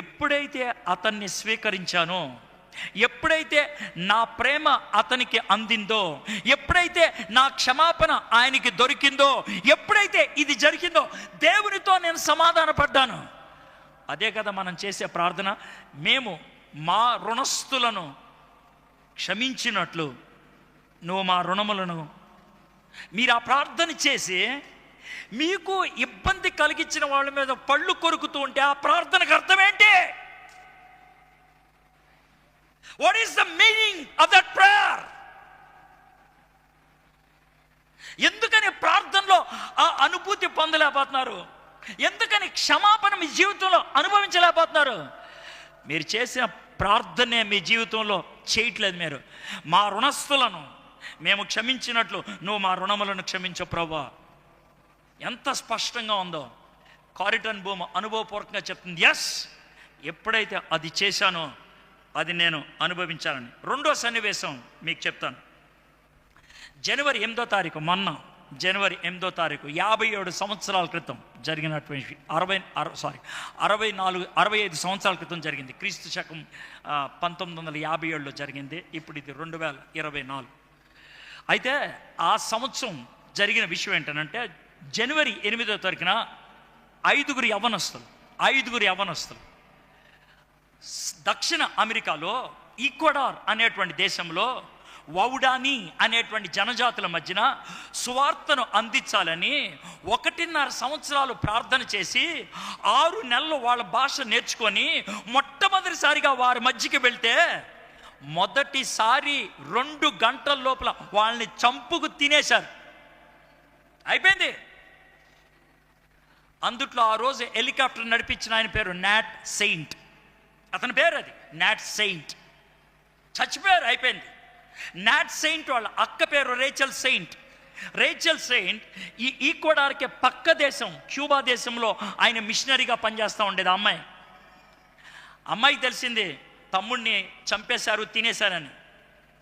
ఎప్పుడైతే అతన్ని స్వీకరించానో, ఎప్పుడైతే నా ప్రేమ అతనికి అందిందో, ఎప్పుడైతే నా క్షమాపణ ఆయనకి దొరికిందో, ఎప్పుడైతే ఇది జరిగిందో దేవునితో నేను సమాధానపడ్డాను. అదే కదా మనం చేసే ప్రార్థన. మేము మా రుణస్థులను క్షమించినట్లు నువ్వు మా రుణములను. మీరు ఆ ప్రార్థన చేసి మీకు ఇబ్బంది కలిగించిన వాళ్ళ మీద పళ్ళు కొరుకుతూ ఉంటే ఆ ప్రార్థనకు అర్థం ఏంటి? What is the meaning of that prayer? ఎందుకని ప్రార్థనలో ఆ అనుభూతి పొందలేకపోతున్నారు? ఎందుకని క్షమాపణ మీ జీవితంలో అనుభవించలేకపోతున్నారు? మీరు చేసిన ప్రార్థనే మీ జీవితంలో చేయట్లేదు. మీరు మా రుణస్థులను మేము క్షమించినట్లు నువ్వు మా రుణములను క్షమించు ప్రభువా. ఎంత స్పష్టంగా ఉందో. కారిటన్ భూమి అనుభవపూర్వకంగా చెప్తుంది, ఎస్, ఎప్పుడైతే అది చేశానో అది నేను అనుభవించాలని. రెండో సన్నివేశం మీకు చెప్తాను. జనవరి 8వ తారీఖు, మొన్న జనవరి 8వ తారీఖు 57 సంవత్సరాల క్రితం జరిగినటువంటి 65 సంవత్సరాల క్రితం జరిగింది. క్రీస్తు శకం 1957లో జరిగింది. ఇప్పుడు ఇది 2024. అయితే ఆ సంవత్సరం జరిగిన విషయం ఏంటంటే, జనవరి 8వ తారీఖున ఐదుగురు యవ్వనస్తులు దక్షిణ అమెరికాలో ఈక్వడార్ అనేటువంటి దేశంలో వౌడానీ అనేటువంటి జనజాతుల మధ్యన సువార్తను అందించాలని 1.5 సంవత్సరాలు ప్రార్థన చేసి 6 నెలలు వాళ్ళ భాష నేర్చుకొని మొట్టమొదటిసారిగా వారి మధ్యకి వెళ్తే మొదటిసారి 2 గంటల లోపల వాళ్ళని చంపుకు తినేశారు. అయిపోయింది. అందుట్లో ఆ రోజు హెలికాప్టర్ నడిపించిన ఆయన పేరు నాట్ సెయింట్. అతని పేరు అది, నాట్ సెయింట్. చచ్చిపోయారు, అయిపోయింది. నాట్ సెయింట్ వాళ్ళ అక్క పేరు రేచల్ సెయింట్. ఈ ఈక్వడార్కి పక్క దేశం క్యూబా దేశంలో ఆయన మిషనరీగా పనిచేస్తూ ఉండేది. అమ్మాయికి తెలిసింది తమ్ముడిని చంపేశారు, తినేశారని.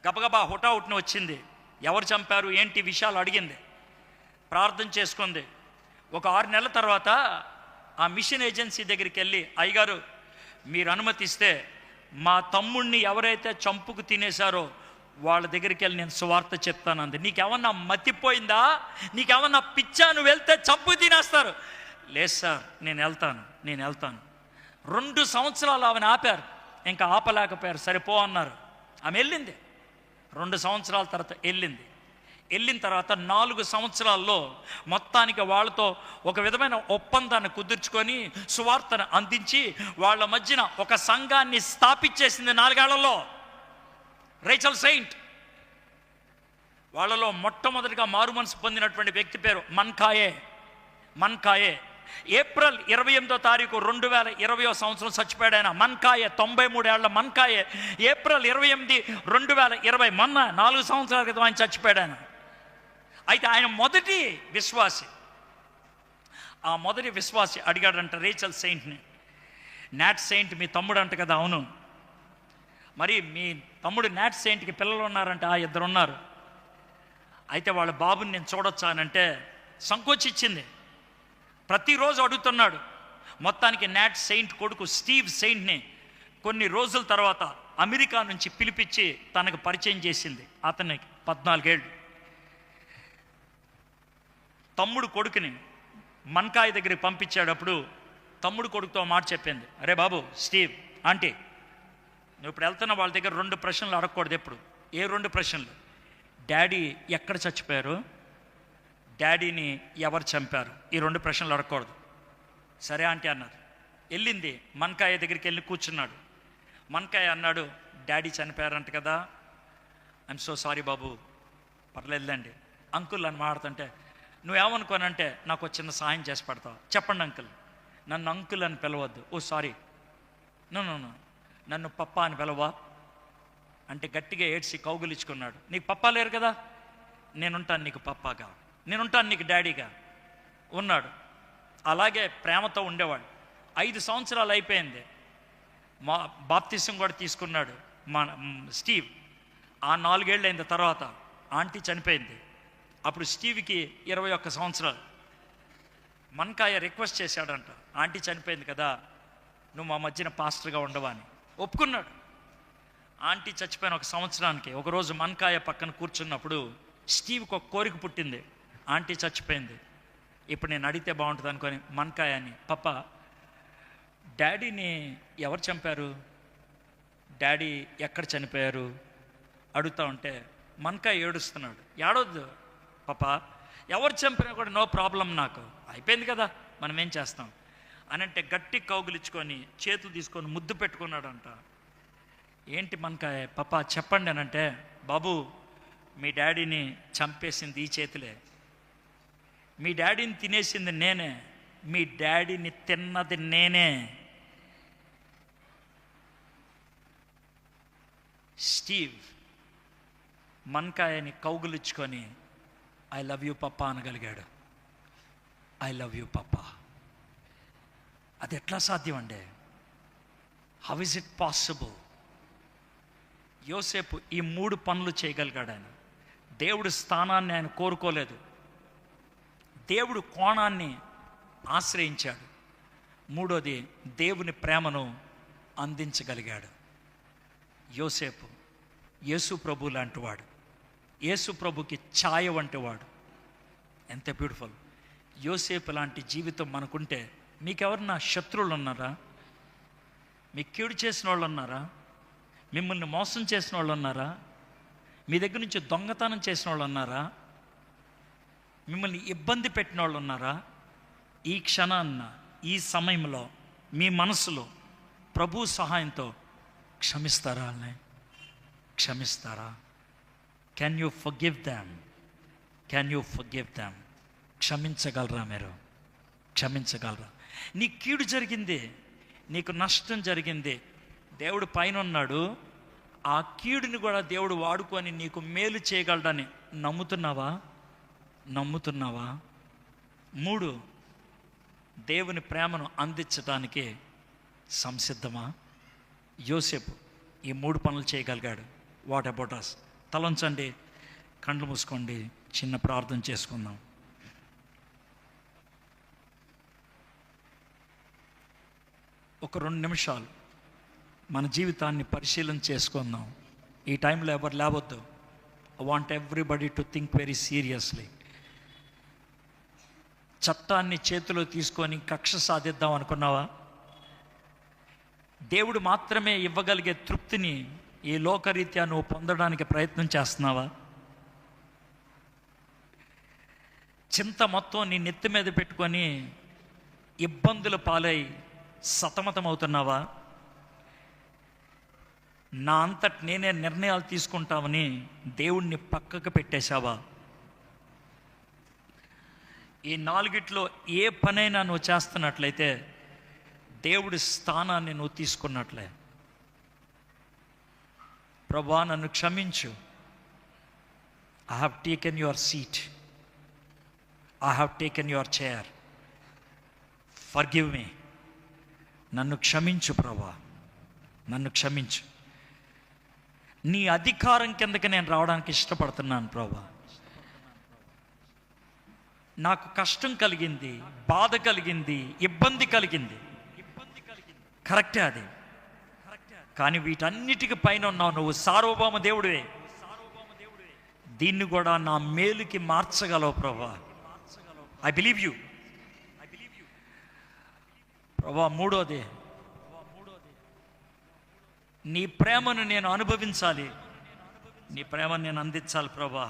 గబగబా హుటాహుటిన వచ్చింది. ఎవరు చంపారు ఏంటి విషయాలు అడిగింది, ప్రార్థన చేసుకుంది. ఒక 6 నెలల తర్వాత ఆ మిషన్ ఏజెన్సీ దగ్గరికి వెళ్ళి, అయ్యగారు మీరు అనుమతిస్తే మా తమ్ముడిని ఎవరైతే చంపుకు తినేశారో వాళ్ళ దగ్గరికి వెళ్ళి నేను సువార్త చెప్తానంది. నీకేమన్నా మతిపోయిందా, నీకేమన్నా పిచ్చా, నువ్వు వెళ్తే చంపు తినేస్తారు. లేదు సార్, నేను వెళ్తాను. 2 సంవత్సరాలు ఆమెను ఆపారు, ఇంకా ఆపలేకపోయారు. సరిపో అన్నారు. ఆమె వెళ్ళింది. 2 సంవత్సరాల తర్వాత వెళ్ళిన తర్వాత 4 సంవత్సరాల్లో మొత్తానికి వాళ్ళతో ఒక విధమైన ఒప్పందాన్ని కుదుర్చుకొని సువార్తను అందించి వాళ్ళ మధ్యన ఒక సంఘాన్ని స్థాపించేసింది 4 ఏళ్లలో రేచల్ సెయింట్. వాళ్ళలో మొట్టమొదటిగా మారు మనసు పొందినటువంటి వ్యక్తి పేరు మన్కాయే. ఏప్రిల్ 28వ తారీఖు 2020 సంవత్సరం చచ్చిపోయాడు ఆయన. మన్కాయే, 93 ఏళ్ల మన్కాయే. ఏప్రిల్ 28, 2020, మొన్న 4 సంవత్సరాల క్రితం ఆయన చచ్చిపోయాడు ఆయన. అయితే ఆయన మొదటి విశ్వాసి అడిగాడంట రేచల్ సెయింట్ని, నాట్ సెయింట్ మీ తమ్ముడు అంట కదా? అవును. మరి మీ తమ్ముడు నాట్ సెయింట్కి పిల్లలు ఉన్నారంట? 2 ఉన్నారు. అయితే వాళ్ళ బాబుని నేను చూడొచ్చా అని అంటే సంకోచించింది. ప్రతిరోజు అడుగుతున్నాడు. మొత్తానికి నాట్ సెయింట్ కొడుకు స్టీవ్ సెయింట్ని కొన్ని రోజుల తర్వాత అమెరికా నుంచి పిలిపించి తనకు పరిచయం చేసింది. అతనికి 14 ఏళ్ళు. తమ్ముడు కొడుకుని మన్కాయ దగ్గరికి పంపించేటప్పుడు తమ్ముడు కొడుకుతో మాట చెప్పింది, అరే బాబు స్టీవ్, ఆంటీ, నువ్వు ఇప్పుడు వెళ్తున్న వాళ్ళ దగ్గర 2 ప్రశ్నలు అడగకూడదు ఎప్పుడు. ఏ 2 ప్రశ్నలు? డాడీ ఎక్కడ చచ్చిపోయారు, డాడీని ఎవరు చంపారు, ఈ 2 ప్రశ్నలు అడగకూడదు. సరే ఆంటీ అన్నారు. వెళ్ళింది, మన్కాయ దగ్గరికి వెళ్ళి కూర్చున్నాడు. మన్కాయ అన్నాడు, డాడీ చనిపోయారంట కదా? ఐఎమ్ సో సారీ బాబు. పర్లేదులేండి అంకుల్ అని మాట్లాడుతుంటే, నువ్వేమనుకోనంటే నాకు చిన్న సాయం చేసి పడతావు. చెప్పండి అంకుల్. నన్ను అంకుల్ అని పిలవద్దు. ఓ సారీ, నన్ను పప్ప అని పిలవా అంటే గట్టిగా ఏడ్చి కౌగులించుకున్నాడు. నీకు పప్పా లేరు కదా, నేనుంటాను నీకు పప్పాగా, నేనుంటాను నీకు డాడీగా ఉన్నాడు. అలాగే ప్రేమతో ఉండేవాడు. 5 సంవత్సరాలు అయిపోయింది. మా బాప్తిసం కూడా తీసుకున్నాడు మా స్టీవ్. ఆ 4 ఏళ్ళు అయిన తర్వాత ఆంటీ చనిపోయింది. అప్పుడు స్టీవ్కి 21 సంవత్సరాలు. మన్కాయ రిక్వెస్ట్ చేశాడంట, ఆంటీ చనిపోయింది కదా, నువ్వు మా మధ్యన పాస్టర్గా ఉండవా అని. ఒప్పుకున్నాడు. ఆంటీ చచ్చిపోయిన 1 సంవత్సరానికి ఒకరోజు మన్కాయ పక్కన కూర్చున్నప్పుడు స్టీవ్కి ఒక కోరిక పుట్టింది. ఆంటీ చచ్చిపోయింది, ఇప్పుడు నేను అడిగితే బాగుంటుంది అనుకొని మన్కాయ అని, పప్ప డాడీని ఎవరు చంపారు, డాడీ ఎక్కడ చనిపోయారు అడుగుతా ఉంటే మన్కాయ ఏడుస్తున్నాడు. ఏడవద్దు పాప, ఎవరు చంపినా కూడా నో ప్రాబ్లం, నాకు అయిపోయింది కదా, మనం ఏం చేస్తాం అని అంటే గట్టి కౌగులించుకొని చేతులు తీసుకొని ముద్దు పెట్టుకున్నాడంట. ఏంటి మన్కాయ పాప చెప్పండి అని అంటే, బాబు మీ డాడీని చంపేసింది ఈ చేతులే, మీ డాడీని తినేసింది నేనే, మీ డాడీని తిన్నది నేనే. స్టీవ్ మన్కాయని కౌగులించుకొని ఐ లవ్ యూ పప్పా అనగలిగాడు. I love you papa. అది ఎట్లా సాధ్యం అండి? How is it possible? యోసేపు ఈ 3 పనులు చేయగలిగాడు. ఆయన దేవుడి స్థానాన్ని ఆయన కోరుకోలేదు, దేవుడు కోణాన్ని ఆశ్రయించాడు. మూడోది, దేవుని ప్రేమను అందించగలిగాడు. యోసేపు యేసు ప్రభు లాంటివాడు, యేసు ప్రభుకి ఛాయ వంటివాడు. ఎంత బ్యూటిఫుల్! యోసేపు లాంటి జీవితం మనకుంటే, మీకెవరన్నా శత్రువులు ఉన్నారా? మీకు కీడు చేసిన వాళ్ళు ఉన్నారా? మిమ్మల్ని మోసం చేసిన వాళ్ళు ఉన్నారా? మీ దగ్గర నుంచి దొంగతనం చేసిన వాళ్ళు ఉన్నారా? మిమ్మల్ని ఇబ్బంది పెట్టిన వాళ్ళు ఉన్నారా? ఈ క్షణాన్న, ఈ సమయంలో మీ మనసులో ప్రభు సహాయంతో క్షమిస్తారా? వాళ్ళని క్షమిస్తారా? Can you forgive them? Can you forgive them? క్షమించగలరా? మీరు క్షమించగలరా? నీ కీడు జరిగింది, నీకు నష్టం జరిగింది, దేవుడు పైన ఉన్నాడు. ఆ కీడుని కూడా దేవుడు వాడుకొని నీకు మేలు చేయగలడని నమ్ముతున్నావా? నమ్ముతున్నావా? 3, దేవుని ప్రేమను అందించడానికి సంసిద్ధమా? యోసేపు ఈ 3 పనులు చేయగలిగాడు. What about us? తలంచండి, కళ్ళు మూసుకోండి, చిన్న ప్రార్థన చేసుకుందాం. ఒక 2 నిమిషాలు మన జీవితాన్ని పరిశీలన చేసుకుందాం. ఈ టైంలో ఎవరు లేవద్దు. I want everybody to think very seriously. చట్టాన్ని చేతిలో తీసుకొని కక్ష సాధిద్దాం అనుకున్నావా? దేవుడు మాత్రమే ఇవ్వగలిగే తృప్తిని ఈ లోకరీత్యా నువ్వు పొందడానికి ప్రయత్నం చేస్తున్నావా? చింత మొత్తం నీ నెత్తి మీద పెట్టుకొని ఇబ్బందుల పాలై సతమతమవుతున్నావా? నా అంతట నేనే నిర్ణయాలు తీసుకుంటామని దేవుణ్ణి పక్కకు పెట్టేశావా? ఈ 4 ఏ పనైనా నువ్వు చేస్తున్నట్లయితే దేవుడి స్థానాన్ని నువ్వు తీసుకున్నట్లే. ప్రభువా, నన్ను క్షమించు. I have taken your seat, I have taken your chair, forgive me. నన్ను క్షమించు ప్రభువా, నన్ను క్షమించు. నీ అధికారం కిందకి నేను రావడానికి ఇష్టపడుతున్నాను ప్రభువా. నాకు కష్టం కలిగింది, బాధ కలిగింది, ఇబ్బంది కలిగింది, కరెక్టే అది. కానీ వీటన్నిటికి పైన ఉన్నావు నువ్వు, సార్వభౌమ దేవుడివే. దీన్ని కూడా నా మేలుకి మార్చగలవు ప్రభువా. ఐ బిలీవ్ యూ ప్రభువా. మూడోది, నీ ప్రేమను నేను అనుభవించాలి, నీ ప్రేమను నేను అందించాలి ప్రభువా.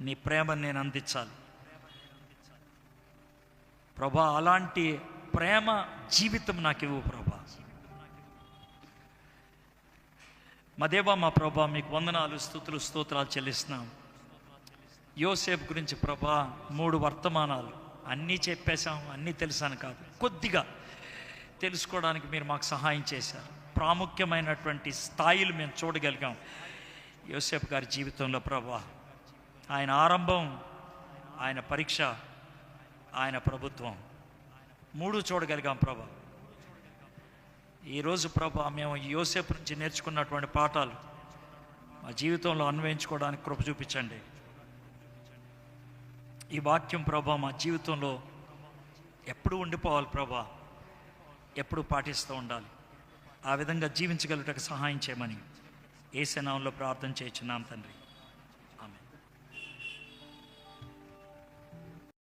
నీ ప్రేమను నేను అందించాలి ప్రభువా. అలాంటి ప్రేమ జీవితం నాకు ఇవ్వు ప్రభువా. మా దేవా, మా ప్రభువా, మీకు వందనాలు, స్తుతులు, స్తోత్రాలు చెల్లిస్తున్నాం. యోసేపు గురించి ప్రభువా 3 వర్తమానాలు అన్నీ చెప్పేశాం. అన్నీ తెలుసాను కాదు, కొద్దిగా తెలుసుకోవడానికి మీరు మాకు సహాయం చేశారు. ప్రాముఖ్యమైనటువంటి స్థాయిలు మేము చూడగలిగాం యోసేపు గారి జీవితంలో ప్రభువా. ఆయన ఆరంభం, ఆయన పరీక్ష, ఆయన ప్రభుత్వం, 3 చూడగలిగాం ప్రభా. ఈరోజు ప్రభా మేము యోసేపు నుంచి నేర్చుకున్నటువంటి పాఠాలు మా జీవితంలో అన్వయించుకోవడానికి కృప చూపించండి. ఈ వాక్యం ప్రభా మా జీవితంలో ఎప్పుడు ఉండిపోవాలి ప్రభా, ఎప్పుడు పాటిస్తూ ఉండాలి. ఆ విధంగా జీవించగలుగుటకు సహాయం చేయమని యేసు నామములో ప్రార్థన చేయుచున్నాం తండ్రి.